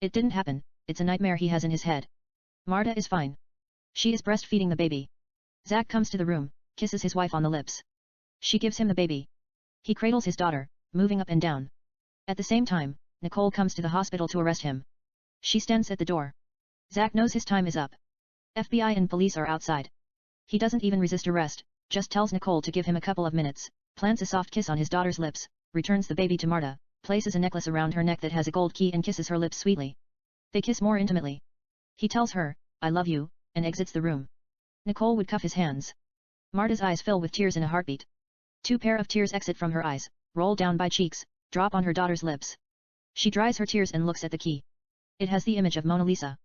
It didn't happen, it's a nightmare he has in his head. Marta is fine. She is breastfeeding the baby. Zach comes to the room, kisses his wife on the lips. She gives him the baby. He cradles his daughter, moving up and down. At the same time, Nicole comes to the hospital to arrest him. She stands at the door. Zach knows his time is up. FBI and police are outside. He doesn't even resist arrest, just tells Nicole to give him a couple of minutes, plants a soft kiss on his daughter's lips, returns the baby to Marta, places a necklace around her neck that has a gold key and kisses her lips sweetly. They kiss more intimately. He tells her, "I love you," and exits the room. Nicole would cuff his hands. Marta's eyes fill with tears in a heartbeat. Two pair of tears exit from her eyes, roll down by cheeks, drop on her daughter's lips. She dries her tears and looks at the key. It has the image of Mona Lisa.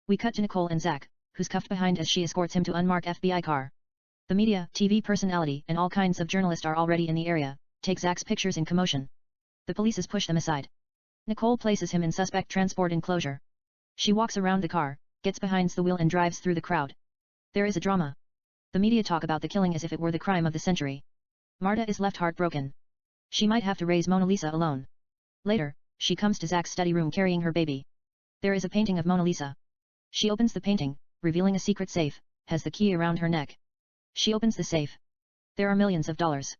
We cut to Nicole and Zach, who's cuffed behind as she escorts him to unmarked FBI car. The media, TV personality and all kinds of journalists are already in the area, take Zach's pictures in commotion. The police push them aside. Nicole places him in suspect transport enclosure. She walks around the car, gets behind the wheel and drives through the crowd. There is a drama. The media talk about the killing as if it were the crime of the century. Marta is left heartbroken. She might have to raise Mona Lisa alone. Later, she comes to Zach's study room carrying her baby. There is a painting of Mona Lisa. She opens the painting, revealing a secret safe, has the key around her neck. She opens the safe. There are millions of dollars.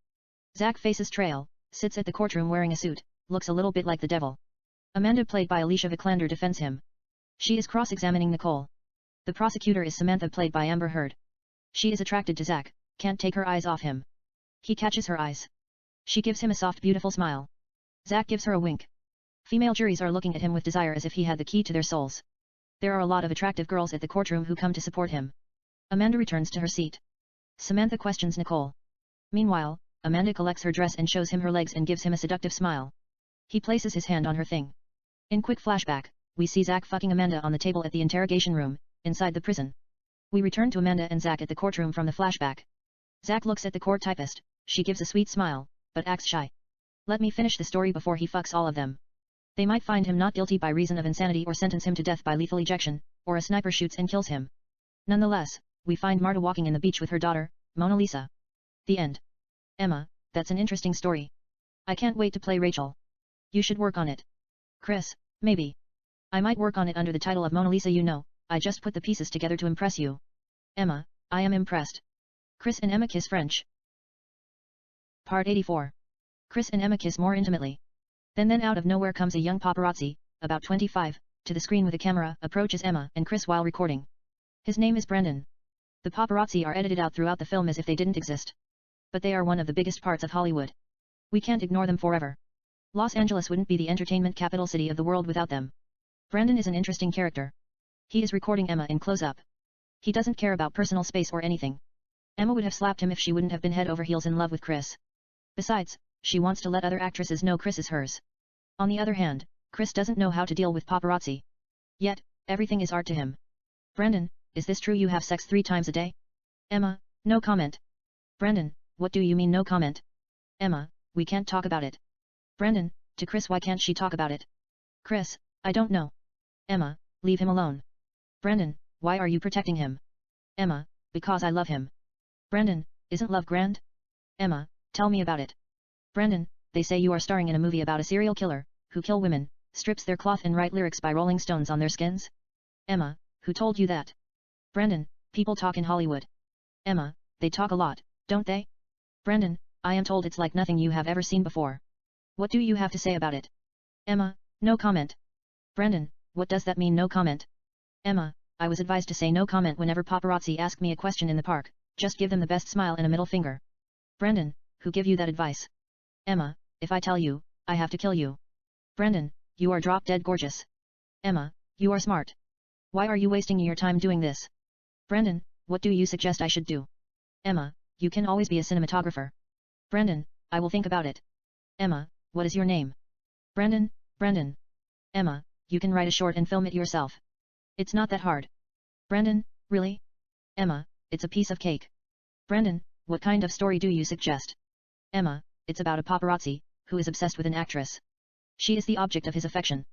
Zach faces trail, sits at the courtroom wearing a suit, looks a little bit like the devil. Amanda, played by Alicia Vikander, defends him. She is cross-examining Nicole. The prosecutor is Samantha, played by Amber Heard. She is attracted to Zach, can't take her eyes off him. He catches her eyes. She gives him a soft, beautiful smile. Zach gives her a wink. Female juries are looking at him with desire as if he had the key to their souls. There are a lot of attractive girls at the courtroom who come to support him. Amanda returns to her seat. Samantha questions Nicole. Meanwhile, Amanda collects her dress and shows him her legs and gives him a seductive smile. He places his hand on her thing. In quick flashback, we see Zach fucking Amanda on the table at the interrogation room, inside the prison. We return to Amanda and Zach at the courtroom from the flashback. Zach looks at the court typist, she gives a sweet smile, but acts shy. Let me finish the story before he fucks all of them. They might find him not guilty by reason of insanity or sentence him to death by lethal ejection, or a sniper shoots and kills him. Nonetheless, we find Marta walking in the beach with her daughter, Mona Lisa. The end. Emma, that's an interesting story. I can't wait to play Rachel. You should work on it. Chris, maybe. I might work on it under the title of Mona Lisa. You know, I just put the pieces together to impress you. Emma, I am impressed. Chris and Emma kiss French. Part 84. Chris and Emma kiss more intimately. Then out of nowhere comes a young paparazzi, about 25, to the screen with a camera, approaches Emma and Chris while recording. His name is Brandon. The paparazzi are edited out throughout the film as if they didn't exist. But they are one of the biggest parts of Hollywood. We can't ignore them forever. Los Angeles wouldn't be the entertainment capital city of the world without them. Brandon is an interesting character. He is recording Emma in close-up. He doesn't care about personal space or anything. Emma would have slapped him if she wouldn't have been head over heels in love with Chris. Besides, she wants to let other actresses know Chris is hers. On the other hand, Chris doesn't know how to deal with paparazzi. Yet, everything is art to him. Brandon, is this true you have sex 3 times a day? Emma, no comment. Brandon, what do you mean no comment? Emma, we can't talk about it. Brandon, to Chris, why can't she talk about it? Chris, I don't know. Emma, leave him alone. Brandon, why are you protecting him? Emma, because I love him. Brandon, isn't love grand? Emma, tell me about it. Brandon, they say you are starring in a movie about a serial killer, who kill women, strips their cloth and write lyrics by Rolling Stones on their skins? Emma, who told you that? Brandon, people talk in Hollywood. Emma, they talk a lot, don't they? Brandon, I am told it's like nothing you have ever seen before. What do you have to say about it? Emma, no comment. Brandon, what does that mean, no comment? Emma, I was advised to say no comment whenever paparazzi ask me a question in the park, just give them the best smile and a middle finger. Brandon, who give you that advice? Emma, if I tell you, I have to kill you. Brandon, you are drop dead gorgeous. Emma, you are smart. Why are you wasting your time doing this? Brandon, what do you suggest I should do? Emma, you can always be a cinematographer. Brandon, I will think about it. Emma, what is your name? Brandon, Brandon. Emma, you can write a short and film it yourself. It's not that hard. Brandon, really? Emma, it's a piece of cake. Brandon, what kind of story do you suggest? Emma, it's about a paparazzi, who is obsessed with an actress. She is the object of his affection.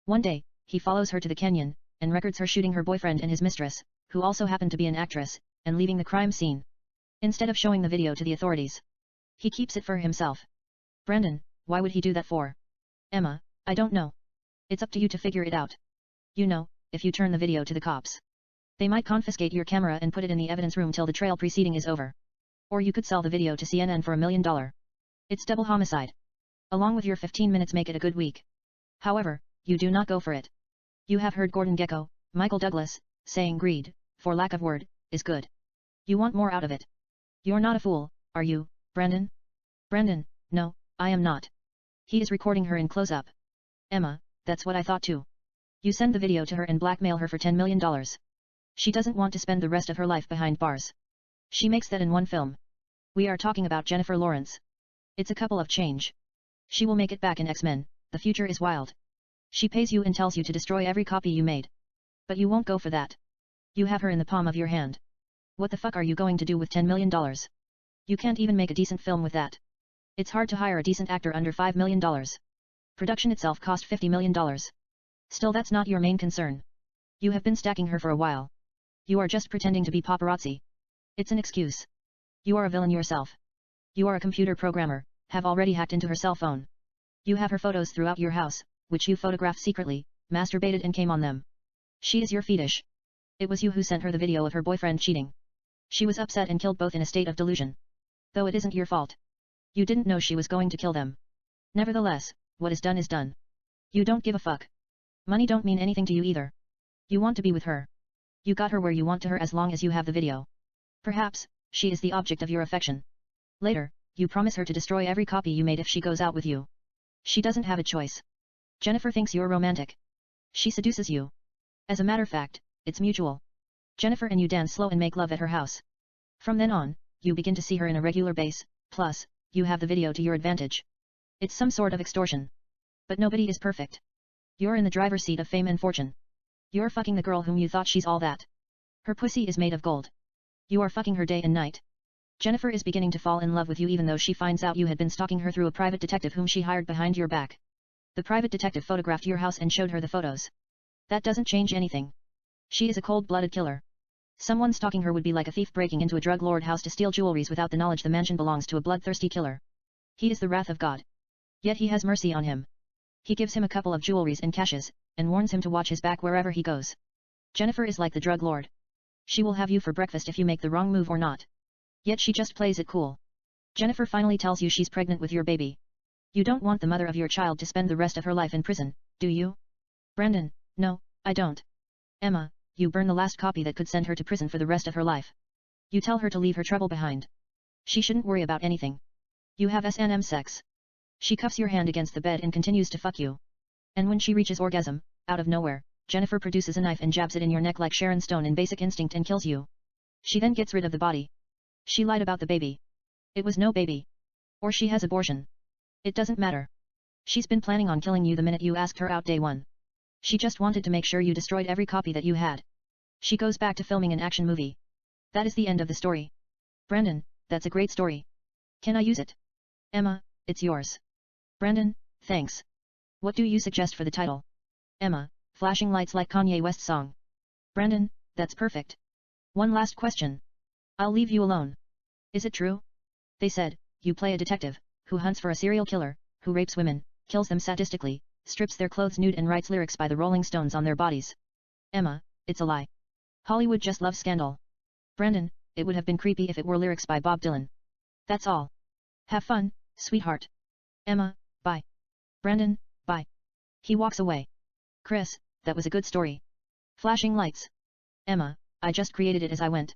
One day, he follows her to the canyon, and records her shooting her boyfriend and his mistress, who also happened to be an actress, and leaving the crime scene. Instead of showing the video to the authorities, he keeps it for himself. Brandon, why would he do that for? Emma, I don't know. It's up to you to figure it out. You know, if you turn the video to the cops, They might confiscate your camera and put it in the evidence room till the trial proceeding is over. Or you could sell the video to CNN for $1 million. It's double homicide. Along with your 15 minutes make it a good week. However, you do not go for it. You have heard Gordon Gekko, Michael Douglas, saying greed, for lack of word, is good. You want more out of it. You're not a fool, are you, Brandon? Brandon, no, I am not. He is recording her in close-up. Emma, that's what I thought too. You send the video to her and blackmail her for $10 million. She doesn't want to spend the rest of her life behind bars. She makes that in one film. We are talking about Jennifer Lawrence. It's a couple of change. She will make it back in X-Men, the future is wild. She pays you and tells you to destroy every copy you made. But you won't go for that. You have her in the palm of your hand. What the fuck are you going to do with $10 million? You can't even make a decent film with that. It's hard to hire a decent actor under $5 million. Production itself cost $50 million. Still, that's not your main concern. You have been stacking her for a while. You are just pretending to be paparazzi. It's an excuse. You are a villain yourself. You are a computer programmer, have already hacked into her cell phone. You have her photos throughout your house, which you photographed secretly, masturbated and came on them. She is your fetish. It was you who sent her the video of her boyfriend cheating. She was upset and killed both in a state of delusion. Though it isn't your fault. You didn't know she was going to kill them. Nevertheless, what is done is done. You don't give a fuck. Money don't mean anything to you either. You want to be with her. You got her where you want to her as long as you have the video. Perhaps, she is the object of your affection. Later, you promise her to destroy every copy you made if she goes out with you. She doesn't have a choice. Jennifer thinks you're romantic. She seduces you. As a matter of fact, it's mutual. Jennifer and you dance slow and make love at her house. From then on, you begin to see her in a regular base, plus, you have the video to your advantage. It's some sort of extortion. But nobody is perfect. You're in the driver's seat of fame and fortune. You're fucking the girl whom you thought she's all that. Her pussy is made of gold. You are fucking her day and night. Jennifer is beginning to fall in love with you even though she finds out you had been stalking her through a private detective whom she hired behind your back. The private detective photographed your house and showed her the photos. That doesn't change anything. She is a cold-blooded killer. Someone stalking her would be like a thief breaking into a drug lord house to steal jewelries without the knowledge the mansion belongs to a bloodthirsty killer. He is the wrath of God. Yet he has mercy on him. He gives him a couple of jewelries and caches, and warns him to watch his back wherever he goes. Jennifer is like the drug lord. She will have you for breakfast if you make the wrong move or not. Yet she just plays it cool. Jennifer finally tells you she's pregnant with your baby. You don't want the mother of your child to spend the rest of her life in prison, do you? Brandon, no, I don't. Emma, you burn the last copy that could send her to prison for the rest of her life. You tell her to leave her trouble behind. She shouldn't worry about anything. You have S&M sex. She cuffs your hand against the bed and continues to fuck you. And when she reaches orgasm, out of nowhere, Jennifer produces a knife and jabs it in your neck like Sharon Stone in Basic Instinct and kills you. She then gets rid of the body. She lied about the baby. It was no baby. Or she has abortion. It doesn't matter. She's been planning on killing you the minute you asked her out day one. She just wanted to make sure you destroyed every copy that you had. She goes back to filming an action movie. That is the end of the story. Brandon, that's a great story. Can I use it? Emma, it's yours. Brandon, thanks. What do you suggest for the title? Emma, flashing lights like Kanye West's song. Brandon, that's perfect. One last question. I'll leave you alone. Is it true? They said, you play a detective, who hunts for a serial killer, who rapes women, kills them sadistically, strips their clothes nude and writes lyrics by the Rolling Stones on their bodies. Emma, it's a lie. Hollywood just loves scandal. Brandon, it would have been creepy if it were lyrics by Bob Dylan. That's all. Have fun, sweetheart. Emma, bye. Brandon, bye. He walks away. Chris, that was a good story. Flashing lights. Emma, I just created it as I went.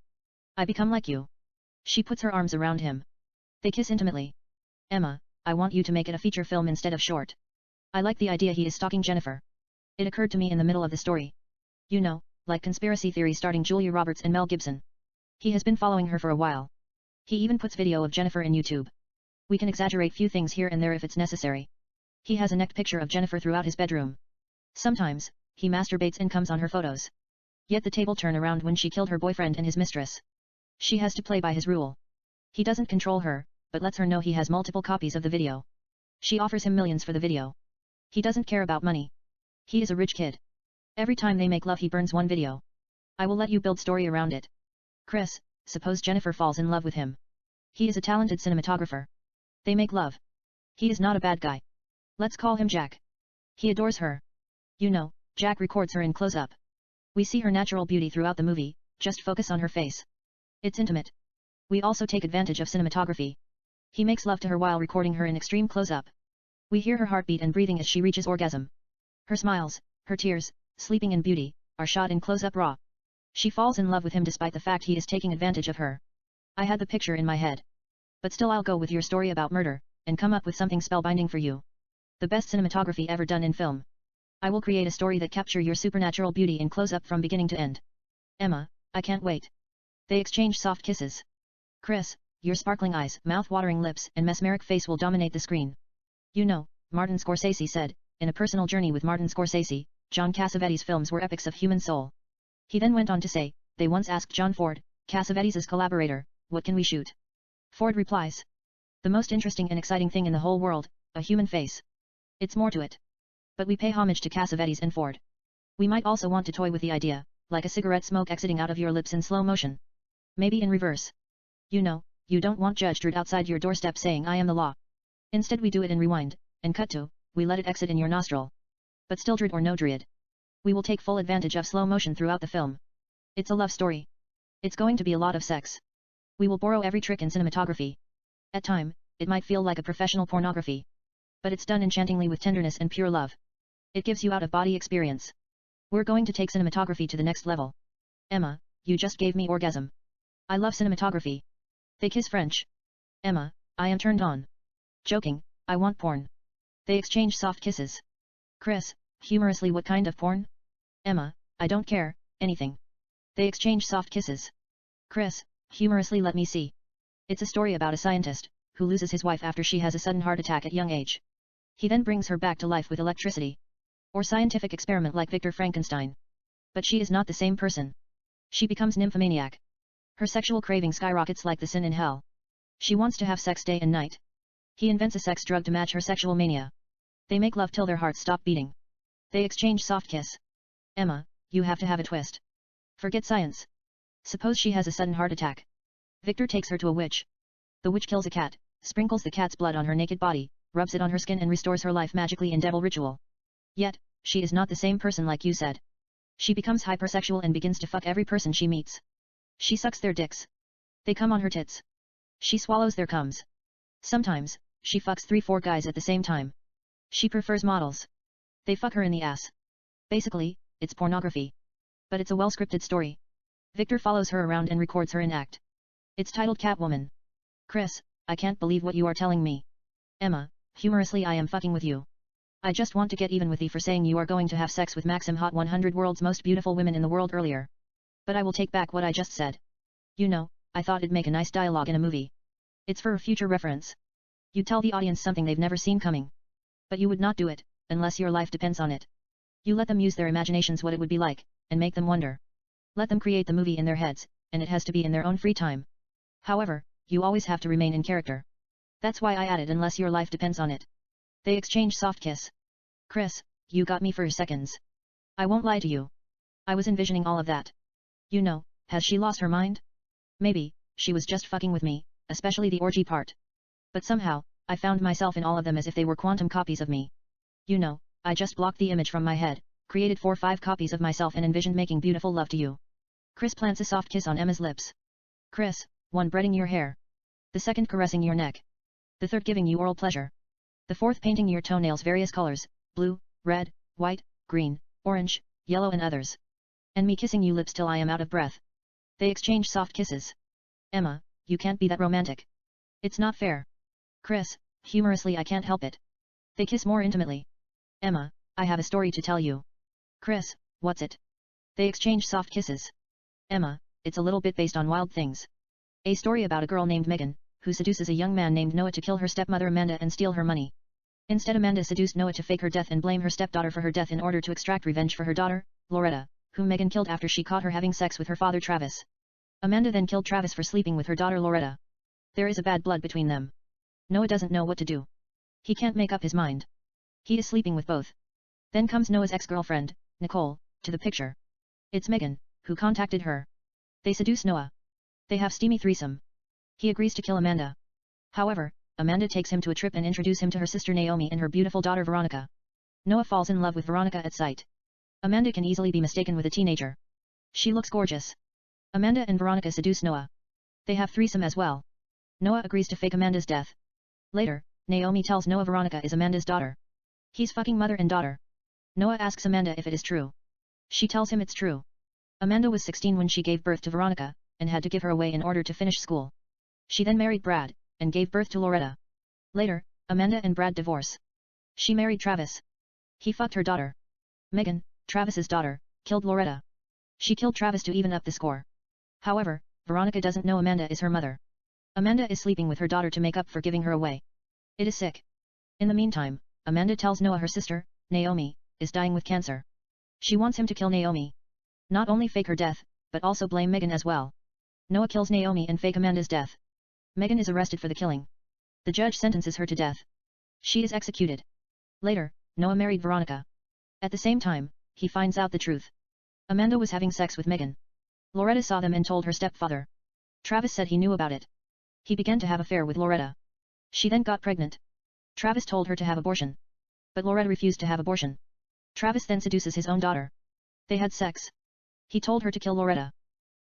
I become like you. She puts her arms around him. They kiss intimately. Emma, I want you to make it a feature film instead of short. I like the idea he is stalking Jennifer. It occurred to me in the middle of the story. You know, like conspiracy theory starting Julia Roberts and Mel Gibson. He has been following her for a while. He even puts video of Jennifer in YouTube. We can exaggerate few things here and there if it's necessary. He has a necked picture of Jennifer throughout his bedroom. Sometimes, he masturbates and comes on her photos. Yet the table turn around when she killed her boyfriend and his mistress. She has to play by his rule. He doesn't control her, but lets her know he has multiple copies of the video. She offers him millions for the video. He doesn't care about money. He is a rich kid. Every time they make love he burns one video. I will let you build story around it. Chris, suppose Jennifer falls in love with him. He is a talented cinematographer. They make love. He is not a bad guy. Let's call him Jack. He adores her. You know, Jack records her in close-up. We see her natural beauty throughout the movie, just focus on her face. It's intimate. We also take advantage of cinematography. He makes love to her while recording her in extreme close-up. We hear her heartbeat and breathing as she reaches orgasm. Her smiles, her tears, sleeping in beauty, are shot in close-up raw. She falls in love with him despite the fact he is taking advantage of her. I had the picture in my head. But still I'll go with your story about murder, and come up with something spellbinding for you. The best cinematography ever done in film. I will create a story that capture your supernatural beauty in close-up from beginning to end. Emma, I can't wait. They exchange soft kisses. Chris, your sparkling eyes, mouth-watering lips, and mesmeric face will dominate the screen. You know, Martin Scorsese said, in A Personal Journey with Martin Scorsese, John Cassavetes' films were epics of human soul. He then went on to say, they once asked John Ford, Cassavetes' collaborator, what can we shoot? Ford replies. The most interesting and exciting thing in the whole world, a human face. It's more to it. But we pay homage to Cassavetes and Ford. We might also want to toy with the idea, like a cigarette smoke exiting out of your lips in slow motion. Maybe in reverse. You know, you don't want Judge Dredd outside your doorstep saying I am the law. Instead we do it in rewind, and cut to, we let it exit in your nostril. But still Dredd or no Dredd. We will take full advantage of slow motion throughout the film. It's a love story. It's going to be a lot of sex. We will borrow every trick in cinematography. At time, it might feel like a professional pornography. But it's done enchantingly with tenderness and pure love. It gives you out-of-body experience. We're going to take cinematography to the next level. Emma, you just gave me orgasm. I love cinematography. They kiss French. Emma, I am turned on. Joking, I want porn. They exchange soft kisses. Chris, humorously what kind of porn? Emma, I don't care, anything. They exchange soft kisses. Chris, humorously let me see. It's a story about a scientist, who loses his wife after she has a sudden heart attack at young age. He then brings her back to life with electricity. Or scientific experiment like Victor Frankenstein. But she is not the same person. She becomes nymphomaniac. Her sexual craving skyrockets like the sin in hell. She wants to have sex day and night. He invents a sex drug to match her sexual mania. They make love till their hearts stop beating. They exchange soft kiss. Emma, you have to have a twist. Forget science. Suppose she has a sudden heart attack. Victor takes her to a witch. The witch kills a cat, sprinkles the cat's blood on her naked body, rubs it on her skin and restores her life magically in devil ritual. Yet, she is not the same person like you said. She becomes hypersexual and begins to fuck every person she meets. She sucks their dicks. They come on her tits. She swallows their cums. Sometimes, she fucks 3-4 guys at the same time. She prefers models. They fuck her in the ass. Basically, it's pornography. But it's a well-scripted story. Victor follows her around and records her in act. It's titled Catwoman. Chris, I can't believe what you are telling me. Emma, humorously I am fucking with you. I just want to get even with you for saying you are going to have sex with Maxim Hot 100 world's most beautiful women in the world earlier. But I will take back what I just said. You know, I thought it'd make a nice dialogue in a movie. It's for a future reference. You tell the audience something they've never seen coming. But you would not do it, unless your life depends on it. You let them use their imaginations what it would be like, and make them wonder. Let them create the movie in their heads, and it has to be in their own free time. However, you always have to remain in character. That's why I added unless your life depends on it. They exchange soft kiss. Chris, you got me for seconds. I won't lie to you. I was envisioning all of that. You know, has she lost her mind? Maybe, she was just fucking with me, especially the orgy part. But somehow, I found myself in all of them as if they were quantum copies of me. You know, I just blocked the image from my head, created 4-5 copies of myself and envisioned making beautiful love to you. Chris plants a soft kiss on Emma's lips. Chris, one braiding your hair. The second caressing your neck. The third giving you oral pleasure. The fourth painting your toenails various colors, blue, red, white, green, orange, yellow and others. And me kissing you lips till I am out of breath. They exchange soft kisses. Emma, you can't be that romantic. It's not fair. Chris, humorously I can't help it. They kiss more intimately. Emma, I have a story to tell you. Chris, what's it? They exchange soft kisses. Emma, it's a little bit based on wild things. A story about a girl named Megan, who seduces a young man named Noah to kill her stepmother Amanda and steal her money. Instead Amanda seduced Noah to fake her death and blame her stepdaughter for her death in order to extract revenge for her daughter, Loretta, whom Megan killed after she caught her having sex with her father Travis. Amanda then killed Travis for sleeping with her daughter Loretta. There is a bad blood between them. Noah doesn't know what to do. He can't make up his mind. He is sleeping with both. Then comes Noah's ex-girlfriend, Nicole, to the picture. It's Megan, who contacted her. They seduce Noah. They have steamy threesome. He agrees to kill Amanda. However, Amanda takes him to a trip and introduces him to her sister Naomi and her beautiful daughter Veronica. Noah falls in love with Veronica at sight. Amanda can easily be mistaken with a teenager. She looks gorgeous. Amanda and Veronica seduce Noah. They have threesome as well. Noah agrees to fake Amanda's death. Later, Naomi tells Noah Veronica is Amanda's daughter. He's fucking mother and daughter. Noah asks Amanda if it is true. She tells him it's true. Amanda was 16 when she gave birth to Veronica, and had to give her away in order to finish school. She then married Brad, and gave birth to Loretta. Later, Amanda and Brad divorce. She married Travis. He fucked her daughter. Megan, Travis's daughter, killed Loretta. She killed Travis to even up the score. However, Veronica doesn't know Amanda is her mother. Amanda is sleeping with her daughter to make up for giving her away. It is sick. In the meantime, Amanda tells Noah her sister, Naomi, is dying with cancer. She wants him to kill Naomi. Not only fake her death, but also blame Megan as well. Noah kills Naomi and fake Amanda's death. Megan is arrested for the killing. The judge sentences her to death. She is executed. Later, Noah married Veronica. At the same time, he finds out the truth. Amanda was having sex with Megan. Loretta saw them and told her stepfather. Travis said he knew about it. He began to have affair with Loretta. She then got pregnant. Travis told her to have abortion. But Loretta refused to have abortion. Travis then seduces his own daughter. They had sex. He told her to kill Loretta.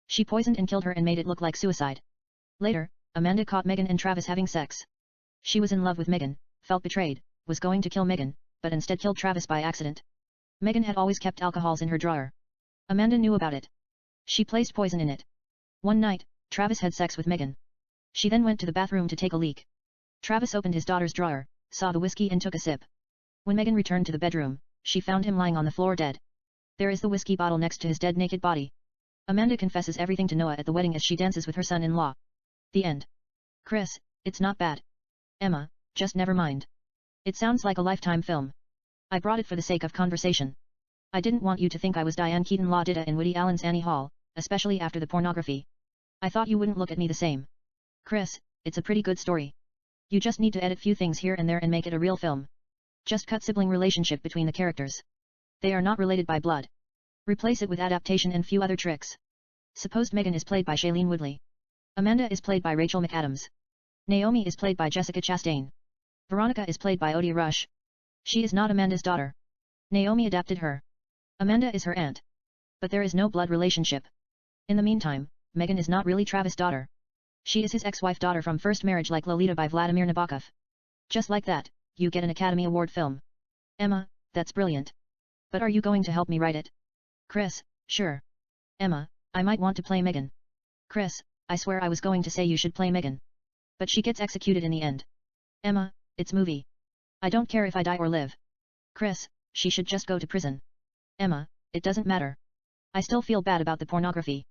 She poisoned and killed her and made it look like suicide. Later, Amanda caught Megan and Travis having sex. She was in love with Megan, felt betrayed, was going to kill Megan, but instead killed Travis by accident. Megan had always kept alcohols in her drawer. Amanda knew about it. She placed poison in it. One night, Travis had sex with Megan. She then went to the bathroom to take a leak. Travis opened his daughter's drawer, saw the whiskey and took a sip. When Megan returned to the bedroom, she found him lying on the floor dead. There is the whiskey bottle next to his dead naked body. Amanda confesses everything to Noah at the wedding as she dances with her son-in-law. The end. Chris, it's not bad. Emma, just never mind. It sounds like a Lifetime film. I brought it for the sake of conversation. I didn't want you to think I was Diane Keaton La Dida in Woody Allen's Annie Hall, especially after the pornography. I thought you wouldn't look at me the same. Chris, it's a pretty good story. You just need to edit few things here and there and make it a real film. Just cut sibling relationship between the characters. They are not related by blood. Replace it with adaptation and few other tricks. Supposed Megan is played by Shailene Woodley. Amanda is played by Rachel McAdams. Naomi is played by Jessica Chastain. Veronica is played by Odie Rush. She is not Amanda's daughter. Naomi adapted her. Amanda is her aunt. But there is no blood relationship. In the meantime, Megan is not really Travis' daughter. She is his ex-wife daughter from first marriage like Lolita by Vladimir Nabokov. Just like that, you get an Academy Award film. Emma, that's brilliant. But are you going to help me write it? Chris, sure. Emma, I might want to play Megan. Chris, I swear I was going to say you should play Megan. But she gets executed in the end. Emma, it's movie. I don't care if I die or live. Chris, she should just go to prison. Emma, it doesn't matter. I still feel bad about the pornography.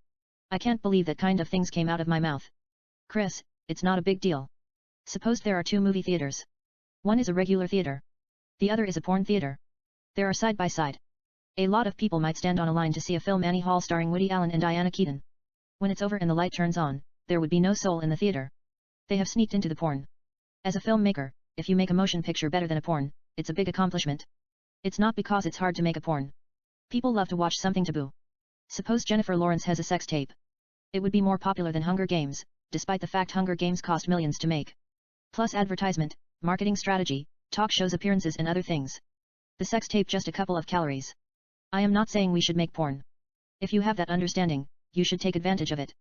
I can't believe that kind of things came out of my mouth. Chris, it's not a big deal. Suppose there are two movie theaters. One is a regular theater. The other is a porn theater. They are side by side. A lot of people might stand on a line to see a film Annie Hall starring Woody Allen and Diana Keaton. When it's over and the light turns on, there would be no soul in the theater. They have sneaked into the porn. As a filmmaker, if you make a motion picture better than a porn, it's a big accomplishment. It's not because it's hard to make a porn. People love to watch something taboo. Suppose Jennifer Lawrence has a sex tape. It would be more popular than Hunger Games, despite the fact Hunger Games cost millions to make. Plus advertisement, marketing strategy, talk shows appearances and other things. The sex tape just a couple of calories. I am not saying we should make porn. If you have that understanding, you should take advantage of it.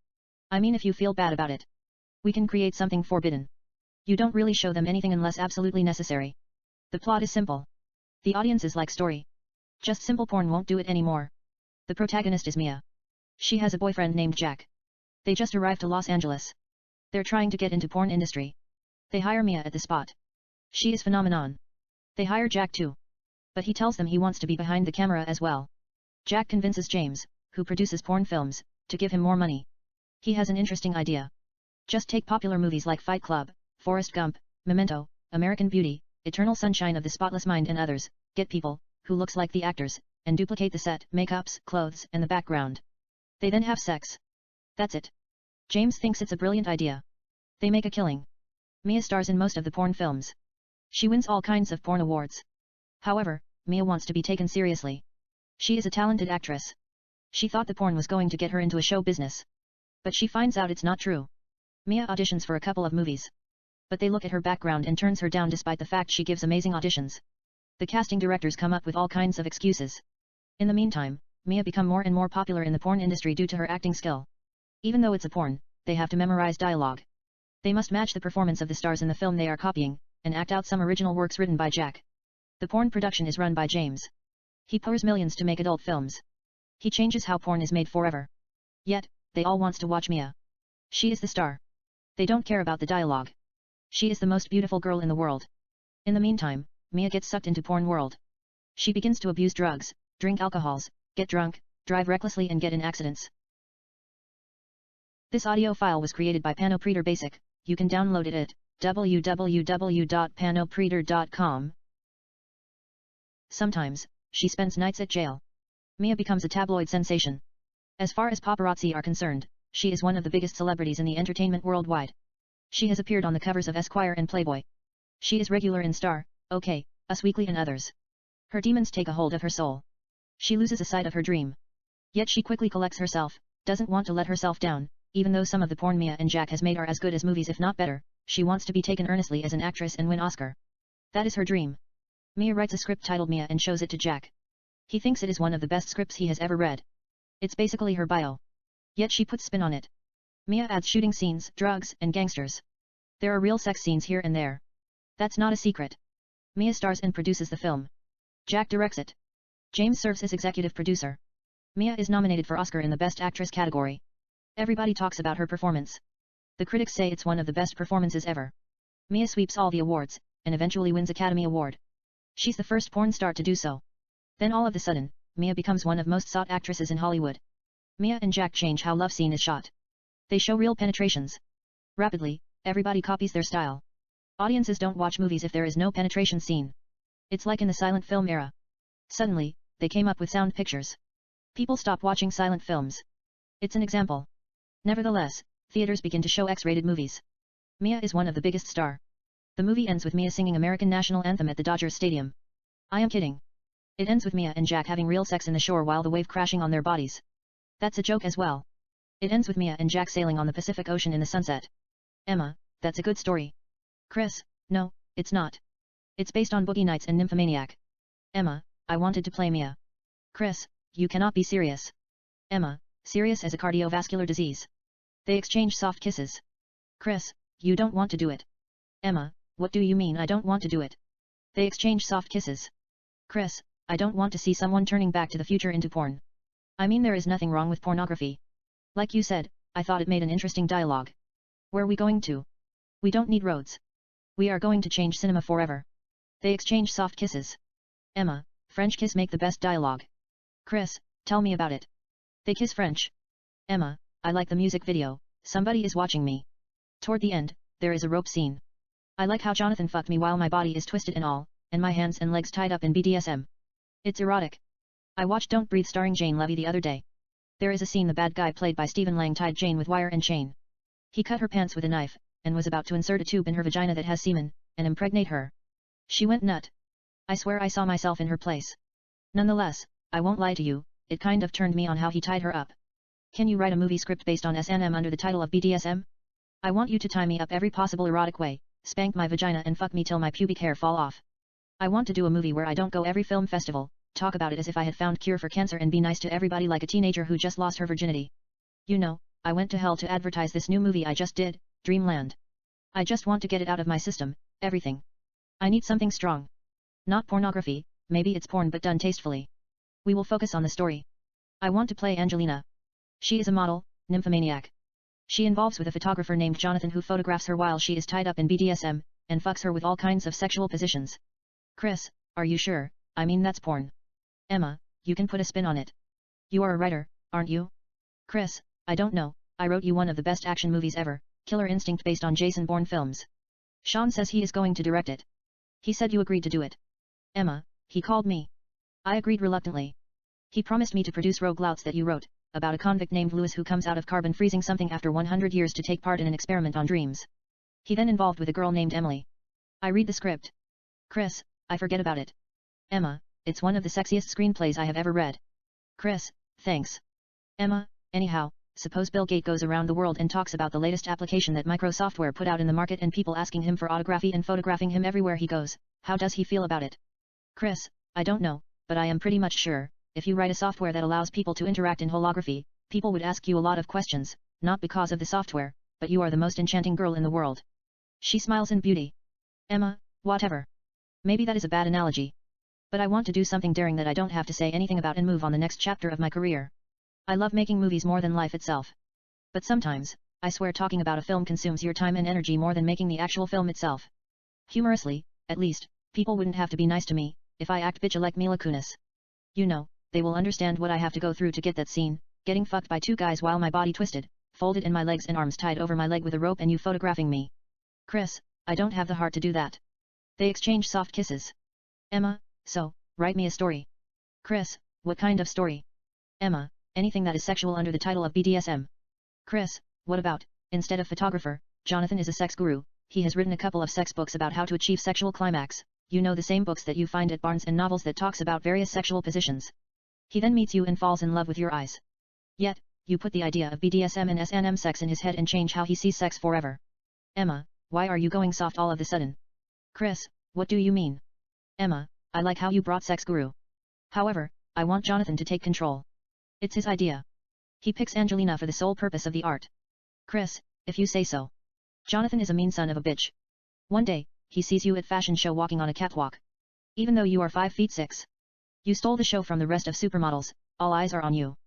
I mean if you feel bad about it. We can create something forbidden. You don't really show them anything unless absolutely necessary. The plot is simple. The audiences like story. Just simple porn won't do it anymore. The protagonist is Mia. She has a boyfriend named Jack. They just arrived to Los Angeles. They're trying to get into porn industry. They hire Mia at the spot. She is phenomenon. They hire Jack too. But he tells them he wants to be behind the camera as well. Jack convinces James, who produces porn films, to give him more money. He has an interesting idea. Just take popular movies like Fight Club, Forrest Gump, Memento, American Beauty, Eternal Sunshine of the Spotless Mind and others, get people, who looks like the actors, and duplicate the set, makeups, clothes and the background. They then have sex. That's it. James thinks it's a brilliant idea. They make a killing. Mia stars in most of the porn films. She wins all kinds of porn awards. However, Mia wants to be taken seriously. She is a talented actress. She thought the porn was going to get her into a show business. But she finds out it's not true. Mia auditions for a couple of movies. But they look at her background and turns her down despite the fact she gives amazing auditions. The casting directors come up with all kinds of excuses. In the meantime, Mia become more and more popular in the porn industry due to her acting skill. Even though it's a porn, they have to memorize dialogue. They must match the performance of the stars in the film they are copying, and act out some original works written by Jack. The porn production is run by James. He pours millions to make adult films. He changes how porn is made forever. Yet, they all wants to watch Mia. She is the star. They don't care about the dialogue. She is the most beautiful girl in the world. In the meantime, Mia gets sucked into porn world. She begins to abuse drugs, drink alcohols, get drunk, drive recklessly and get in accidents. This audio file was created by Panopreader Basic. You can download it at www.panopreader.com. Sometimes, she spends nights at jail. Mia becomes a tabloid sensation. As far as paparazzi are concerned, she is one of the biggest celebrities in the entertainment worldwide. She has appeared on the covers of Esquire and Playboy. She is regular in Star, OK, Us Weekly and others. Her demons take a hold of her soul. She loses a sight of her dream. Yet she quickly collects herself, doesn't want to let herself down, even though some of the porn Mia and Jack has made are as good as movies if not better, she wants to be taken earnestly as an actress and win Oscar. That is her dream. Mia writes a script titled Mia and shows it to Jack. He thinks it is one of the best scripts he has ever read. It's basically her bio. Yet she puts spin on it. Mia adds shooting scenes, drugs, and gangsters. There are real sex scenes here and there. That's not a secret. Mia stars and produces the film. Jack directs it. James serves as executive producer. Mia is nominated for Oscar in the Best Actress category. Everybody talks about her performance. The critics say it's one of the best performances ever. Mia sweeps all the awards, and eventually wins Academy Award. She's the first porn star to do so. Then all of a sudden, Mia becomes one of most sought actresses in Hollywood. Mia and Jack change how love scene is shot. They show real penetrations. Rapidly, everybody copies their style. Audiences don't watch movies if there is no penetration scene. It's like in the silent film era. Suddenly, they came up with sound pictures. People stop watching silent films. It's an example. Nevertheless, theaters begin to show X-rated movies. Mia is one of the biggest star. The movie ends with Mia singing American national anthem at the Dodgers Stadium. I am kidding. It ends with Mia and Jack having real sex in the shore while the wave crashing on their bodies. That's a joke as well. It ends with Mia and Jack sailing on the Pacific Ocean in the sunset. Emma, that's a good story. Chris, no, it's not. It's based on Boogie Nights and Nymphomaniac. Emma, I wanted to play Mia. Chris, you cannot be serious. Emma, serious as a cardiovascular disease. They exchange soft kisses. Chris, you don't want to do it. Emma, what do you mean I don't want to do it? They exchange soft kisses. Chris, I don't want to see someone turning Back to the Future into porn. I mean there is nothing wrong with pornography. Like you said, I thought it made an interesting dialogue. Where are we going to? We don't need roads. We are going to change cinema forever. They exchange soft kisses. Emma, French kiss make the best dialogue. Chris, tell me about it. They kiss French. Emma, I like the music video, Somebody Is Watching Me. Toward the end, there is a rope scene. I like how Jonathan fucked me while my body is twisted and all, and my hands and legs tied up in BDSM. It's erotic. I watched Don't Breathe starring Jane Levy the other day. There is a scene the bad guy played by Stephen Lang tied Jane with wire and chain. He cut her pants with a knife, and was about to insert a tube in her vagina that has semen, and impregnate her. She went nut. I swear I saw myself in her place. Nonetheless, I won't lie to you, it kind of turned me on how he tied her up. Can you write a movie script based on S&M under the title of BDSM? I want you to tie me up every possible erotic way, spank my vagina and fuck me till my pubic hair fall off. I want to do a movie where I don't go every film festival, talk about it as if I had found cure for cancer and be nice to everybody like a teenager who just lost her virginity. You know, I went to hell to advertise this new movie I just did, Dreamland. I just want to get it out of my system, everything. I need something strong. Not pornography, maybe it's porn but done tastefully. We will focus on the story. I want to play Angelina. She is a model, nymphomaniac. She involves with a photographer named Jonathan who photographs her while she is tied up in BDSM, and fucks her with all kinds of sexual positions. Chris, are you sure? I mean that's porn. Emma, you can put a spin on it. You are a writer, aren't you? Chris, I don't know, I wrote you one of the best action movies ever, Killer Instinct based on Jason Bourne films. Sean says he is going to direct it. He said you agreed to do it. Emma, he called me. I agreed reluctantly. He promised me to produce Rogue Louts that you wrote, about a convict named Lewis who comes out of carbon freezing something after 100 years to take part in an experiment on dreams. He then involved with a girl named Emily. I read the script. Chris, I forget about it. Emma, it's one of the sexiest screenplays I have ever read. Chris, thanks. Emma, anyhow, suppose Bill Gates goes around the world and talks about the latest application that Microsoftware put out in the market and people asking him for autography and photographing him everywhere he goes, how does he feel about it? Chris, I don't know, but I am pretty much sure, if you write a software that allows people to interact in holography, people would ask you a lot of questions, not because of the software, but you are the most enchanting girl in the world. She smiles in beauty. Emma, whatever. Maybe that is a bad analogy. But I want to do something daring that I don't have to say anything about and move on the next chapter of my career. I love making movies more than life itself. But sometimes, I swear talking about a film consumes your time and energy more than making the actual film itself. Humorously, at least, people wouldn't have to be nice to me, if I act bitchy like Mila Kunis. You know, they will understand what I have to go through to get that scene, getting fucked by two guys while my body twisted, folded and my legs and arms tied over my leg with a rope and you photographing me. Chris, I don't have the heart to do that. They exchange soft kisses. Emma, so, write me a story. Chris, what kind of story? Emma, anything that is sexual under the title of BDSM. Chris, what about, instead of photographer, Jonathan is a sex guru, he has written a couple of sex books about how to achieve sexual climax, you know the same books that you find at Barnes and novels that talks about various sexual positions. He then meets you and falls in love with your eyes. Yet, you put the idea of BDSM and S&M sex in his head and change how he sees sex forever. Emma, why are you going soft all of a sudden? Chris, what do you mean? Emma, I like how you brought sex guru. However, I want Jonathan to take control. It's his idea. He picks Angelina for the sole purpose of the art. Chris, if you say so. Jonathan is a mean son of a bitch. One day, he sees you at fashion show walking on a catwalk. Even though you are 5'6". You stole the show from the rest of supermodels, all eyes are on you.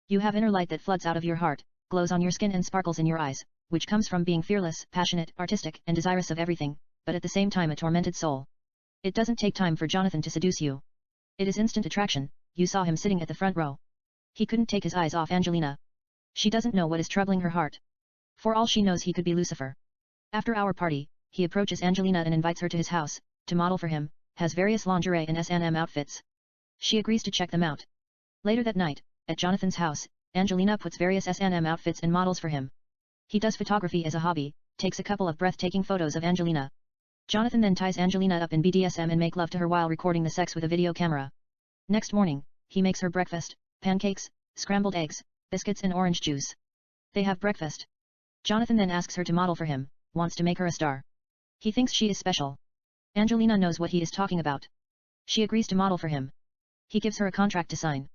You have inner light that floods out of your heart, glows on your skin and sparkles in your eyes, which comes from being fearless, passionate, artistic, and desirous of everything, but at the same time a tormented soul. It doesn't take time for Jonathan to seduce you. It is instant attraction, you saw him sitting at the front row. He couldn't take his eyes off Angelina. She doesn't know what is troubling her heart. For all she knows he could be Lucifer. After our party, he approaches Angelina and invites her to his house, to model for him, has various lingerie and S&M outfits. She agrees to check them out. Later that night, at Jonathan's house, Angelina puts various S&M outfits and models for him. He does photography as a hobby, takes a couple of breathtaking photos of Angelina. Jonathan then ties Angelina up in BDSM and make love to her while recording the sex with a video camera. Next morning, he makes her breakfast, pancakes, scrambled eggs, biscuits and orange juice. They have breakfast. Jonathan then asks her to model for him, wants to make her a star. He thinks she is special. Angelina knows what he is talking about. She agrees to model for him. He gives her a contract to sign.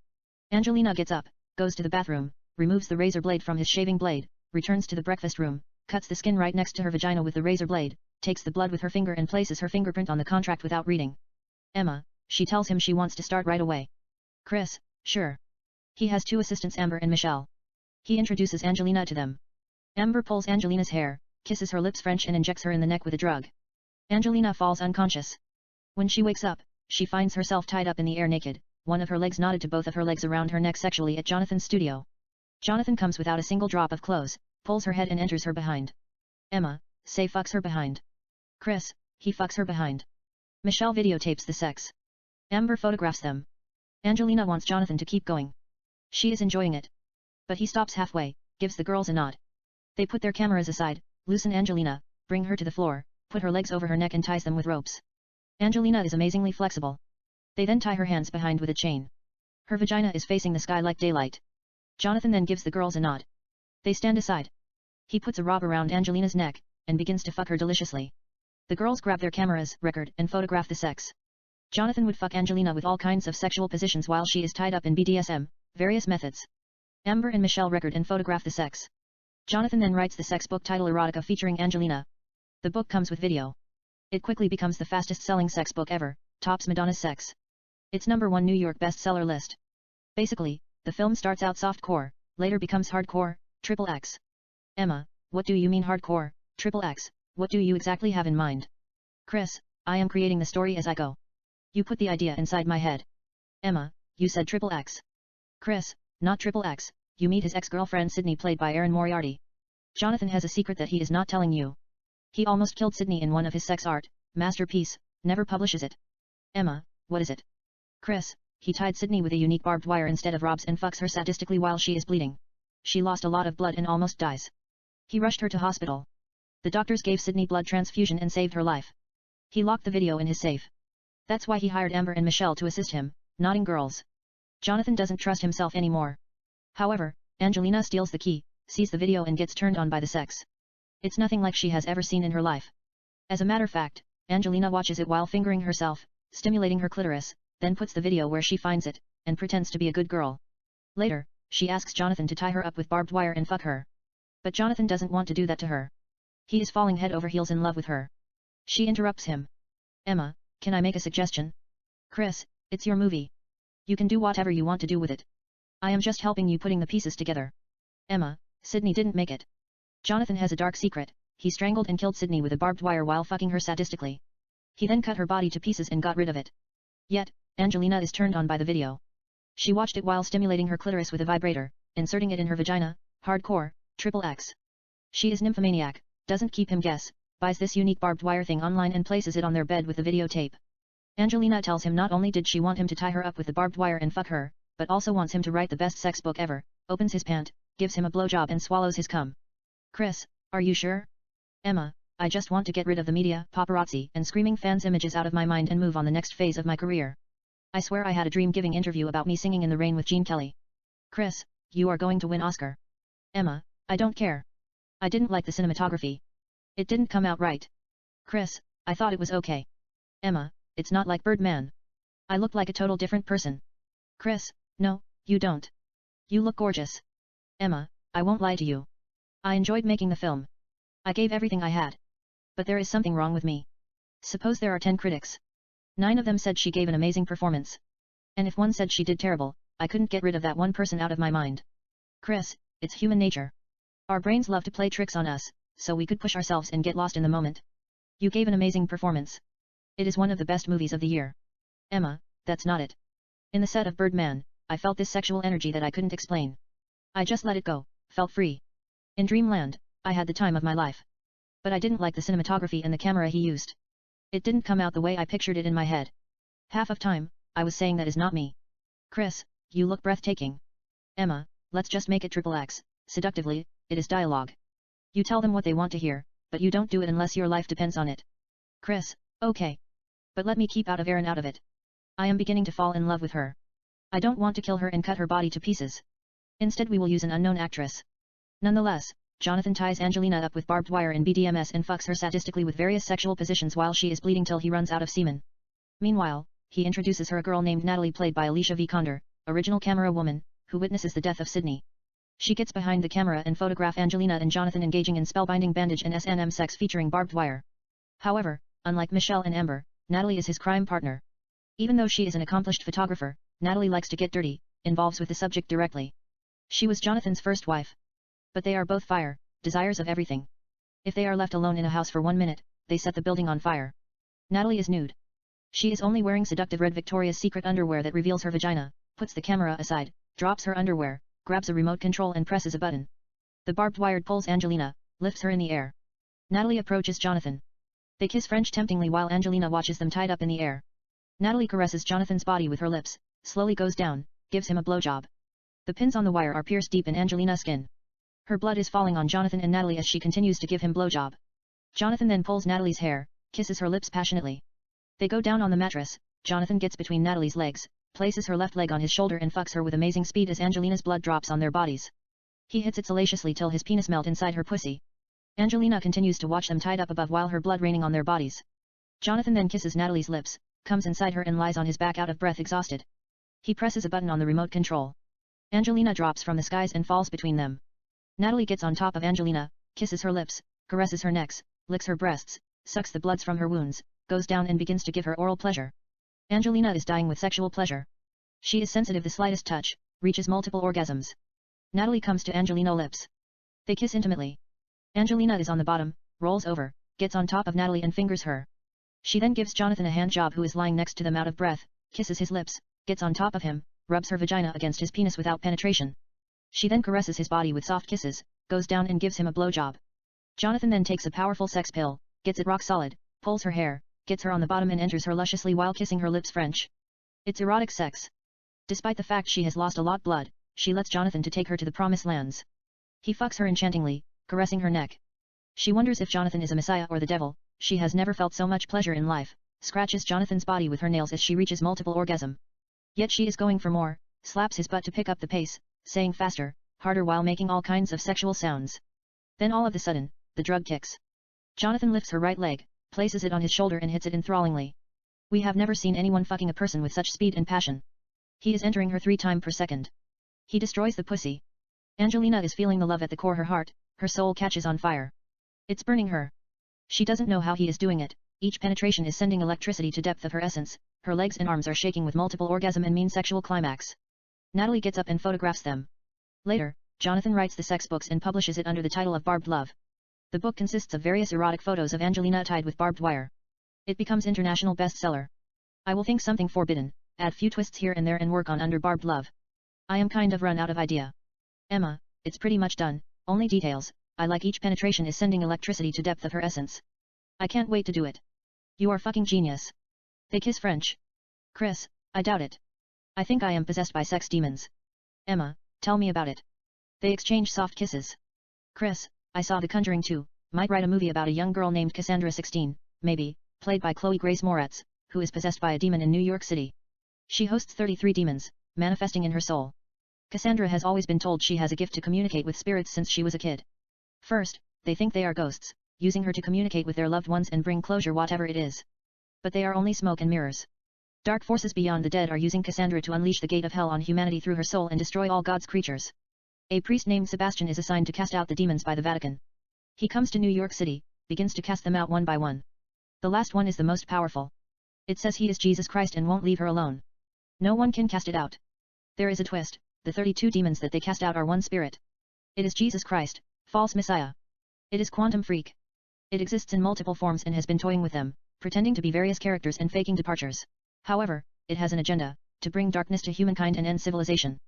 Angelina gets up, goes to the bathroom, removes the razor blade from his shaving blade, returns to the breakfast room, cuts the skin right next to her vagina with the razor blade, takes the blood with her finger and places her fingerprint on the contract without reading. Emma, she tells him she wants to start right away. Chris, sure. He has two assistants Amber and Michelle. He introduces Angelina to them. Amber pulls Angelina's hair, kisses her lips French and injects her in the neck with a drug. Angelina falls unconscious. When she wakes up, she finds herself tied up in the air naked, one of her legs knotted to both of her legs around her neck sexually at Jonathan's studio. Jonathan comes without a single drop of clothes, pulls her head and enters her behind. Emma, say fucks her behind. Chris, he fucks her behind. Michelle videotapes the sex. Amber photographs them. Angelina wants Jonathan to keep going. She is enjoying it. But he stops halfway, gives the girls a nod. They put their cameras aside, loosen Angelina, bring her to the floor, put her legs over her neck and ties them with ropes. Angelina is amazingly flexible. They then tie her hands behind with a chain. Her vagina is facing the sky like daylight. Jonathan then gives the girls a nod. They stand aside. He puts a robe around Angelina's neck, and begins to fuck her deliciously. The girls grab their cameras, record, and photograph the sex. Jonathan would fuck Angelina with all kinds of sexual positions while she is tied up in BDSM, various methods. Amber and Michelle record and photograph the sex. Jonathan then writes the sex book titled Erotica featuring Angelina. The book comes with video. It quickly becomes the fastest-selling sex book ever, tops Madonna's Sex. It's #1 New York bestseller list. Basically, the film starts out softcore, later becomes hardcore, XXX. Emma, what do you mean hardcore, XXX, what do you exactly have in mind? Chris, I am creating the story as I go. You put the idea inside my head. Emma, you said XXX. Chris, not XXX, you meet his ex-girlfriend Sydney played by Erin Moriarty. Jonathan has a secret that he is not telling you. He almost killed Sydney in one of his sex art, masterpiece, never publishes it. Emma, what is it? Chris, he tied Sydney with a unique barbed wire instead of robes and fucks her sadistically while she is bleeding. She lost a lot of blood and almost dies. He rushed her to hospital. The doctors gave Sydney blood transfusion and saved her life. He locked the video in his safe. That's why he hired Amber and Michelle to assist him, nodding girls. Jonathan doesn't trust himself anymore. However, Angelina steals the key, sees the video and gets turned on by the sex. It's nothing like she has ever seen in her life. As a matter of fact, Angelina watches it while fingering herself, stimulating her clitoris, then puts the video where she finds it, and pretends to be a good girl. Later, she asks Jonathan to tie her up with barbed wire and fuck her. But Jonathan doesn't want to do that to her. He is falling head over heels in love with her. She interrupts him. Emma, can I make a suggestion? Chris, it's your movie. You can do whatever you want to do with it. I am just helping you putting the pieces together. Emma, Sydney didn't make it. Jonathan has a dark secret. He strangled and killed Sydney with a barbed wire while fucking her sadistically. He then cut her body to pieces and got rid of it. Yet, Angelina is turned on by the video. She watched it while stimulating her clitoris with a vibrator, inserting it in her vagina, hardcore, XXX. She is nymphomaniac, doesn't keep him guess, buys this unique barbed wire thing online and places it on their bed with the videotape. Angelina tells him not only did she want him to tie her up with the barbed wire and fuck her, but also wants him to write the best sex book ever, opens his pant, gives him a blowjob and swallows his cum. Chris, are you sure? Emma, I just want to get rid of the media, paparazzi, and screaming fans' images out of my mind and move on the next phase of my career. I swear I had a dream giving interview about me singing in the rain with Gene Kelly. Chris, you are going to win Oscar. Emma, I don't care. I didn't like the cinematography. It didn't come out right. Chris, I thought it was okay. Emma, it's not like Birdman. I look like a total different person. Chris, no, you don't. You look gorgeous. Emma, I won't lie to you. I enjoyed making the film. I gave everything I had. But there is something wrong with me. Suppose there are 10 critics. 9 of them said she gave an amazing performance. And if one said she did terrible, I couldn't get rid of that one person out of my mind. Chris, it's human nature. Our brains love to play tricks on us, so we could push ourselves and get lost in the moment. You gave an amazing performance. It is one of the best movies of the year. Emma, that's not it. In the set of Birdman, I felt this sexual energy that I couldn't explain. I just let it go, felt free. In Dreamland, I had the time of my life. But I didn't like the cinematography and the camera he used. It didn't come out the way I pictured it in my head. Half of time, I was saying that is not me. Chris, you look breathtaking. Emma, let's just make it XXX, seductively, it is dialogue. You tell them what they want to hear, but you don't do it unless your life depends on it. Chris, okay. But let me keep out of Aaron out of it. I am beginning to fall in love with her. I don't want to kill her and cut her body to pieces. Instead we will use an unknown actress. Nonetheless, Jonathan ties Angelina up with barbed wire in BDMS and fucks her sadistically with various sexual positions while she is bleeding till he runs out of semen. Meanwhile, he introduces her a girl named Natalie played by Alicia Vikander, original camera woman, who witnesses the death of Sydney. She gets behind the camera and photograph Angelina and Jonathan engaging in spellbinding bandage and S&M sex featuring barbed wire. However, unlike Michelle and Amber, Natalie is his crime partner. Even though she is an accomplished photographer, Natalie likes to get dirty, involves with the subject directly. She was Jonathan's first wife. But they are both fire, desires of everything. If they are left alone in a house for 1 minute, they set the building on fire. Natalie is nude. She is only wearing seductive red Victoria's Secret underwear that reveals her vagina, puts the camera aside, drops her underwear, grabs a remote control and presses a button. The barbed wire pulls Angelina, lifts her in the air. Natalie approaches Jonathan. They kiss French temptingly while Angelina watches them tied up in the air. Natalie caresses Jonathan's body with her lips, slowly goes down, gives him a blowjob. The pins on the wire are pierced deep in Angelina's skin. Her blood is falling on Jonathan and Natalie as she continues to give him blowjob. Jonathan then pulls Natalie's hair, kisses her lips passionately. They go down on the mattress, Jonathan gets between Natalie's legs, places her left leg on his shoulder and fucks her with amazing speed as Angelina's blood drops on their bodies. He hits it salaciously till his penis melt inside her pussy. Angelina continues to watch them tied up above while her blood raining on their bodies. Jonathan then kisses Natalie's lips, comes inside her and lies on his back out of breath exhausted. He presses a button on the remote control. Angelina drops from the skies and falls between them. Natalie gets on top of Angelina, kisses her lips, caresses her necks, licks her breasts, sucks the bloods from her wounds, goes down and begins to give her oral pleasure. Angelina is dying with sexual pleasure. She is sensitive the slightest touch, reaches multiple orgasms. Natalie comes to Angelina's lips. They kiss intimately. Angelina is on the bottom, rolls over, gets on top of Natalie and fingers her. She then gives Jonathan a hand job who is lying next to them out of breath, kisses his lips, gets on top of him, rubs her vagina against his penis without penetration. She then caresses his body with soft kisses, goes down and gives him a blowjob. Jonathan then takes a powerful sex pill, gets it rock solid, pulls her hair, gets her on the bottom and enters her lusciously while kissing her lips French. It's erotic sex. Despite the fact she has lost a lot blood, she lets Jonathan to take her to the promised lands. He fucks her enchantingly, caressing her neck. She wonders if Jonathan is a messiah or the devil, she has never felt so much pleasure in life, scratches Jonathan's body with her nails as she reaches multiple orgasm. Yet she is going for more, slaps his butt to pick up the pace, saying faster, harder while making all kinds of sexual sounds. Then all of a sudden, the drug kicks. Jonathan lifts her right leg, places it on his shoulder and hits it enthrallingly. We have never seen anyone fucking a person with such speed and passion. He is entering her 3 times per second. He destroys the pussy. Angelina is feeling the love at the core her heart, her soul catches on fire. It's burning her. She doesn't know how he is doing it, each penetration is sending electricity to depth of her essence, her legs and arms are shaking with multiple orgasm and mean sexual climax. Natalie gets up and photographs them. Later, Jonathan writes the sex books and publishes it under the title of Barbed Love. The book consists of various erotic photos of Angelina tied with barbed wire. It becomes international bestseller. I will think something forbidden, add few twists here and there and work on under Barbed Love. I am kind of run out of idea. Emma, it's pretty much done, only details, I like each penetration is sending electricity to depth of her essence. I can't wait to do it. You are fucking genius. They kiss French. Chris, I doubt it. I think I am possessed by sex demons. Emma, tell me about it. They exchange soft kisses. Chris, I saw The Conjuring 2, might write a movie about a young girl named Cassandra 16, maybe, played by Chloe Grace Moretz, who is possessed by a demon in New York City. She hosts 33 demons, manifesting in her soul. Cassandra has always been told she has a gift to communicate with spirits since she was a kid. First, they think they are ghosts, using her to communicate with their loved ones and bring closure whatever it is. But they are only smoke and mirrors. Dark forces beyond the dead are using Cassandra to unleash the gate of hell on humanity through her soul and destroy all God's creatures. A priest named Sebastian is assigned to cast out the demons by the Vatican. He comes to New York City, begins to cast them out one by one. The last one is the most powerful. It says he is Jesus Christ and won't leave her alone. No one can cast it out. There is a twist, the 32 demons that they cast out are one spirit. It is Jesus Christ, false Messiah. It is Quantum Freak. It exists in multiple forms and has been toying with them, pretending to be various characters and faking departures. However, it has an agenda, to bring darkness to humankind and end civilization.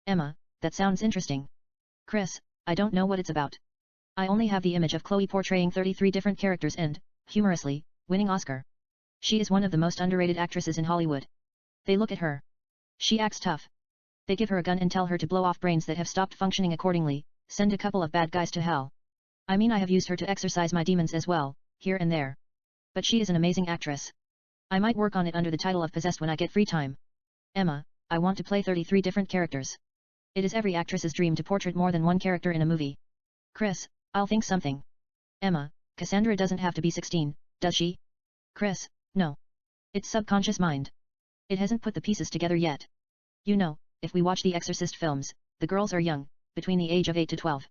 Emma, that sounds interesting. Chris, I don't know what it's about. I only have the image of Chloe portraying 33 different characters and, humorously, winning Oscar. She is one of the most underrated actresses in Hollywood. They look at her. She acts tough. They give her a gun and tell her to blow off brains that have stopped functioning accordingly, send a couple of bad guys to hell. I mean I have used her to exorcise my demons as well, here and there. But she is an amazing actress. I might work on it under the title of Possessed when I get free time. Emma, I want to play 33 different characters. It is every actress's dream to portray more than one character in a movie. Chris, I'll think something. Emma, Cassandra doesn't have to be 16, does she? Chris, no. It's subconscious mind. It hasn't put the pieces together yet. You know, if we watch the Exorcist films, the girls are young, between the age of 8 to 12.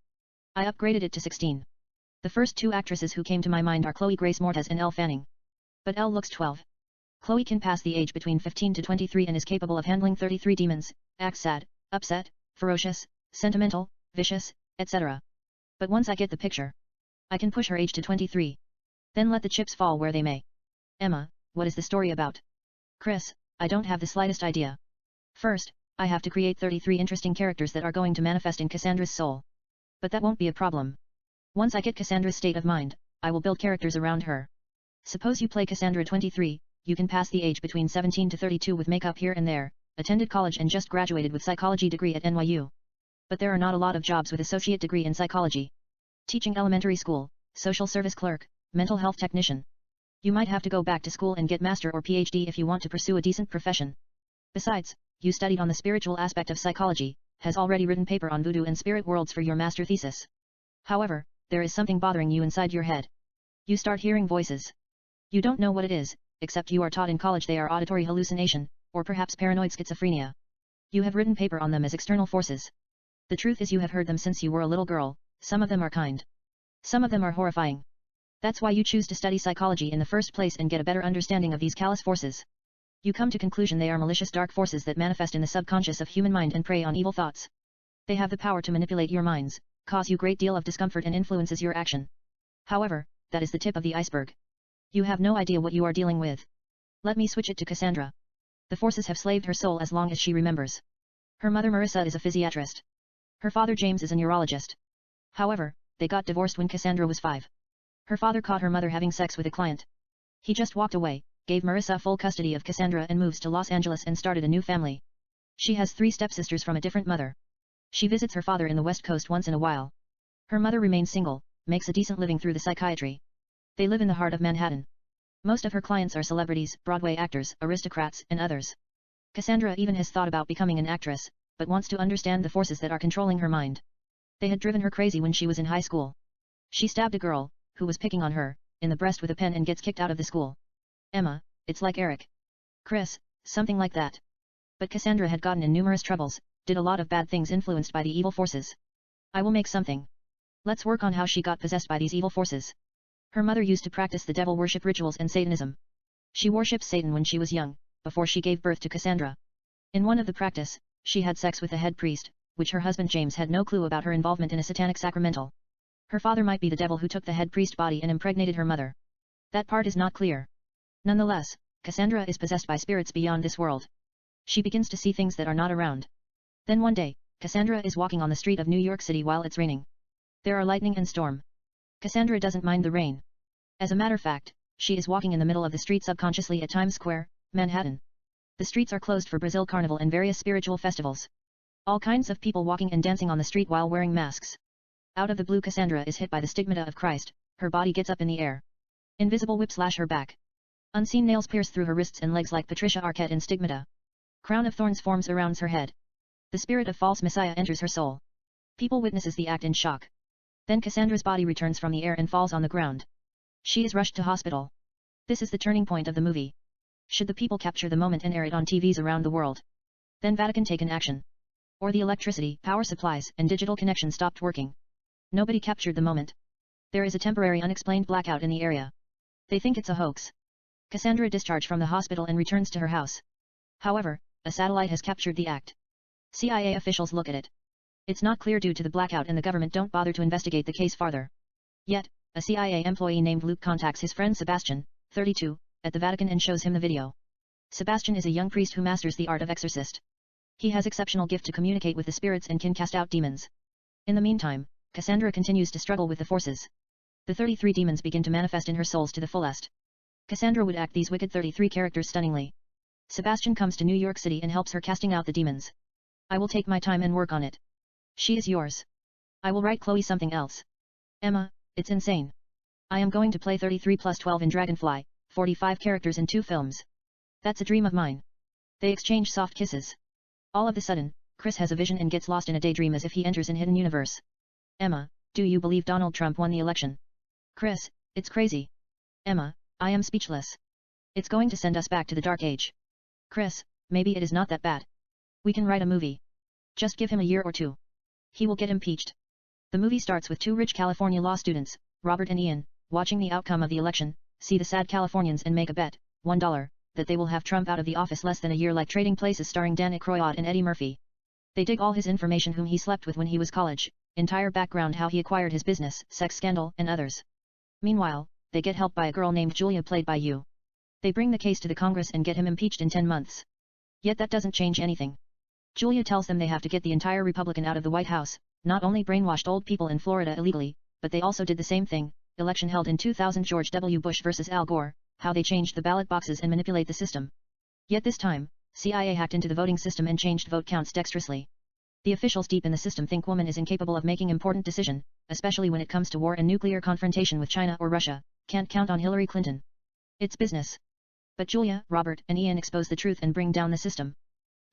I upgraded it to 16. The first 2 actresses who came to my mind are Chloe Grace Moretz and Elle Fanning. But Elle looks 12. Chloe can pass the age between 15 to 23 and is capable of handling 33 demons, acts sad, upset, ferocious, sentimental, vicious, etc. But once I get the picture, I can push her age to 23. Then let the chips fall where they may. Emma, what is the story about? Chris, I don't have the slightest idea. First, I have to create 33 interesting characters that are going to manifest in Cassandra's soul. But that won't be a problem. Once I get Cassandra's state of mind, I will build characters around her. Suppose you play Cassandra 23, you can pass the age between 17 to 32 with makeup here and there, attended college and just graduated with psychology degree at NYU. But there are not a lot of jobs with associate degree in psychology. Teaching elementary school, social service clerk, mental health technician. You might have to go back to school and get master or PhD if you want to pursue a decent profession. Besides, you studied on the spiritual aspect of psychology, has already written paper on voodoo and spirit worlds for your master thesis. However, there is something bothering you inside your head. You start hearing voices. You don't know what it is, except you are taught in college they are auditory hallucination, or perhaps paranoid schizophrenia. You have written paper on them as external forces. The truth is you have heard them since you were a little girl, some of them are kind. Some of them are horrifying. That's why you choose to study psychology in the first place and get a better understanding of these callous forces. You come to conclusion they are malicious dark forces that manifest in the subconscious of human mind and prey on evil thoughts. They have the power to manipulate your minds, cause you great deal of discomfort and influences your action. However, that is the tip of the iceberg. You have no idea what you are dealing with. Let me switch it to Cassandra. The forces have slaved her soul as long as she remembers. Her mother Marissa is a physiatrist. Her father James is a neurologist. However, they got divorced when Cassandra was 5. Her father caught her mother having sex with a client. He just walked away, gave Marissa full custody of Cassandra and moves to Los Angeles and started a new family. She has 3 stepsisters from a different mother. She visits her father in the West Coast once in a while. Her mother remains single, makes a decent living through the psychiatry. They live in the heart of Manhattan. Most of her clients are celebrities, Broadway actors, aristocrats, and others. Cassandra even has thought about becoming an actress, but wants to understand the forces that are controlling her mind. They had driven her crazy when she was in high school. She stabbed a girl, who was picking on her, in the breast with a pen and gets kicked out of the school. Emma, it's like Eric. Chris, something like that. But Cassandra had gotten in numerous troubles, did a lot of bad things influenced by the evil forces. I will make something. Let's work on how she got possessed by these evil forces. Her mother used to practice the devil worship rituals and Satanism. She worshipped Satan when she was young, before she gave birth to Cassandra. In one of the practice, she had sex with the head priest, which her husband James had no clue about her involvement in a satanic sacramental. Her father might be the devil who took the head priest body and impregnated her mother. That part is not clear. Nonetheless, Cassandra is possessed by spirits beyond this world. She begins to see things that are not around. Then one day, Cassandra is walking on the street of New York City while it's raining. There are lightning and storm. Cassandra doesn't mind the rain. As a matter of fact, she is walking in the middle of the street subconsciously at Times Square, Manhattan. The streets are closed for Brazil Carnival and various spiritual festivals. All kinds of people walking and dancing on the street while wearing masks. Out of the blue, Cassandra is hit by the stigmata of Christ, her body gets up in the air. Invisible whips lash her back. Unseen nails pierce through her wrists and legs like Patricia Arquette in Stigmata. Crown of thorns forms around her head. The spirit of false messiah enters her soul. People witnesses the act in shock. Then Cassandra's body returns from the air and falls on the ground. She is rushed to hospital. This is the turning point of the movie. Should the people capture the moment and air it on TVs around the world? Then Vatican take an action. Or the electricity, power supplies, and digital connection stopped working. Nobody captured the moment. There is a temporary unexplained blackout in the area. They think it's a hoax. Cassandra discharged from the hospital and returns to her house. However, a satellite has captured the act. CIA officials look at it. It's not clear due to the blackout and the government don't bother to investigate the case farther. Yet, a CIA employee named Luke contacts his friend Sebastian, 32, at the Vatican and shows him the video. Sebastian is a young priest who masters the art of exorcist. He has exceptional gift to communicate with the spirits and can cast out demons. In the meantime, Cassandra continues to struggle with the forces. The 33 demons begin to manifest in her souls to the fullest. Cassandra would act these wicked 33 characters stunningly. Sebastian comes to New York City and helps her casting out the demons. I will take my time and work on it. She is yours. I will write Chloe something else. Emma, it's insane. I am going to play 33 plus 12 in Dragonfly, 45 characters in 2 films. That's a dream of mine. They exchange soft kisses. All of a sudden, Chris has a vision and gets lost in a daydream as if he enters in hidden universe. Emma, do you believe Donald Trump won the election? Chris, it's crazy. Emma, I am speechless. It's going to send us back to the dark age. Chris, maybe it is not that bad. We can write a movie. Just give him a year or 2. He will get impeached. The movie starts with 2 rich California law students, Robert and Ian, watching the outcome of the election, see the sad Californians and make a bet, $1, that they will have Trump out of the office less than a year, like Trading Places starring Dan Aykroyd and Eddie Murphy. They dig all his information, whom he slept with when he was college, entire background, how he acquired his business, sex scandal, and others. Meanwhile, they get help by a girl named Julia played by you. They bring the case to the Congress and get him impeached in 10 months. Yet that doesn't change anything. Julia tells them they have to get the entire Republican out of the White House, not only brainwashed old people in Florida illegally, but they also did the same thing, election held in 2000 George W. Bush versus Al Gore, how they changed the ballot boxes and manipulate the system. Yet this time, CIA hacked into the voting system and changed vote counts dexterously. The officials deep in the system think woman is incapable of making important decision, especially when it comes to war and nuclear confrontation with China or Russia, can't count on Hillary Clinton. It's business. But Julia, Robert, and Ian expose the truth and bring down the system.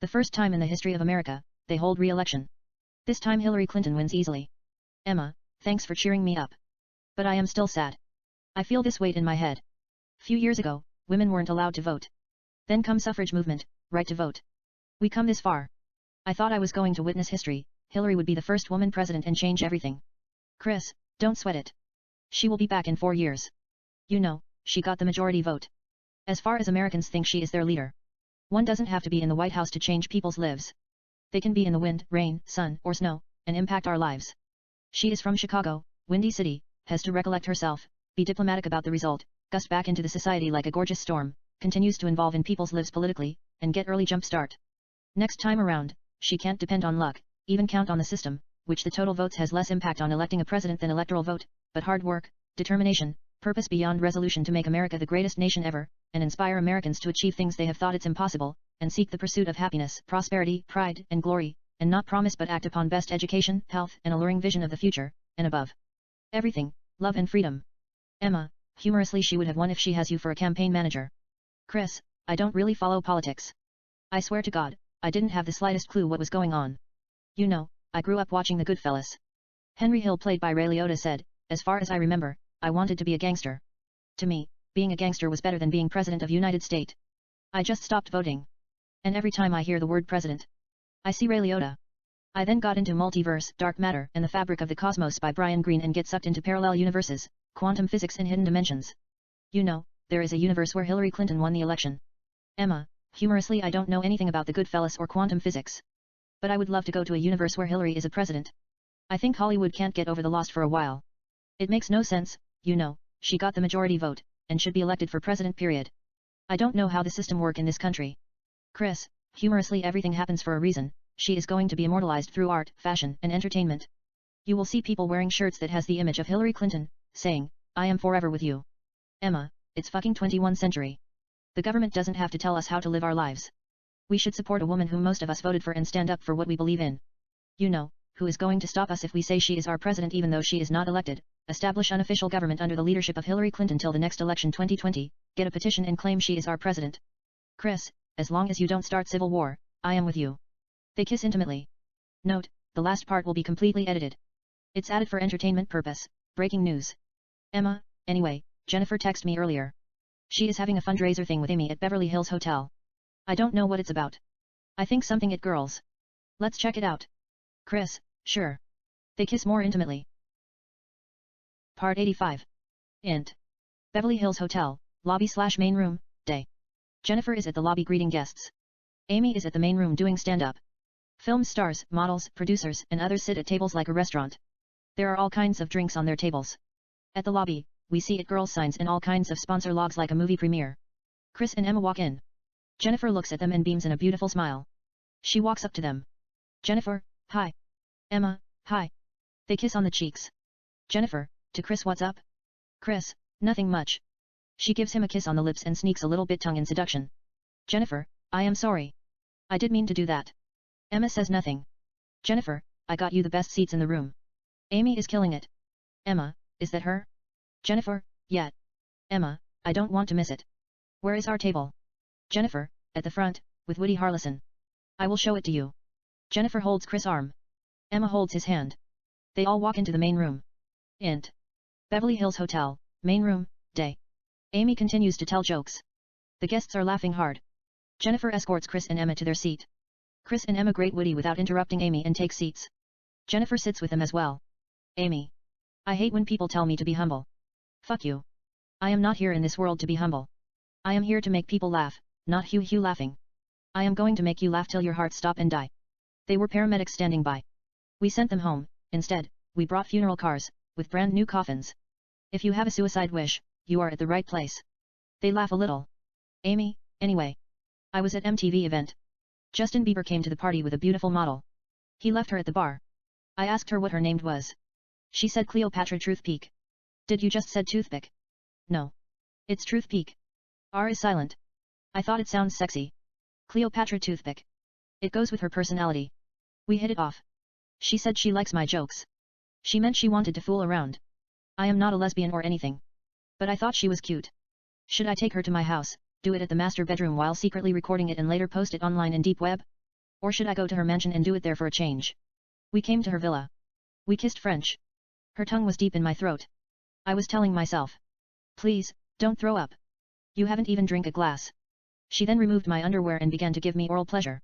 The first time in the history of America, they hold re-election. This time Hillary Clinton wins easily. Emma, thanks for cheering me up. But I am still sad. I feel this weight in my head. Few years ago, women weren't allowed to vote. Then come suffrage movement, right to vote. We come this far. I thought I was going to witness history. Hillary would be the first woman president and change everything. Chris, don't sweat it. She will be back in 4 years. You know, she got the majority vote. As far as Americans think she is their leader. One doesn't have to be in the White House to change people's lives. They can be in the wind, rain, sun, or snow, and impact our lives. She is from Chicago, Windy City, has to recollect herself, be diplomatic about the result, gust back into the society like a gorgeous storm, continues to involve in people's lives politically, and get early jump start. Next time around, she can't depend on luck, even count on the system, which the total votes has less impact on electing a president than electoral vote, but hard work, determination, purpose beyond resolution to make America the greatest nation ever, and inspire Americans to achieve things they have thought it's impossible, and seek the pursuit of happiness, prosperity, pride, and glory, and not promise but act upon best education, health, and alluring vision of the future, and above everything, love and freedom. Emma, humorously, she would have won if she has you for a campaign manager. Chris, I don't really follow politics. I swear to God, I didn't have the slightest clue what was going on. You know, I grew up watching The Goodfellas. Henry Hill, played by Ray Liotta, said, as far as I remember, I wanted to be a gangster. To me, being a gangster was better than being President of United States. I just stopped voting. And every time I hear the word president, I see Ray Liotta. I then got into Multiverse, Dark Matter, and the Fabric of the Cosmos by Brian Greene and get sucked into parallel universes, quantum physics and hidden dimensions. You know, there is a universe where Hillary Clinton won the election. Emma, humorously, I don't know anything about the Goodfellas or quantum physics. But I would love to go to a universe where Hillary is a president. I think Hollywood can't get over the lost for a while. It makes no sense, you know, she got the majority vote, and should be elected for president period. I don't know how the system work in this country. Chris, humorously, everything happens for a reason. She is going to be immortalized through art, fashion, and entertainment. You will see people wearing shirts that has the image of Hillary Clinton, saying, I am forever with you. Emma, it's fucking 21st century. The government doesn't have to tell us how to live our lives. We should support a woman whom most of us voted for and stand up for what we believe in. You know, who is going to stop us if we say she is our president even though she is not elected? Establish unofficial government under the leadership of Hillary Clinton till the next election 2020, get a petition and claim she is our president. Chris, as long as you don't start civil war, I am with you. They kiss intimately. Note, the last part will be completely edited. It's added for entertainment purpose. Breaking news. Emma, anyway, Jennifer texted me earlier. She is having a fundraiser thing with Amy at Beverly Hills Hotel. I don't know what it's about. I think something at girls. Let's check it out. Chris, sure. They kiss more intimately. Part 85. Int. Beverly Hills Hotel, lobby/main room, day. Jennifer is at the lobby greeting guests. Amy is at the main room doing stand-up. Film stars, models, producers, and others sit at tables like a restaurant. There are all kinds of drinks on their tables. At the lobby, we see it girls signs and all kinds of sponsor logs like a movie premiere. Chris and Emma walk in. Jennifer looks at them and beams in a beautiful smile. She walks up to them. Jennifer, hi. Emma, hi. They kiss on the cheeks. Jennifer, to Chris, what's up? Chris, nothing much. She gives him a kiss on the lips and sneaks a little bit tongue in seduction. Jennifer, I am sorry. I did mean to do that. Emma says nothing. Jennifer, I got you the best seats in the room. Amy is killing it. Emma, is that her? Jennifer, yeah. Emma, I don't want to miss it. Where is our table? Jennifer, at the front, with Woody Harrelson. I will show it to you. Jennifer holds Chris' arm. Emma holds his hand. They all walk into the main room. Int. Beverly Hills Hotel, main room, day. Amy continues to tell jokes. The guests are laughing hard. Jennifer escorts Chris and Emma to their seat. Chris and Emma grate Woody without interrupting Amy and take seats. Jennifer sits with them as well. Amy. I hate when people tell me to be humble. Fuck you. I am not here in this world to be humble. I am here to make people laugh, not hue laughing. I am going to make you laugh till your heart stop and die. They were paramedics standing by. We sent them home, instead, we brought funeral cars, with brand new coffins. If you have a suicide wish, you are at the right place. They laugh a little. Amy, anyway. I was at MTV event. Justin Bieber came to the party with a beautiful model. He left her at the bar. I asked her what her name was. She said Cleopatra Toothpick. Did you just said toothpick? No. It's Truthpeak. R is silent. I thought it sounds sexy. Cleopatra Toothpick. It goes with her personality. We hit it off. She said she likes my jokes. She meant she wanted to fool around. I am not a lesbian or anything. But I thought she was cute. Should I take her to my house, do it at the master bedroom while secretly recording it and later post it online in deep web? Or should I go to her mansion and do it there for a change? We came to her villa. We kissed French. Her tongue was deep in my throat. I was telling myself. Please, don't throw up. You haven't even drank a glass. She then removed my underwear and began to give me oral pleasure.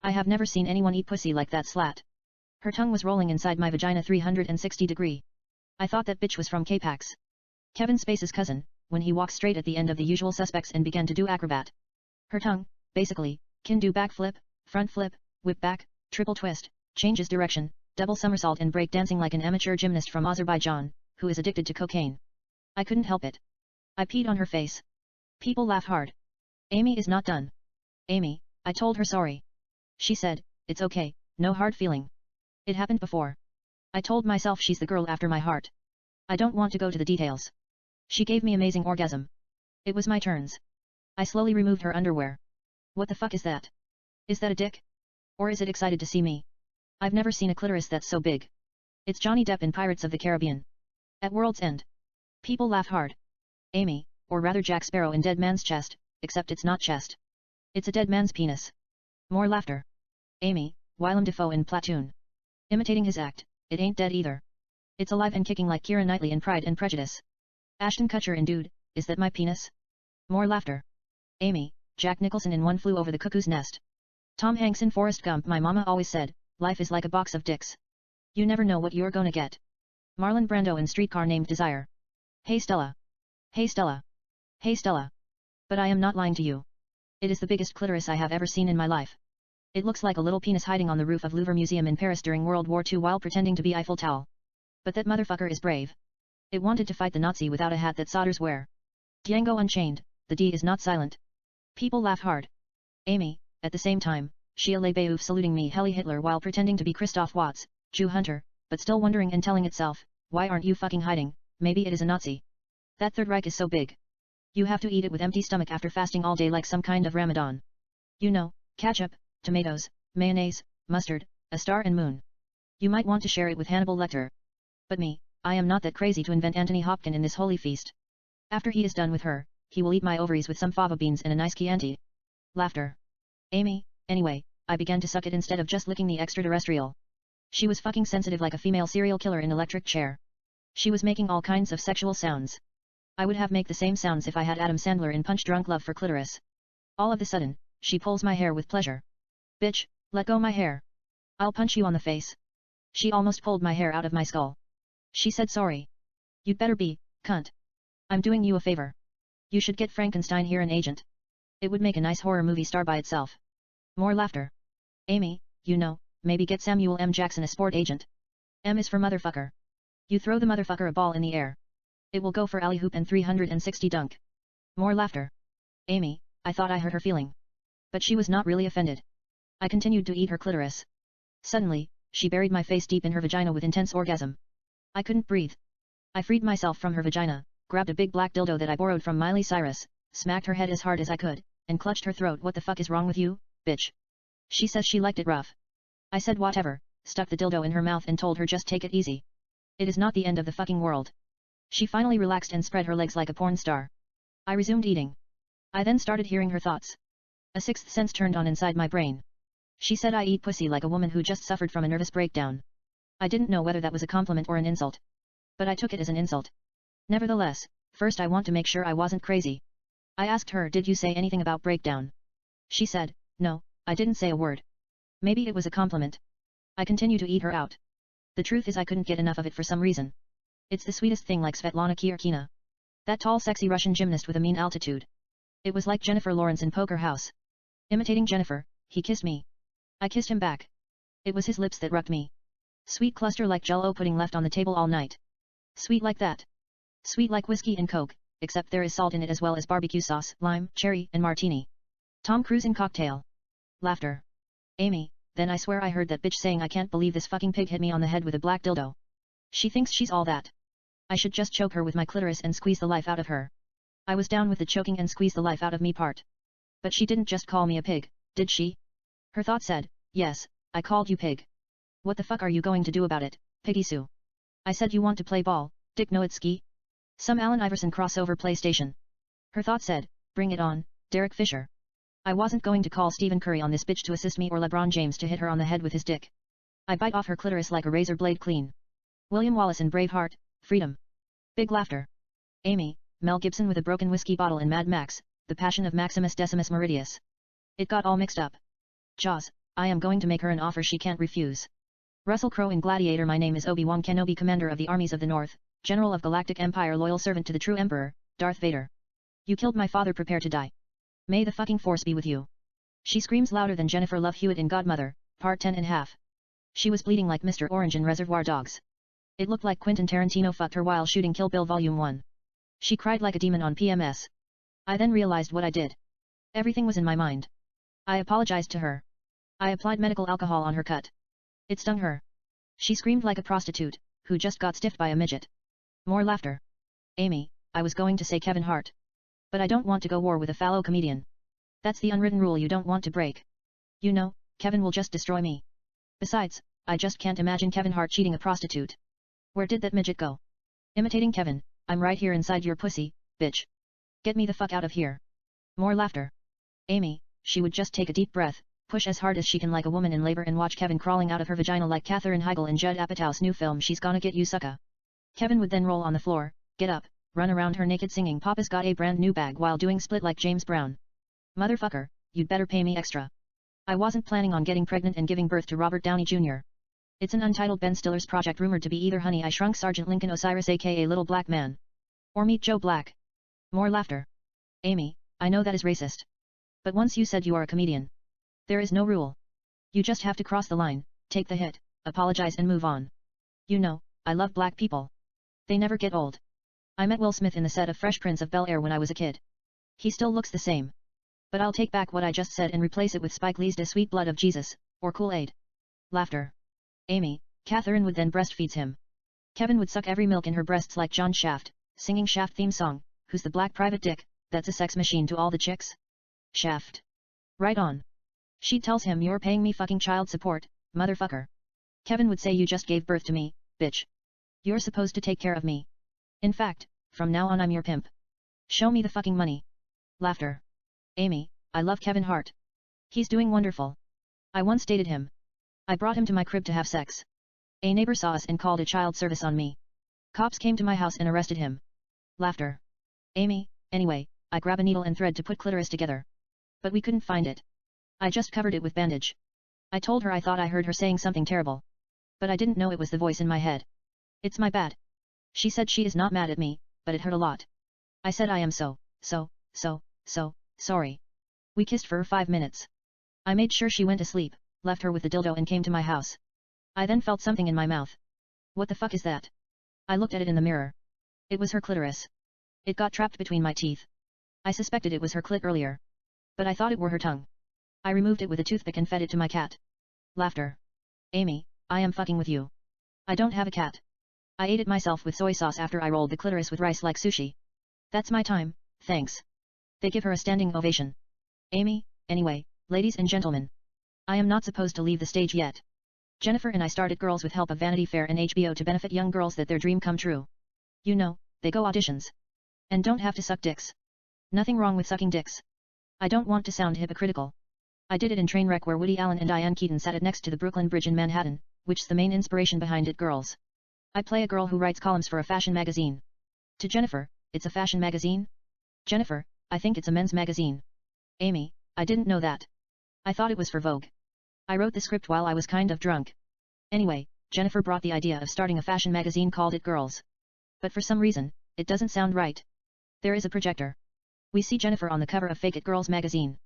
I have never seen anyone eat pussy like that slat. Her tongue was rolling inside my vagina 360 degree. I thought that bitch was from K-Pax. Kevin Spacey's cousin, when he walked straight at the end of The Usual Suspects and began to do acrobat. Her tongue, basically, can do backflip, front flip, whip back, triple twist, changes direction, double somersault and break dancing like an amateur gymnast from Azerbaijan, who is addicted to cocaine. I couldn't help it. I peed on her face. People laugh hard. Amy is not done. Amy, I told her sorry. She said, it's okay, no hard feeling. It happened before. I told myself she's the girl after my heart. I don't want to go to the details. She gave me amazing orgasm. It was my turns. I slowly removed her underwear. What the fuck is that? Is that a dick? Or is it excited to see me? I've never seen a clitoris that's so big. It's Johnny Depp in Pirates of the Caribbean. At World's End. People laugh hard. Amy, or rather Jack Sparrow in Dead Man's Chest, except it's not chest. It's a dead man's penis. More laughter. Amy, Willem Dafoe in Platoon. Imitating his act, it ain't dead either. It's alive and kicking like Keira Knightley in Pride and Prejudice. Ashton Kutcher in Dude, is that my penis? More laughter. Amy, Jack Nicholson in One Flew Over the Cuckoo's Nest. Tom Hanks in Forrest Gump. My mama always said, life is like a box of dicks. You never know what you're gonna get. Marlon Brando in Streetcar Named Desire. Hey Stella. Hey Stella. Hey Stella. But I am not lying to you. It is the biggest clitoris I have ever seen in my life. It looks like a little penis hiding on the roof of Louvre Museum in Paris during World War II while pretending to be Eiffel Tower. But that motherfucker is brave. It wanted to fight the Nazi without a hat that solders wear. Django Unchained, the D is not silent. People laugh hard. Amy, at the same time, Shia LaBeouf saluting me Heli Hitler while pretending to be Christoph Waltz, Jew hunter, but still wondering and telling itself, why aren't you fucking hiding, maybe it is a Nazi. That Third Reich is so big. You have to eat it with empty stomach after fasting all day like some kind of Ramadan. You know, ketchup, tomatoes, mayonnaise, mustard, a star and moon. You might want to share it with Hannibal Lecter. But me, I am not that crazy to invent Anthony Hopkins in this holy feast. After he is done with her, he will eat my ovaries with some fava beans and a nice Chianti. Laughter. Amy, anyway, I began to suck it instead of just licking the extraterrestrial. She was fucking sensitive like a female serial killer in electric chair. She was making all kinds of sexual sounds. I would have make the same sounds if I had Adam Sandler in Punch Drunk Love for clitoris. All of a sudden, she pulls my hair with pleasure. Bitch, let go my hair. I'll punch you on the face. She almost pulled my hair out of my skull. She said sorry. You'd better be, cunt. I'm doing you a favor. You should get Frankenstein here an agent. It would make a nice horror movie star by itself. More laughter. Amy, you know, maybe get Samuel M. Jackson a sport agent. M is for motherfucker. You throw the motherfucker a ball in the air. It will go for alley hoop and 360 dunk. More laughter. Amy, I thought I hurt her feeling. But she was not really offended. I continued to eat her clitoris. Suddenly, she buried my face deep in her vagina with intense orgasm. I couldn't breathe. I freed myself from her vagina, grabbed a big black dildo that I borrowed from Miley Cyrus, smacked her head as hard as I could, and clutched her throat. What the fuck is wrong with you, bitch? She says she liked it rough. I said whatever, stuck the dildo in her mouth and told her just take it easy. It is not the end of the fucking world. She finally relaxed and spread her legs like a porn star. I resumed eating. I then started hearing her thoughts. A sixth sense turned on inside my brain. She said I eat pussy like a woman who just suffered from a nervous breakdown. I didn't know whether that was a compliment or an insult. But I took it as an insult. Nevertheless, first I want to make sure I wasn't crazy. I asked her, did you say anything about breakdown? She said, no, I didn't say a word. Maybe it was a compliment. I continue to eat her out. The truth is I couldn't get enough of it for some reason. It's the sweetest thing, like Svetlana Kierkina. That tall sexy Russian gymnast with a mean altitude. It was like Jennifer Lawrence in Poker House. Imitating Jennifer, he kissed me. I kissed him back. It was his lips that rocked me. Sweet cluster like Jell-O pudding left on the table all night. Sweet like that. Sweet like whiskey and Coke, except there is salt in it as well as barbecue sauce, lime, cherry, and martini. Tom Cruise in cocktail. Laughter. Amy, then I swear I heard that bitch saying I can't believe this fucking pig hit me on the head with a black dildo. She thinks she's all that. I should just choke her with my clitoris and squeeze the life out of her. I was down with the choking and squeeze the life out of me part. But she didn't just call me a pig, did she? Her thought said, yes, I called you pig. What the fuck are you going to do about it, Piggy Sue? I said you want to play ball, Dick Nowitzki? Some Allen Iverson crossover PlayStation. Her thought said, bring it on, Derek Fisher. I wasn't going to call Stephen Curry on this bitch to assist me or LeBron James to hit her on the head with his dick. I bite off her clitoris like a razor blade clean. William Wallace in Braveheart, Freedom. Big laughter. Amy, Mel Gibson with a broken whiskey bottle in Mad Max, The Passion of Maximus Decimus Meridius. It got all mixed up. Jaws, I am going to make her an offer she can't refuse. Russell Crowe in Gladiator. My name is Obi-Wan Kenobi, commander of the armies of the North, general of Galactic Empire, loyal servant to the true Emperor, Darth Vader. You killed my father, prepare to die. May the fucking force be with you. She screams louder than Jennifer Love Hewitt in Godmother, Part 10 and half. She was bleeding like Mr. Orange in Reservoir Dogs. It looked like Quentin Tarantino fucked her while shooting Kill Bill Volume 1. She cried like a demon on PMS. I then realized what I did. Everything was in my mind. I apologized to her. I applied medical alcohol on her cut. It stung her. She screamed like a prostitute, who just got stiffed by a midget. More laughter. Amy, I was going to say Kevin Hart. But I don't want to go war with a fallow comedian. That's the unwritten rule you don't want to break. You know, Kevin will just destroy me. Besides, I just can't imagine Kevin Hart cheating a prostitute. Where did that midget go? Imitating Kevin, I'm right here inside your pussy, bitch. Get me the fuck out of here. More laughter. Amy, she would just take a deep breath, push as hard as she can like a woman in labor and watch Kevin crawling out of her vagina like Katherine Heigl in Judd Apatow's new film She's Gonna Get You Sucka. Kevin would then roll on the floor, get up, run around her naked singing Papa's Got a Brand New Bag while doing split like James Brown. Motherfucker, you'd better pay me extra. I wasn't planning on getting pregnant and giving birth to Robert Downey Jr. It's an untitled Ben Stiller's project rumored to be either Honey I Shrunk Sergeant Lincoln Osiris aka Little Black Man, or Meet Joe Black. More laughter. Amy, I know that is racist. But once you said you are a comedian. There is no rule. You just have to cross the line, take the hit, apologize and move on. You know, I love black people. They never get old. I met Will Smith in the set of Fresh Prince of Bel-Air when I was a kid. He still looks the same. But I'll take back what I just said and replace it with Spike Lee's The Sweet Blood of Jesus, or Kool-Aid. Laughter. Amy, Catherine would then breastfeeds him. Kevin would suck every milk in her breasts like John Shaft, singing Shaft theme song, who's the black private dick, that's a sex machine to all the chicks? Shaft. Right on. She tells him you're paying me fucking child support, motherfucker. Kevin would say you just gave birth to me, bitch. You're supposed to take care of me. In fact, from now on I'm your pimp. Show me the fucking money. Laughter. Amy, I love Kevin Hart. He's doing wonderful. I once dated him. I brought him to my crib to have sex. A neighbor saw us and called a child service on me. Cops came to my house and arrested him. Laughter. Amy, anyway, I grab a needle and thread to put clitoris together. But we couldn't find it. I just covered it with bandage. I told her I thought I heard her saying something terrible. But I didn't know it was the voice in my head. It's my bad. She said she is not mad at me, but it hurt a lot. I said I am so sorry. We kissed for 5 minutes. I made sure she went to sleep, left her with the dildo and came to my house. I then felt something in my mouth. What the fuck is that? I looked at it in the mirror. It was her clitoris. It got trapped between my teeth. I suspected it was her clit earlier. But I thought it were her tongue. I removed it with a toothpick and fed it to my cat. Laughter. Amy, I am fucking with you. I don't have a cat. I ate it myself with soy sauce after I rolled the clitoris with rice like sushi. That's my time, thanks. They give her a standing ovation. Amy, anyway, ladies and gentlemen. I am not supposed to leave the stage yet. Jennifer and I started Girls with help of Vanity Fair and HBO to benefit young girls that their dream come true. You know, they go auditions. And don't have to suck dicks. Nothing wrong with sucking dicks. I don't want to sound hypocritical. I did it in Trainwreck where Woody Allen and Diane Keaton sat next to the Brooklyn Bridge in Manhattan, which's the main inspiration behind it. Girls. I play a girl who writes columns for a fashion magazine. To Jennifer, it's a fashion magazine? Jennifer, I think it's a men's magazine. Amy, I didn't know that. I thought it was for Vogue. I wrote the script while I was kind of drunk. Anyway, Jennifer brought the idea of starting a fashion magazine called It Girls. But for some reason, it doesn't sound right. There is a projector. We see Jennifer on the cover of Fake It Girls magazine.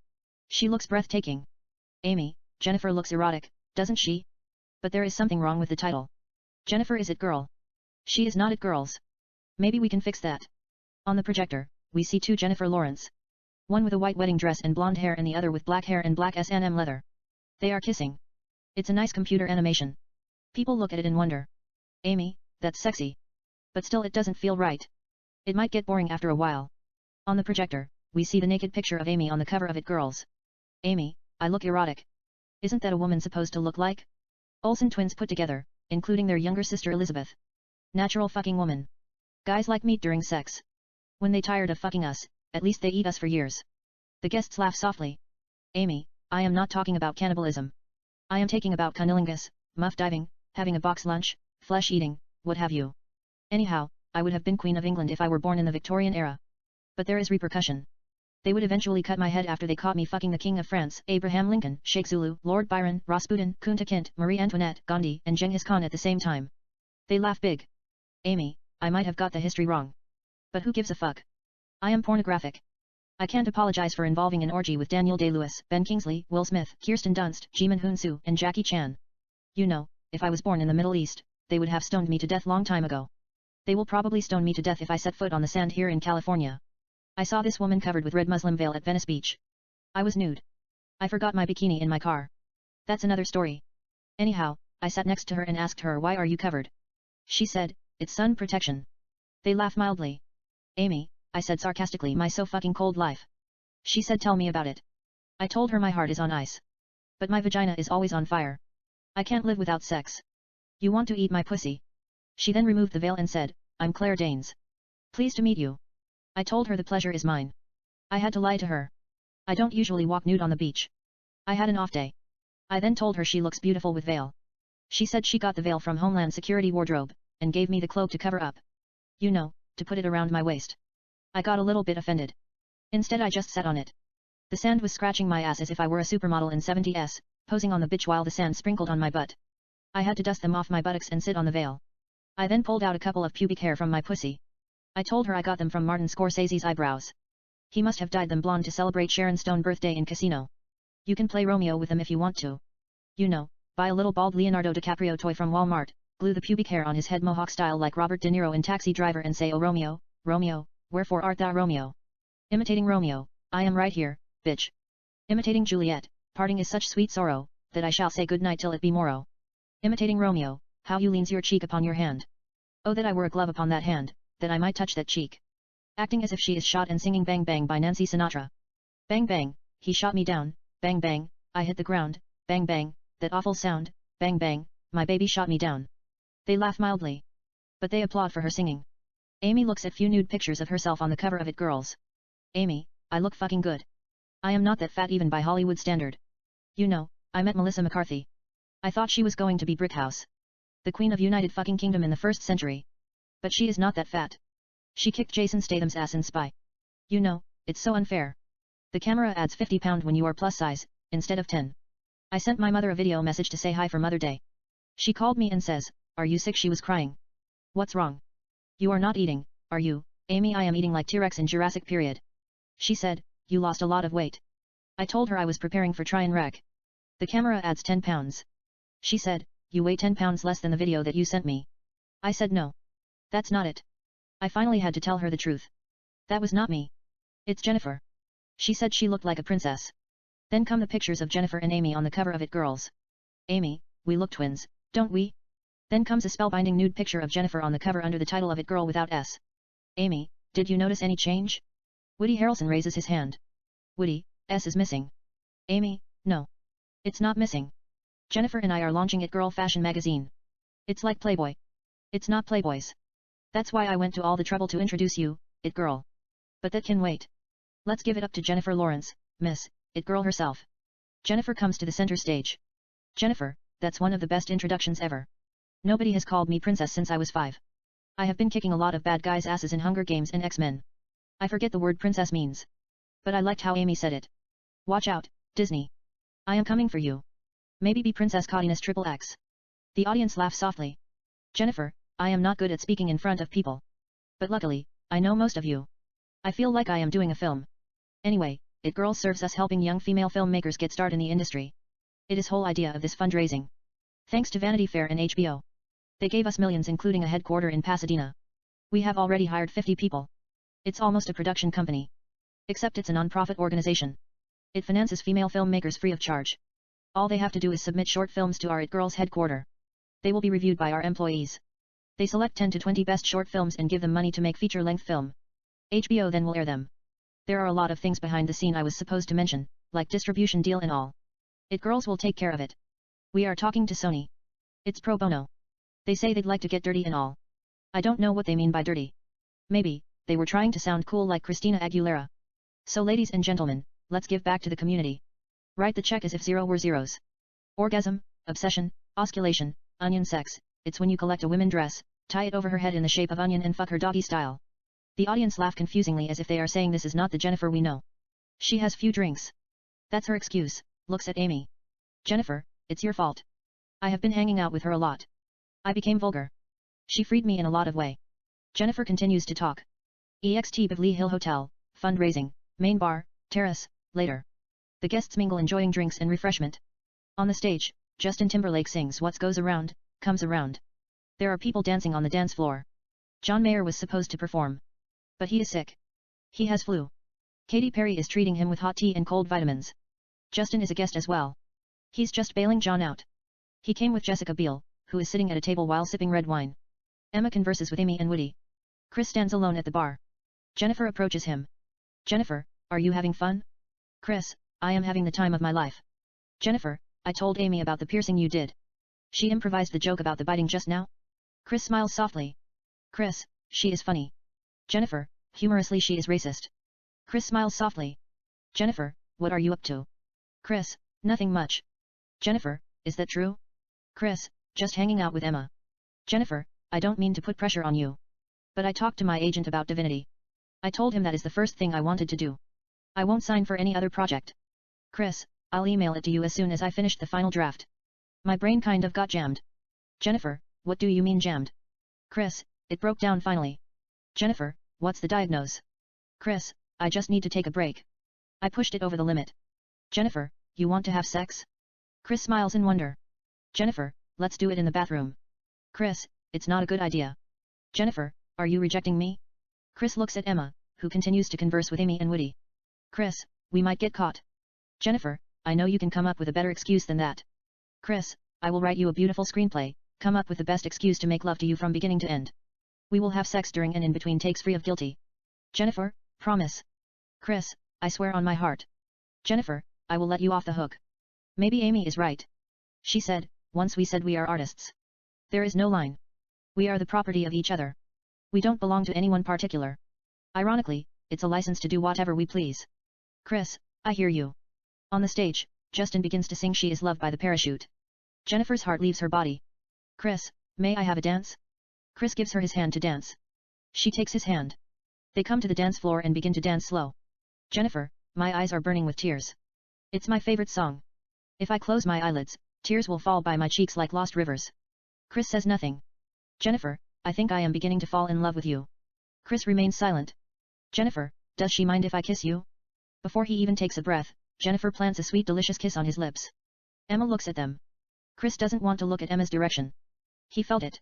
She looks breathtaking. Amy, Jennifer looks erotic, doesn't she? But there is something wrong with the title. Jennifer is It Girl. She is not It Girls. Maybe we can fix that. On the projector, we see two Jennifer Lawrence. One with a white wedding dress and blonde hair and the other with black hair and black S&M leather. They are kissing. It's a nice computer animation. People look at it and wonder. Amy, that's sexy. But still it doesn't feel right. It might get boring after a while. On the projector, we see the naked picture of Amy on the cover of It Girls. Amy, I look erotic. Isn't that a woman supposed to look like? Olsen twins put together, including their younger sister Elizabeth. Natural fucking woman. Guys like meat during sex. When they tired of fucking us, at least they eat us for years. The guests laugh softly. Amy, I am not talking about cannibalism. I am talking about cunnilingus, muff diving, having a box lunch, flesh eating, what have you. Anyhow, I would have been Queen of England if I were born in the Victorian era. But there is repercussion. They would eventually cut my head after they caught me fucking the King of France, Abraham Lincoln, Sheikh Zulu, Lord Byron, Rasputin, Kunta Kinte, Marie Antoinette, Gandhi, and Genghis Khan at the same time. They laugh big. Amy, I might have got the history wrong. But who gives a fuck? I am pornographic. I can't apologize for involving an orgy with Daniel Day-Lewis, Ben Kingsley, Will Smith, Kirsten Dunst, Jimin Hoon-soo, and Jackie Chan. You know, if I was born in the Middle East, they would have stoned me to death long time ago. They will probably stone me to death if I set foot on the sand here in California. I saw this woman covered with red Muslim veil at Venice Beach. I was nude. I forgot my bikini in my car. That's another story. Anyhow, I sat next to her and asked her, why are you covered? She said, it's sun protection. They laugh mildly. Amy, I said sarcastically, my so fucking cold life. She said, tell me about it. I told her my heart is on ice. But my vagina is always on fire. I can't live without sex. You want to eat my pussy? She then removed the veil and said, I'm Claire Danes. Pleased to meet you. I told her the pleasure is mine. I had to lie to her. I don't usually walk nude on the beach. I had an off day. I then told her she looks beautiful with veil. She said she got the veil from Homeland Security wardrobe, and gave me the cloak to cover up. You know, to put it around my waist. I got a little bit offended. Instead I just sat on it. The sand was scratching my ass as if I were a supermodel in 70s, posing on the bitch while the sand sprinkled on my butt. I had to dust them off my buttocks and sit on the veil. I then pulled out a couple of pubic hair from my pussy. I told her I got them from Martin Scorsese's eyebrows. He must have dyed them blonde to celebrate Sharon Stone's birthday in Casino. You can play Romeo with them if you want to. You know, buy a little bald Leonardo DiCaprio toy from Walmart, glue the pubic hair on his head mohawk style like Robert De Niro in Taxi Driver and say, "Oh Romeo, Romeo, wherefore art thou Romeo?" Imitating Romeo, I am right here, bitch. Imitating Juliet, parting is such sweet sorrow, that I shall say good night till it be morrow. Imitating Romeo, how you leans your cheek upon your hand. Oh that I were a glove upon that hand, that I might touch that cheek. Acting as if she is shot and singing Bang Bang by Nancy Sinatra. Bang bang, he shot me down, bang bang, I hit the ground, bang bang, that awful sound, bang bang, my baby shot me down. They laugh mildly. But they applaud for her singing. Amy looks at few nude pictures of herself on the cover of It Girls. Amy, I look fucking good. I am not that fat even by Hollywood standard. You know, I met Melissa McCarthy. I thought she was going to be Brickhouse. The Queen of United fucking Kingdom in the 1st century. But she is not that fat. She kicked Jason Statham's ass in Spy. You know, it's so unfair. The camera adds 50 pound when you are plus size, instead of 10. I sent my mother a video message to say hi for Mother Day. She called me and says, "Are you sick?" She was crying. What's wrong? You are not eating, are you, Amy? I am eating like T-Rex in Jurassic period. She said, "You lost a lot of weight." I told her I was preparing for try and wreck. The camera adds 10 pounds. She said, "You weigh 10 pounds less than the video that you sent me." I said no. That's not it. I finally had to tell her the truth. That was not me. It's Jennifer. She said she looked like a princess. Then come the pictures of Jennifer and Amy on the cover of It Girls. Amy, we look twins, don't we? Then comes a spellbinding nude picture of Jennifer on the cover under the title of It Girl without S. Amy, did you notice any change? Woody Harrelson raises his hand. Woody, S is missing. Amy, no. It's not missing. Jennifer and I are launching It Girl fashion magazine. It's like Playboy. It's not Playboy's. That's why I went to all the trouble to introduce you, It Girl. But that can wait. Let's give it up to Jennifer Lawrence, Miss It Girl herself. Jennifer comes to the center stage. Jennifer, that's one of the best introductions ever. Nobody has called me princess since I was 5. I have been kicking a lot of bad guys' asses in Hunger Games and X-Men. I forget the word princess means. But I liked how Amy said it. Watch out, Disney. I am coming for you. Maybe be Princess Cottiness XXX. The audience laughs softly. Jennifer, I am not good at speaking in front of people. But luckily, I know most of you. I feel like I am doing a film. Anyway, It Girls serves us helping young female filmmakers get started in the industry. It is whole idea of this fundraising. Thanks to Vanity Fair and HBO. They gave us millions including a headquarter in Pasadena. We have already hired 50 people. It's almost a production company. Except it's a non-profit organization. It finances female filmmakers free of charge. All they have to do is submit short films to our It Girls headquarter. They will be reviewed by our employees. They select 10 to 20 best short films and give them money to make feature-length film. HBO then will air them. There are a lot of things behind the scene I was supposed to mention, like distribution deal and all. It Girls will take care of it. We are talking to Sony. It's pro bono. They say they'd like to get dirty and all. I don't know what they mean by dirty. Maybe, they were trying to sound cool like Christina Aguilera. So ladies and gentlemen, let's give back to the community. Write the check as if 0 were zeros. Orgasm, obsession, osculation, onion sex, it's when you collect a women dress, tie it over her head in the shape of onion and fuck her doggy style. The audience laugh confusingly as if they are saying this is not the Jennifer we know. She has few drinks. That's her excuse, looks at Amy. Jennifer, it's your fault. I have been hanging out with her a lot. I became vulgar. She freed me in a lot of way. Jennifer continues to talk. EXT Beverly Hill Hotel, fundraising, main bar, terrace, later. The guests mingle enjoying drinks and refreshment. On the stage, Justin Timberlake sings What Goes Around, Comes Around. There are people dancing on the dance floor. John Mayer was supposed to perform. But he is sick. He has flu. Katy Perry is treating him with hot tea and cold vitamins. Justin is a guest as well. He's just bailing John out. He came with Jessica Biel, who is sitting at a table while sipping red wine. Emma converses with Amy and Woody. Chris stands alone at the bar. Jennifer approaches him. Jennifer, are you having fun? Chris, I am having the time of my life. Jennifer, I told Amy about the piercing you did. She improvised the joke about the biting just now. Chris smiles softly. Chris, she is funny. Jennifer, humorously she is racist. Chris smiles softly. Jennifer, what are you up to? Chris, nothing much. Jennifer, is that true? Chris, just hanging out with Emma. Jennifer, I don't mean to put pressure on you. But I talked to my agent about Divinity. I told him that is the first thing I wanted to do. I won't sign for any other project. Chris, I'll email it to you as soon as I finished the final draft. My brain kind of got jammed. Jennifer, what do you mean jammed? Chris, it broke down finally. Jennifer, what's the diagnose? Chris, I just need to take a break. I pushed it over the limit. Jennifer, you want to have sex? Chris smiles in wonder. Jennifer, let's do it in the bathroom. Chris, it's not a good idea. Jennifer, are you rejecting me? Chris looks at Emma, who continues to converse with Amy and Woody. Chris, we might get caught. Jennifer, I know you can come up with a better excuse than that. Chris, I will write you a beautiful screenplay, come up with the best excuse to make love to you from beginning to end. We will have sex during and in between takes free of guilty. Jennifer, promise. Chris, I swear on my heart. Jennifer, I will let you off the hook. Maybe Amy is right. She said, once we said we are artists. There is no line. We are the property of each other. We don't belong to anyone particular. Ironically, it's a license to do whatever we please. Chris, I hear you. On the stage, Justin begins to sing She Is Loved by the Parachute. Jennifer's heart leaves her body. Chris, may I have a dance? Chris gives her his hand to dance. She takes his hand. They come to the dance floor and begin to dance slow. Jennifer, my eyes are burning with tears. It's my favorite song. If I close my eyelids, tears will fall by my cheeks like lost rivers. Chris says nothing. Jennifer, I think I am beginning to fall in love with you. Chris remains silent. Jennifer, does she mind if I kiss you? Before he even takes a breath, Jennifer plants a sweet delicious kiss on his lips. Emma looks at them. Chris doesn't want to look at Emma's direction. He felt it.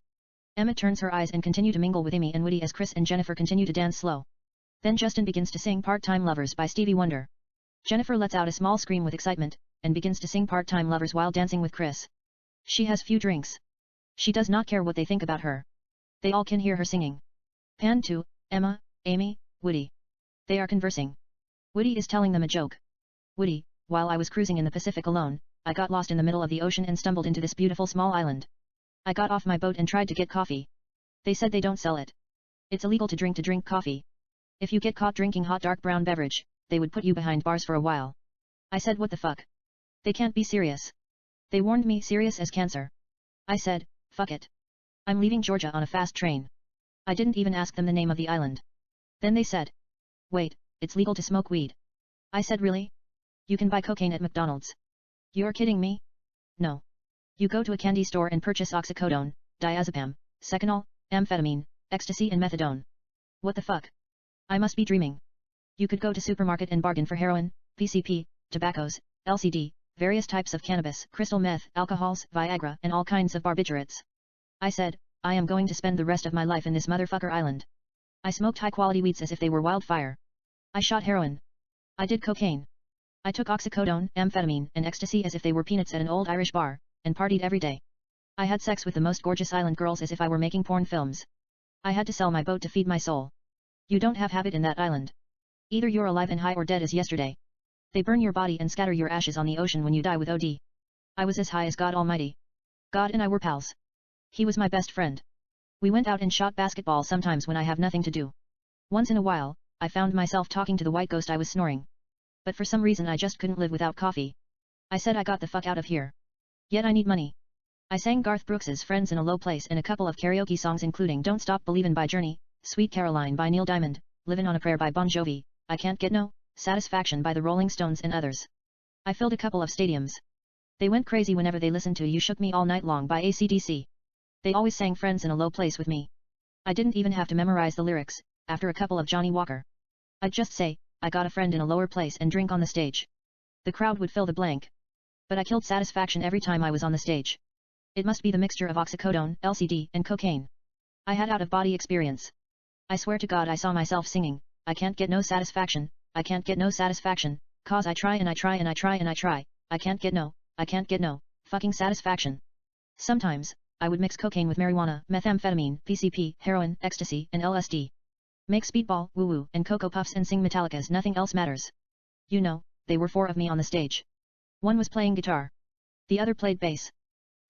Emma turns her eyes and continue to mingle with Amy and Woody as Chris and Jennifer continue to dance slow. Then Justin begins to sing Part-Time Lovers by Stevie Wonder. Jennifer lets out a small scream with excitement, and begins to sing Part-Time Lovers while dancing with Chris. She has few drinks. She does not care what they think about her. They all can hear her singing. Pan to Emma, Amy, Woody. They are conversing. Woody is telling them a joke. Woody, while I was cruising in the Pacific alone, I got lost in the middle of the ocean and stumbled into this beautiful small island. I got off my boat and tried to get coffee. They said they don't sell it. It's illegal to drink coffee. If you get caught drinking hot dark brown beverage, they would put you behind bars for a while. I said what the fuck? They can't be serious. They warned me serious as cancer. I said, fuck it. I'm leaving Georgia on a fast train. I didn't even ask them the name of the island. Then they said, wait, it's legal to smoke weed. I said really? You can buy cocaine at McDonald's. You're kidding me? No. You go to a candy store and purchase oxycodone, diazepam, seconal, amphetamine, ecstasy and methadone. What the fuck? I must be dreaming. You could go to supermarket and bargain for heroin, PCP, tobaccos, LCD, various types of cannabis, crystal meth, alcohols, Viagra and all kinds of barbiturates. I said, I am going to spend the rest of my life in this motherfucker island. I smoked high-quality weeds as if they were wildfire. I shot heroin. I did cocaine. I took oxycodone, amphetamine and ecstasy as if they were peanuts at an old Irish bar, and partied every day. I had sex with the most gorgeous island girls as if I were making porn films. I had to sell my boat to feed my soul. You don't have habit in that island. Either you're alive and high or dead as yesterday. They burn your body and scatter your ashes on the ocean when you die with OD. I was as high as God Almighty. God and I were pals. He was my best friend. We went out and shot basketball sometimes when I have nothing to do. Once in a while, I found myself talking to the white ghost I was snoring. But for some reason I just couldn't live without coffee. I said I got the fuck out of here. Yet I need money. I sang Garth Brooks's Friends in a Low Place and a couple of karaoke songs including Don't Stop Believin' by Journey, Sweet Caroline by Neil Diamond, Livin' on a Prayer by Bon Jovi, I Can't Get No Satisfaction by the Rolling Stones and others. I filled a couple of stadiums. They went crazy whenever they listened to You Shook Me All Night Long by AC/DC. They always sang Friends in a Low Place with me. I didn't even have to memorize the lyrics, after a couple of Johnny Walker. I'd just say, I got a friend in a lower place and drink on the stage. The crowd would fill the blank. But I killed satisfaction every time I was on the stage. It must be the mixture of oxycodone, LCD, and cocaine. I had out-of-body experience. I swear to God I saw myself singing, I can't get no satisfaction, I can't get no satisfaction, cause I try and I try and I try and I try, I can't get no fucking satisfaction. Sometimes, I would mix cocaine with marijuana, methamphetamine, PCP, heroin, ecstasy, and LSD. Make speedball, woo-woo, and Cocoa Puffs and sing Metallica's Nothing Else Matters. You know, they were 4 of me on the stage. One was playing guitar. The other played bass.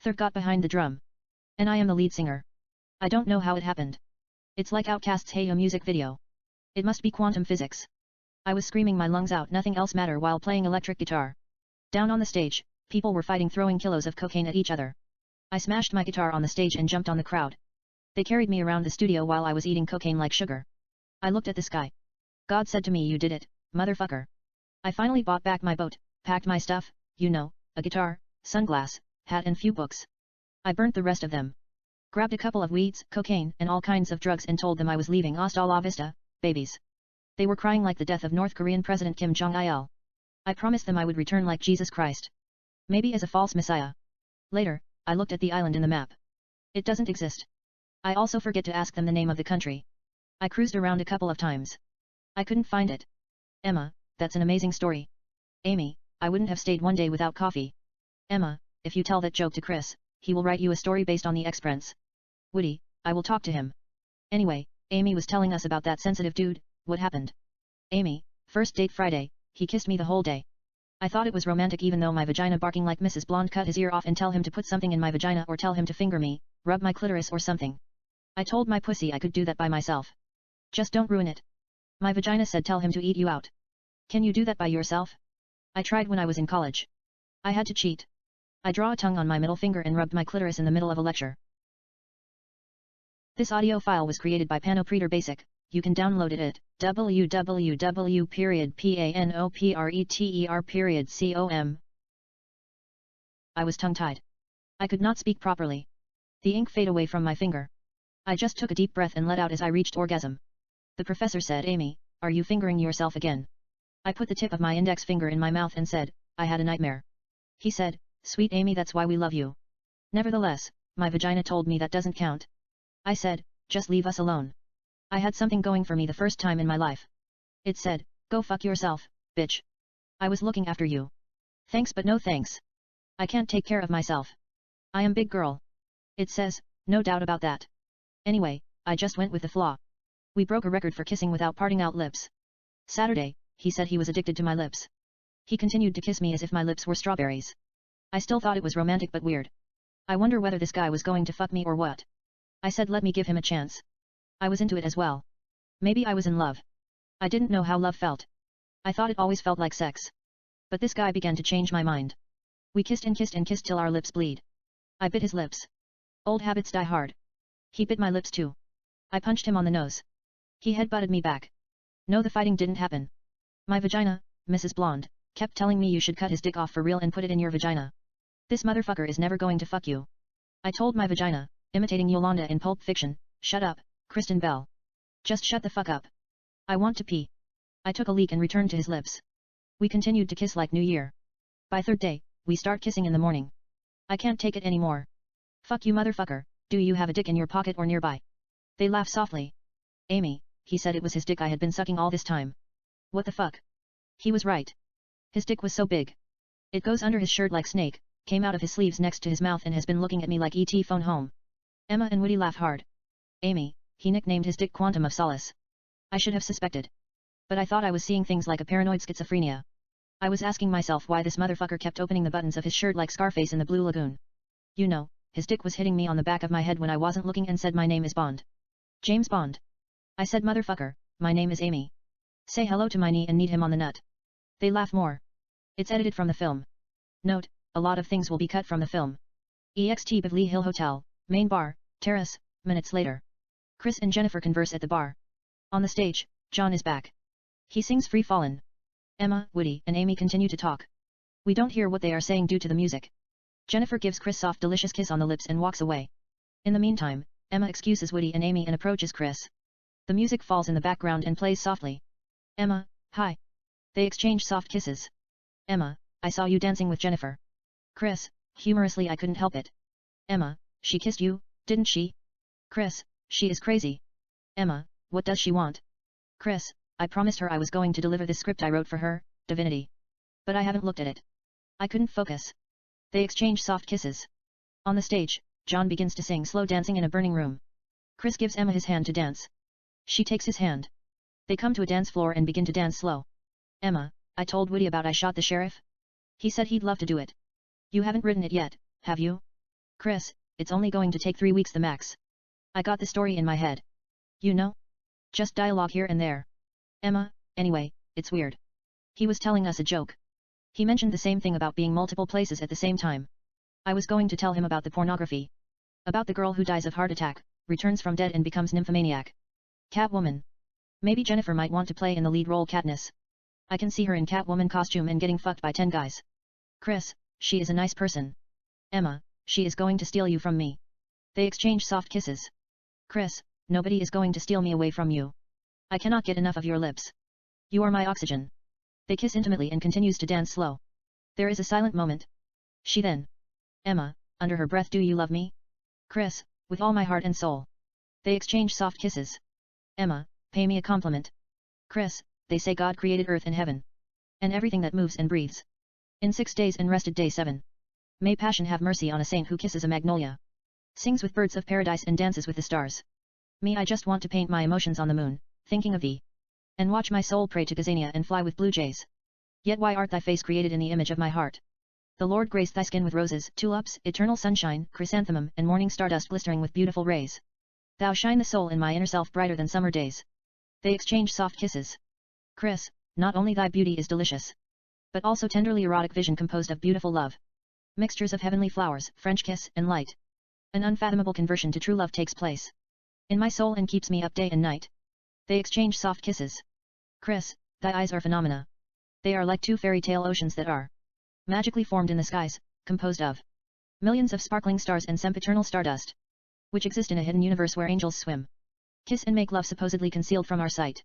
Third got behind the drum. And I am the lead singer. I don't know how it happened. It's like Outkast's Hey Ya music video. It must be quantum physics. I was screaming my lungs out Nothing Else Matter while playing electric guitar. Down on the stage, people were fighting throwing kilos of cocaine at each other. I smashed my guitar on the stage and jumped on the crowd. They carried me around the studio while I was eating cocaine like sugar. I looked at the sky. God said to me, you did it, motherfucker. I finally bought back my boat, packed my stuff, you know, a guitar, sunglass, hat and few books. I burnt the rest of them. Grabbed a couple of weeds, cocaine, and all kinds of drugs and told them I was leaving. Hasta la vista, babies. They were crying like the death of North Korean President Kim Jong-il. I promised them I would return like Jesus Christ. Maybe as a false messiah. Later, I looked at the island in the map. It doesn't exist. I also forget to ask them the name of the country. I cruised around a couple of times. I couldn't find it. Emma, that's an amazing story. Amy, I wouldn't have stayed one day without coffee. Emma, if you tell that joke to Chris, he will write you a story based on the experience. Woody, I will talk to him. Anyway, Amy was telling us about that sensitive dude. What happened? Amy, first date Friday, he kissed me the whole day. I thought it was romantic even though my vagina barking like Mrs. Blonde cut his ear off and tell him to put something in my vagina or tell him to finger me, rub my clitoris or something. I told my pussy I could do that by myself. Just don't ruin it. My vagina said tell him to eat you out. Can you do that by yourself? I tried when I was in college. I had to cheat. I draw a tongue on my middle finger and rubbed my clitoris in the middle of a lecture. This audio file was created by Panopreter Basic. You can download it at www.panopreter.com. I was tongue-tied. I could not speak properly. The ink faded away from my finger. I just took a deep breath and let out as I reached orgasm. The professor said, Amy, are you fingering yourself again? I put the tip of my index finger in my mouth and said, I had a nightmare. He said, sweet Amy, that's why we love you. Nevertheless, my vagina told me that doesn't count. I said, just leave us alone. I had something going for me the first time in my life. It said, go fuck yourself, bitch. I was looking after you. Thanks but no thanks. I can't take care of myself. I am big girl. It says, no doubt about that. Anyway, I just went with the flow. We broke a record for kissing without parting out lips. Saturday, he said he was addicted to my lips. He continued to kiss me as if my lips were strawberries. I still thought it was romantic but weird. I wonder whether this guy was going to fuck me or what. I said let me give him a chance. I was into it as well. Maybe I was in love. I didn't know how love felt. I thought it always felt like sex. But this guy began to change my mind. We kissed and kissed and kissed till our lips bleed. I bit his lips. Old habits die hard. He bit my lips too. I punched him on the nose. He headbutted me back. No, the fighting didn't happen. My vagina, Mrs. Blonde, kept telling me you should cut his dick off for real and put it in your vagina. This motherfucker is never going to fuck you. I told my vagina, imitating Yolanda in Pulp Fiction, shut up, Kristen Bell. Just shut the fuck up. I want to pee. I took a leak and returned to his lips. We continued to kiss like New Year. By third day, we start kissing in the morning. I can't take it anymore. Fuck you motherfucker, do you have a dick in your pocket or nearby? They laugh softly. Amy, he said it was his dick I had been sucking all this time. What the fuck? He was right. His dick was so big. It goes under his shirt like snake, came out of his sleeves next to his mouth and has been looking at me like E.T. phone home. Emma and Woody laugh hard. Amy, he nicknamed his dick Quantum of Solace. I should have suspected. But I thought I was seeing things like a paranoid schizophrenia. I was asking myself why this motherfucker kept opening the buttons of his shirt like Scarface in the Blue Lagoon. You know, his dick was hitting me on the back of my head when I wasn't looking and said my name is Bond. James Bond. I said motherfucker, my name is Amy. Say hello to my knee and knead him on the nut. They laugh more. It's edited from the film. Note, a lot of things will be cut from the film. EXT Beverly Hill Hotel, main bar, terrace, minutes later. Chris and Jennifer converse at the bar. On the stage, John is back. He sings Free Fallin'. Emma, Woody, and Amy continue to talk. We don't hear what they are saying due to the music. Jennifer gives Chris soft delicious kiss on the lips and walks away. In the meantime, Emma excuses Woody and Amy and approaches Chris. The music falls in the background and plays softly. Emma, hi. They exchange soft kisses. Emma, I saw you dancing with Jennifer. Chris, humorously I couldn't help it. Emma, she kissed you, didn't she? Chris, she is crazy. Emma, what does she want? Chris, I promised her I was going to deliver this script I wrote for her, Divinity. But I haven't looked at it. I couldn't focus. They exchange soft kisses. On the stage, John begins to sing Slow Dancing in a Burning Room. Chris gives Emma his hand to dance. She takes his hand. They come to a dance floor and begin to dance slow. Emma, I told Woody about I shot the sheriff. He said he'd love to do it. You haven't written it yet, have you? Chris, it's only going to take 3 weeks the max. I got the story in my head. You know? Just dialogue here and there. Emma, anyway, it's weird. He was telling us a joke. He mentioned the same thing about being multiple places at the same time. I was going to tell him about the pornography. About the girl who dies of heart attack, returns from dead and becomes nymphomaniac. Catwoman. Maybe Jennifer might want to play in the lead role Katniss. I can see her in Catwoman costume and getting fucked by 10 guys. Chris, she is a nice person. Emma, she is going to steal you from me. They exchange soft kisses. Chris, nobody is going to steal me away from you. I cannot get enough of your lips. You are my oxygen. They kiss intimately and continues to dance slow. There is a silent moment. She then. Emma, under her breath, do you love me? Chris, with all my heart and soul. They exchange soft kisses. Emma, pay me a compliment. Chris, they say God created earth and heaven. And everything that moves and breathes. In 6 days and rested day 7. May passion have mercy on a saint who kisses a magnolia. Sings with birds of paradise and dances with the stars. Me, I just want to paint my emotions on the moon, thinking of thee. And watch my soul pray to Gazania and fly with blue jays. Yet why art thy face created in the image of my heart? The Lord graced thy skin with roses, tulips, eternal sunshine, chrysanthemum, and morning stardust blistering with beautiful rays. Thou shine the soul in my inner self brighter than summer days. They exchange soft kisses. Chris, not only thy beauty is delicious, but also tenderly erotic vision composed of beautiful love. Mixtures of heavenly flowers, French kiss, and light. An unfathomable conversion to true love takes place. In my soul and keeps me up day and night. They exchange soft kisses. Chris, thy eyes are phenomena. They are like 2 fairy tale oceans that are magically formed in the skies, composed of millions of sparkling stars and sempiternal stardust, which exist in a hidden universe where angels swim, kiss and make love supposedly concealed from our sight.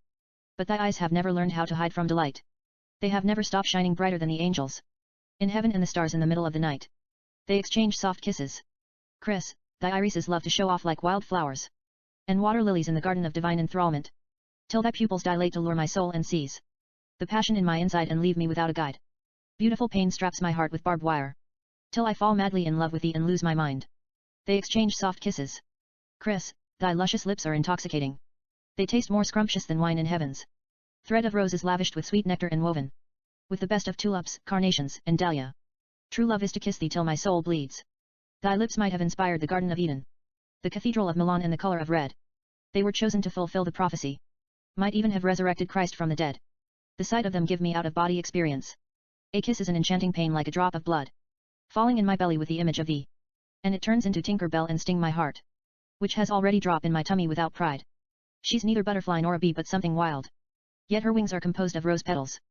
But thy eyes have never learned how to hide from delight. They have never stopped shining brighter than the angels. In heaven and the stars in the middle of the night. They exchange soft kisses. Chris, thy irises love to show off like wild flowers. And water lilies in the garden of divine enthrallment. Till thy pupils dilate to lure my soul and seize the passion in my inside and leave me without a guide. Beautiful pain straps my heart with barbed wire. Till I fall madly in love with thee and lose my mind. They exchange soft kisses. Chris, thy luscious lips are intoxicating. They taste more scrumptious than wine in heavens. Thread of roses lavished with sweet nectar and woven with the best of tulips, carnations, and dahlia. True love is to kiss thee till my soul bleeds. Thy lips might have inspired the Garden of Eden, the Cathedral of Milan, and the color of red. They were chosen to fulfill the prophecy. Might even have resurrected Christ from the dead. The sight of them give me out-of-body experience. A kiss is an enchanting pain like a drop of blood falling in my belly with the image of thee. And it turns into Tinker Bell and sting my heart, which has already dropped in my tummy without pride. She's neither butterfly nor a bee but something wild. Yet her wings are composed of rose petals.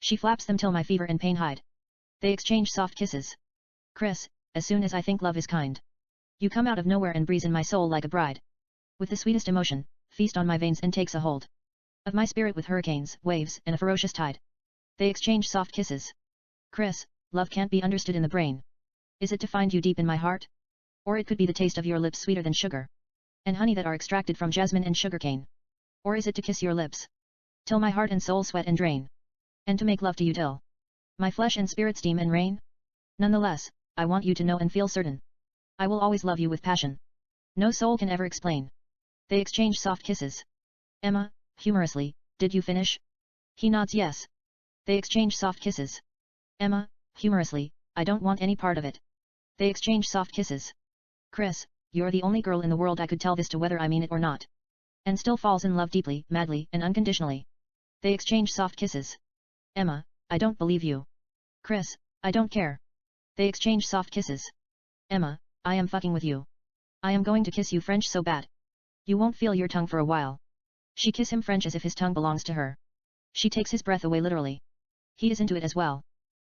She flaps them till my fever and pain hide. They exchange soft kisses. Chris, as soon as I think love is kind, you come out of nowhere and breeze in my soul like a bride. With the sweetest emotion, feast on my veins and takes a hold of my spirit with hurricanes, waves, and a ferocious tide. They exchange soft kisses. Chris, love can't be understood in the brain. Is it to find you deep in my heart? Or it could be the taste of your lips sweeter than sugar and honey that are extracted from jasmine and sugarcane. Or is it to kiss your lips till my heart and soul sweat and drain, and to make love to you till my flesh and spirit steam and rain? Nonetheless, I want you to know and feel certain. I will always love you with passion. No soul can ever explain. They exchange soft kisses. Emma, humorously, did you finish? He nods yes. They exchange soft kisses. Emma, humorously, I don't want any part of it. They exchange soft kisses. Chris, you're the only girl in the world I could tell this to whether I mean it or not. And still falls in love deeply, madly, and unconditionally. They exchange soft kisses. Emma, I don't believe you. Chris, I don't care. They exchange soft kisses. Emma, I am fucking with you. I am going to kiss you French so bad. You won't feel your tongue for a while. She kiss him French as if his tongue belongs to her. She takes his breath away literally. He is into it as well.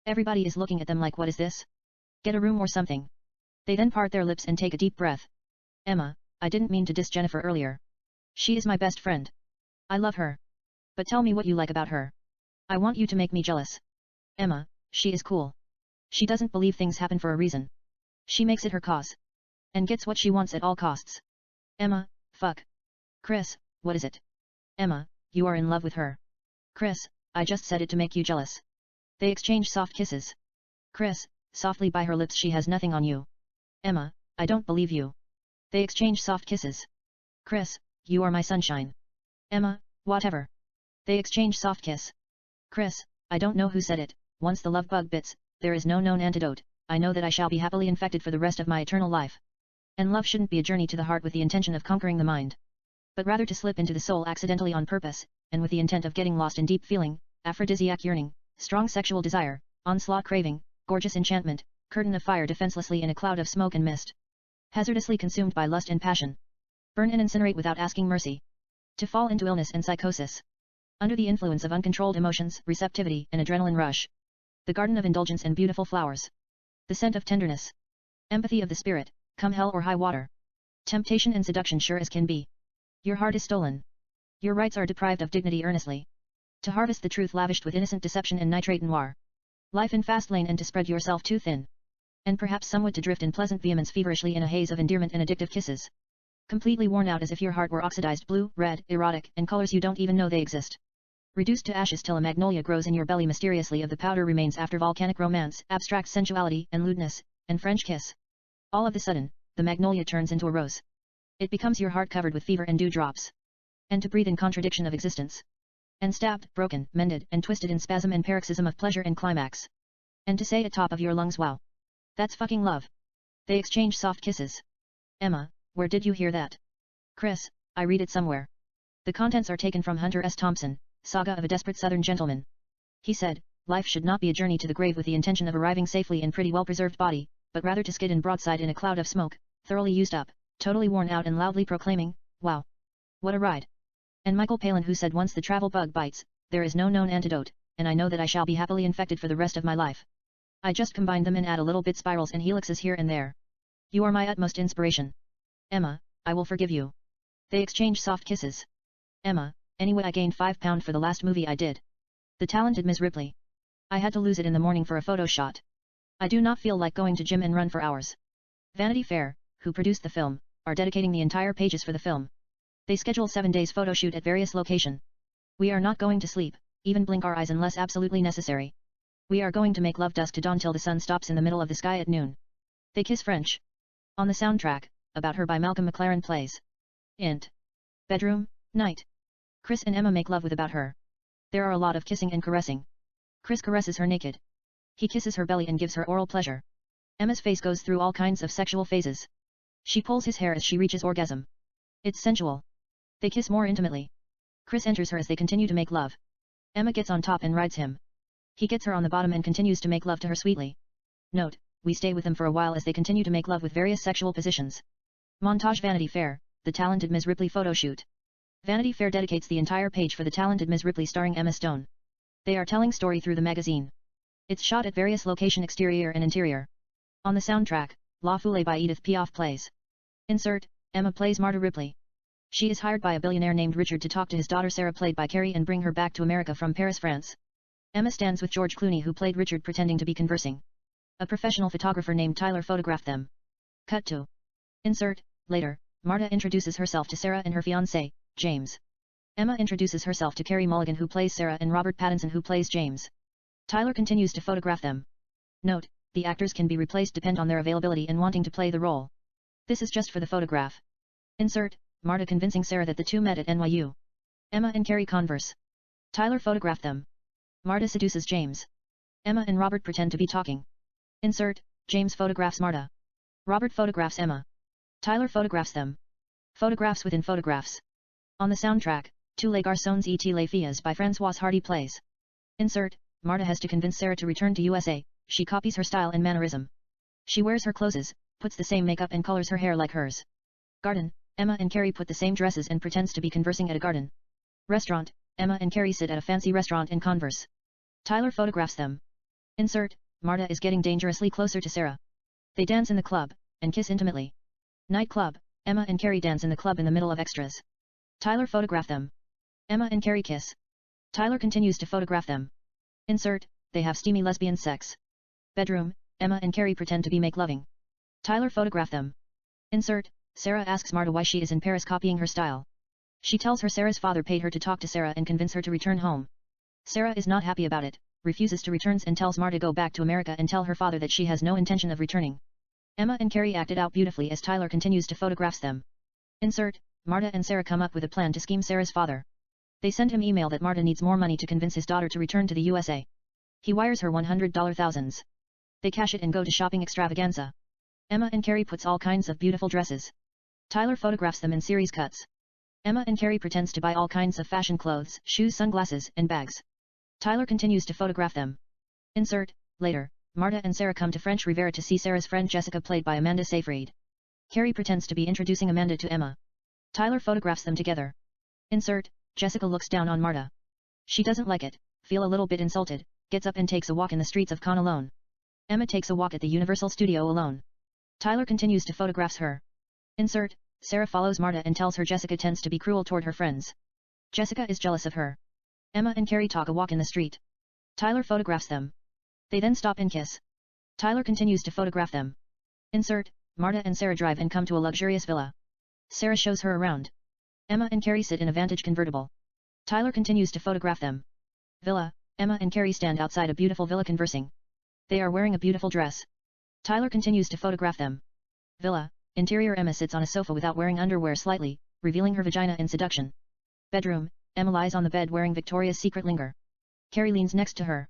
Everybody is looking at them like what is this? Get a room or something. They then part their lips and take a deep breath. Emma, I didn't mean to diss Jennifer earlier. She is my best friend. I love her. But tell me what you like about her. I want you to make me jealous. Emma, she is cool. She doesn't believe things happen for a reason. She makes it her cause. And gets what she wants at all costs. Emma, fuck. Chris, what is it? Emma, you are in love with her. Chris, I just said it to make you jealous. They exchange soft kisses. Chris, softly by her lips, she has nothing on you. Emma, I don't believe you. They exchange soft kisses. Chris, you are my sunshine. Emma, whatever. They exchange soft kiss. Chris, I don't know who said it, once the love bug bits, there is no known antidote, I know that I shall be happily infected for the rest of my eternal life. And love shouldn't be a journey to the heart with the intention of conquering the mind, but rather to slip into the soul accidentally on purpose, and with the intent of getting lost in deep feeling, aphrodisiac yearning, strong sexual desire, onslaught craving, gorgeous enchantment, curtain of fire defenselessly in a cloud of smoke and mist. Hazardously consumed by lust and passion. Burn and incinerate without asking mercy. To fall into illness and psychosis. Under the influence of uncontrolled emotions, receptivity, and adrenaline rush. The garden of indulgence and beautiful flowers. The scent of tenderness. Empathy of the spirit, come hell or high water. Temptation and seduction sure as can be. Your heart is stolen. Your rights are deprived of dignity earnestly. To harvest the truth lavished with innocent deception and nitrate noir. Life in fast lane and to spread yourself too thin. And perhaps somewhat to drift in pleasant vehemence feverishly in a haze of endearment and addictive kisses. Completely worn out as if your heart were oxidized blue, red, erotic, and colors you don't even know they exist. Reduced to ashes till a magnolia grows in your belly mysteriously of the powder remains after volcanic romance, abstract sensuality, and lewdness, and French kiss. All of the sudden, the magnolia turns into a rose. It becomes your heart covered with fever and dewdrops. And to breathe in contradiction of existence. And stabbed, broken, mended, and twisted in spasm and paroxysm of pleasure and climax. And to say at top of your lungs wow. That's fucking love. They exchange soft kisses. Emma, where did you hear that? Chris, I read it somewhere. The contents are taken from Hunter S. Thompson, Saga of a Desperate Southern Gentleman. He said, life should not be a journey to the grave with the intention of arriving safely in pretty well-preserved body, but rather to skid in broadside in a cloud of smoke, thoroughly used up, totally worn out and loudly proclaiming, wow. What a ride. And Michael Palin who said once the travel bug bites, there is no known antidote, and I know that I shall be happily infected for the rest of my life. I just combine them and add a little bit spirals and helixes here and there. You are my utmost inspiration. Emma, I will forgive you. They exchange soft kisses. Emma, anyway I gained 5 pounds for the last movie I did. The talented Ms. Ripley. I had to lose it in the morning for a photo shot. I do not feel like going to gym and run for hours. Vanity Fair, who produced the film, are dedicating the entire pages for the film. They schedule 7 days photo shoot at various location. We are not going to sleep, even blink our eyes unless absolutely necessary. We are going to make love dusk to dawn till the sun stops in the middle of the sky at noon. They kiss French. On the soundtrack, About Her by Malcolm McLaren plays. Int. Bedroom, night. Chris and Emma make love with About Her. There are a lot of kissing and caressing. Chris caresses her naked. He kisses her belly and gives her oral pleasure. Emma's face goes through all kinds of sexual phases. She pulls his hair as she reaches orgasm. It's sensual. They kiss more intimately. Chris enters her as they continue to make love. Emma gets on top and rides him. He gets her on the bottom and continues to make love to her sweetly. Note, we stay with them for a while as they continue to make love with various sexual positions. Montage Vanity Fair, the talented Ms. Ripley photo shoot. Vanity Fair dedicates the entire page for the talented Ms. Ripley starring Emma Stone. They are telling story through the magazine. It's shot at various location exterior and interior. On the soundtrack, La Foule by Edith Piaf plays. Insert, Emma plays Marta Ripley. She is hired by a billionaire named Richard to talk to his daughter Sarah played by Carrie and bring her back to America from Paris, France. Emma stands with George Clooney who played Richard pretending to be conversing. A professional photographer named Tyler photographed them. Cut to. Insert, later, Marta introduces herself to Sarah and her fiancé, James. Emma introduces herself to Carey Mulligan who plays Sarah and Robert Pattinson who plays James. Tyler continues to photograph them. Note, the actors can be replaced depend on their availability and wanting to play the role. This is just for the photograph. Insert, Marta convincing Sarah that the two met at NYU. Emma and Carey converse. Tyler photographed them. Marta seduces James. Emma and Robert pretend to be talking. Insert, James photographs Marta. Robert photographs Emma. Tyler photographs them. Photographs within photographs. On the soundtrack, Tous les garçons et les filles by Françoise Hardy plays. Insert, Marta has to convince Sarah to return to USA, she copies her style and mannerism. She wears her clothes, puts the same makeup and colors her hair like hers. Garden, Emma and Carey put the same dresses and pretends to be conversing at a garden. Restaurant, Emma and Carey sit at a fancy restaurant and converse. Tyler photographs them. Insert, Marta is getting dangerously closer to Sarah. They dance in the club, and kiss intimately. Nightclub, Emma and Carey dance in the club in the middle of extras. Tyler photograph them. Emma and Carey kiss. Tyler continues to photograph them. Insert, they have steamy lesbian sex. Bedroom, Emma and Carey pretend to be make-loving. Tyler photograph them. Insert, Sarah asks Marta why she is in Paris copying her style. She tells her Sarah's father paid her to talk to Sarah and convince her to return home. Sarah is not happy about it, refuses to return and tells Marta go back to America and tell her father that she has no intention of returning. Emma and Carey act it out beautifully as Tyler continues to photographs them. Insert, Marta and Sarah come up with a plan to scheme Sarah's father. They send him email that Marta needs more money to convince his daughter to return to the USA. He wires her $100 thousands. They cash it and go to shopping extravaganza. Emma and Carey puts all kinds of beautiful dresses. Tyler photographs them in series cuts. Emma and Carey pretends to buy all kinds of fashion clothes, shoes, sunglasses, and bags. Tyler continues to photograph them. Insert, later, Marta and Sarah come to French Riviera to see Sarah's friend Jessica played by Amanda Seyfried. Carey pretends to be introducing Amanda to Emma. Tyler photographs them together. Insert, Jessica looks down on Marta. She doesn't like it, feel a little bit insulted, gets up and takes a walk in the streets of Cannes alone. Emma takes a walk at the Universal Studio alone. Tyler continues to photographs her. Insert, Sarah follows Marta and tells her Jessica tends to be cruel toward her friends. Jessica is jealous of her. Emma and Carrie talk a walk in the street. Tyler photographs them. They then stop and kiss. Tyler continues to photograph them. Insert, Marta and Sarah drive and come to a luxurious villa. Sarah shows her around. Emma and Carrie sit in a Vantage convertible. Tyler continues to photograph them. Villa, Emma and Carrie stand outside a beautiful villa conversing. They are wearing a beautiful dress. Tyler continues to photograph them. Villa, interior Emma sits on a sofa without wearing underwear slightly, revealing her vagina in seduction. Bedroom, Emma lies on the bed wearing Victoria's Secret linger. Carrie leans next to her.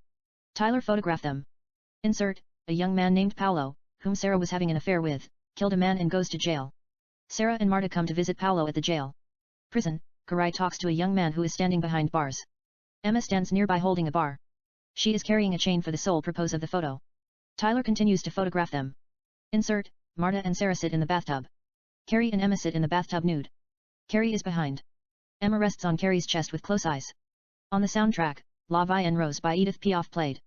Tyler photograph them. Insert, a young man named Paolo, whom Sarah was having an affair with, killed a man and goes to jail. Sarah and Marta come to visit Paolo at the jail. Prison, Karai talks to a young man who is standing behind bars. Emma stands nearby holding a bar. She is carrying a chain for the sole purpose of the photo. Tyler continues to photograph them. Insert, Marta and Sarah sit in the bathtub. Carrie and Emma sit in the bathtub nude. Carrie is behind. Emma rests on Carrie's chest with close eyes. On the soundtrack, La Vie en Rose by Edith Piaf played.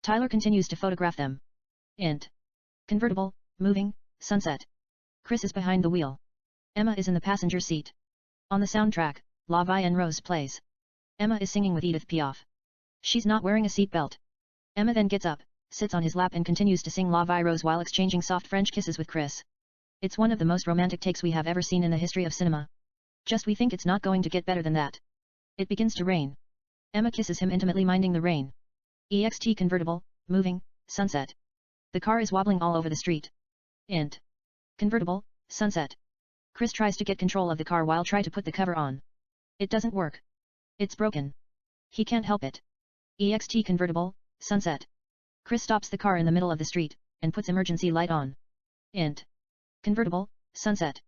Tyler continues to photograph them. Int. Convertible, moving, sunset. Chris is behind the wheel. Emma is in the passenger seat. On the soundtrack, La Vie en Rose plays. Emma is singing with Edith Piaf. She's not wearing a seat belt. Emma then gets up, sits on his lap and continues to sing La Vie Rose while exchanging soft French kisses with Chris. It's one of the most romantic takes we have ever seen in the history of cinema. Just we think it's not going to get better than that. It begins to rain. Emma kisses him intimately minding the rain. EXT convertible, moving, sunset. The car is wobbling all over the street. Int. Convertible, sunset. Chris tries to get control of the car while try to put the cover on. It doesn't work. It's broken. He can't help it. EXT convertible, sunset. Chris stops the car in the middle of the street, and puts emergency light on. Int. Convertible, sunset.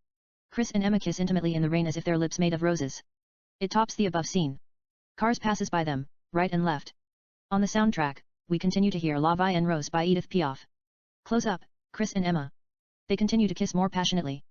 Chris and Emma kiss intimately in the rain as if their lips made of roses. It tops the above scene. Cars passes by them, right and left. On the soundtrack, we continue to hear La Vie en Rose by Edith Piaf. Close up, Chris and Emma. They continue to kiss more passionately.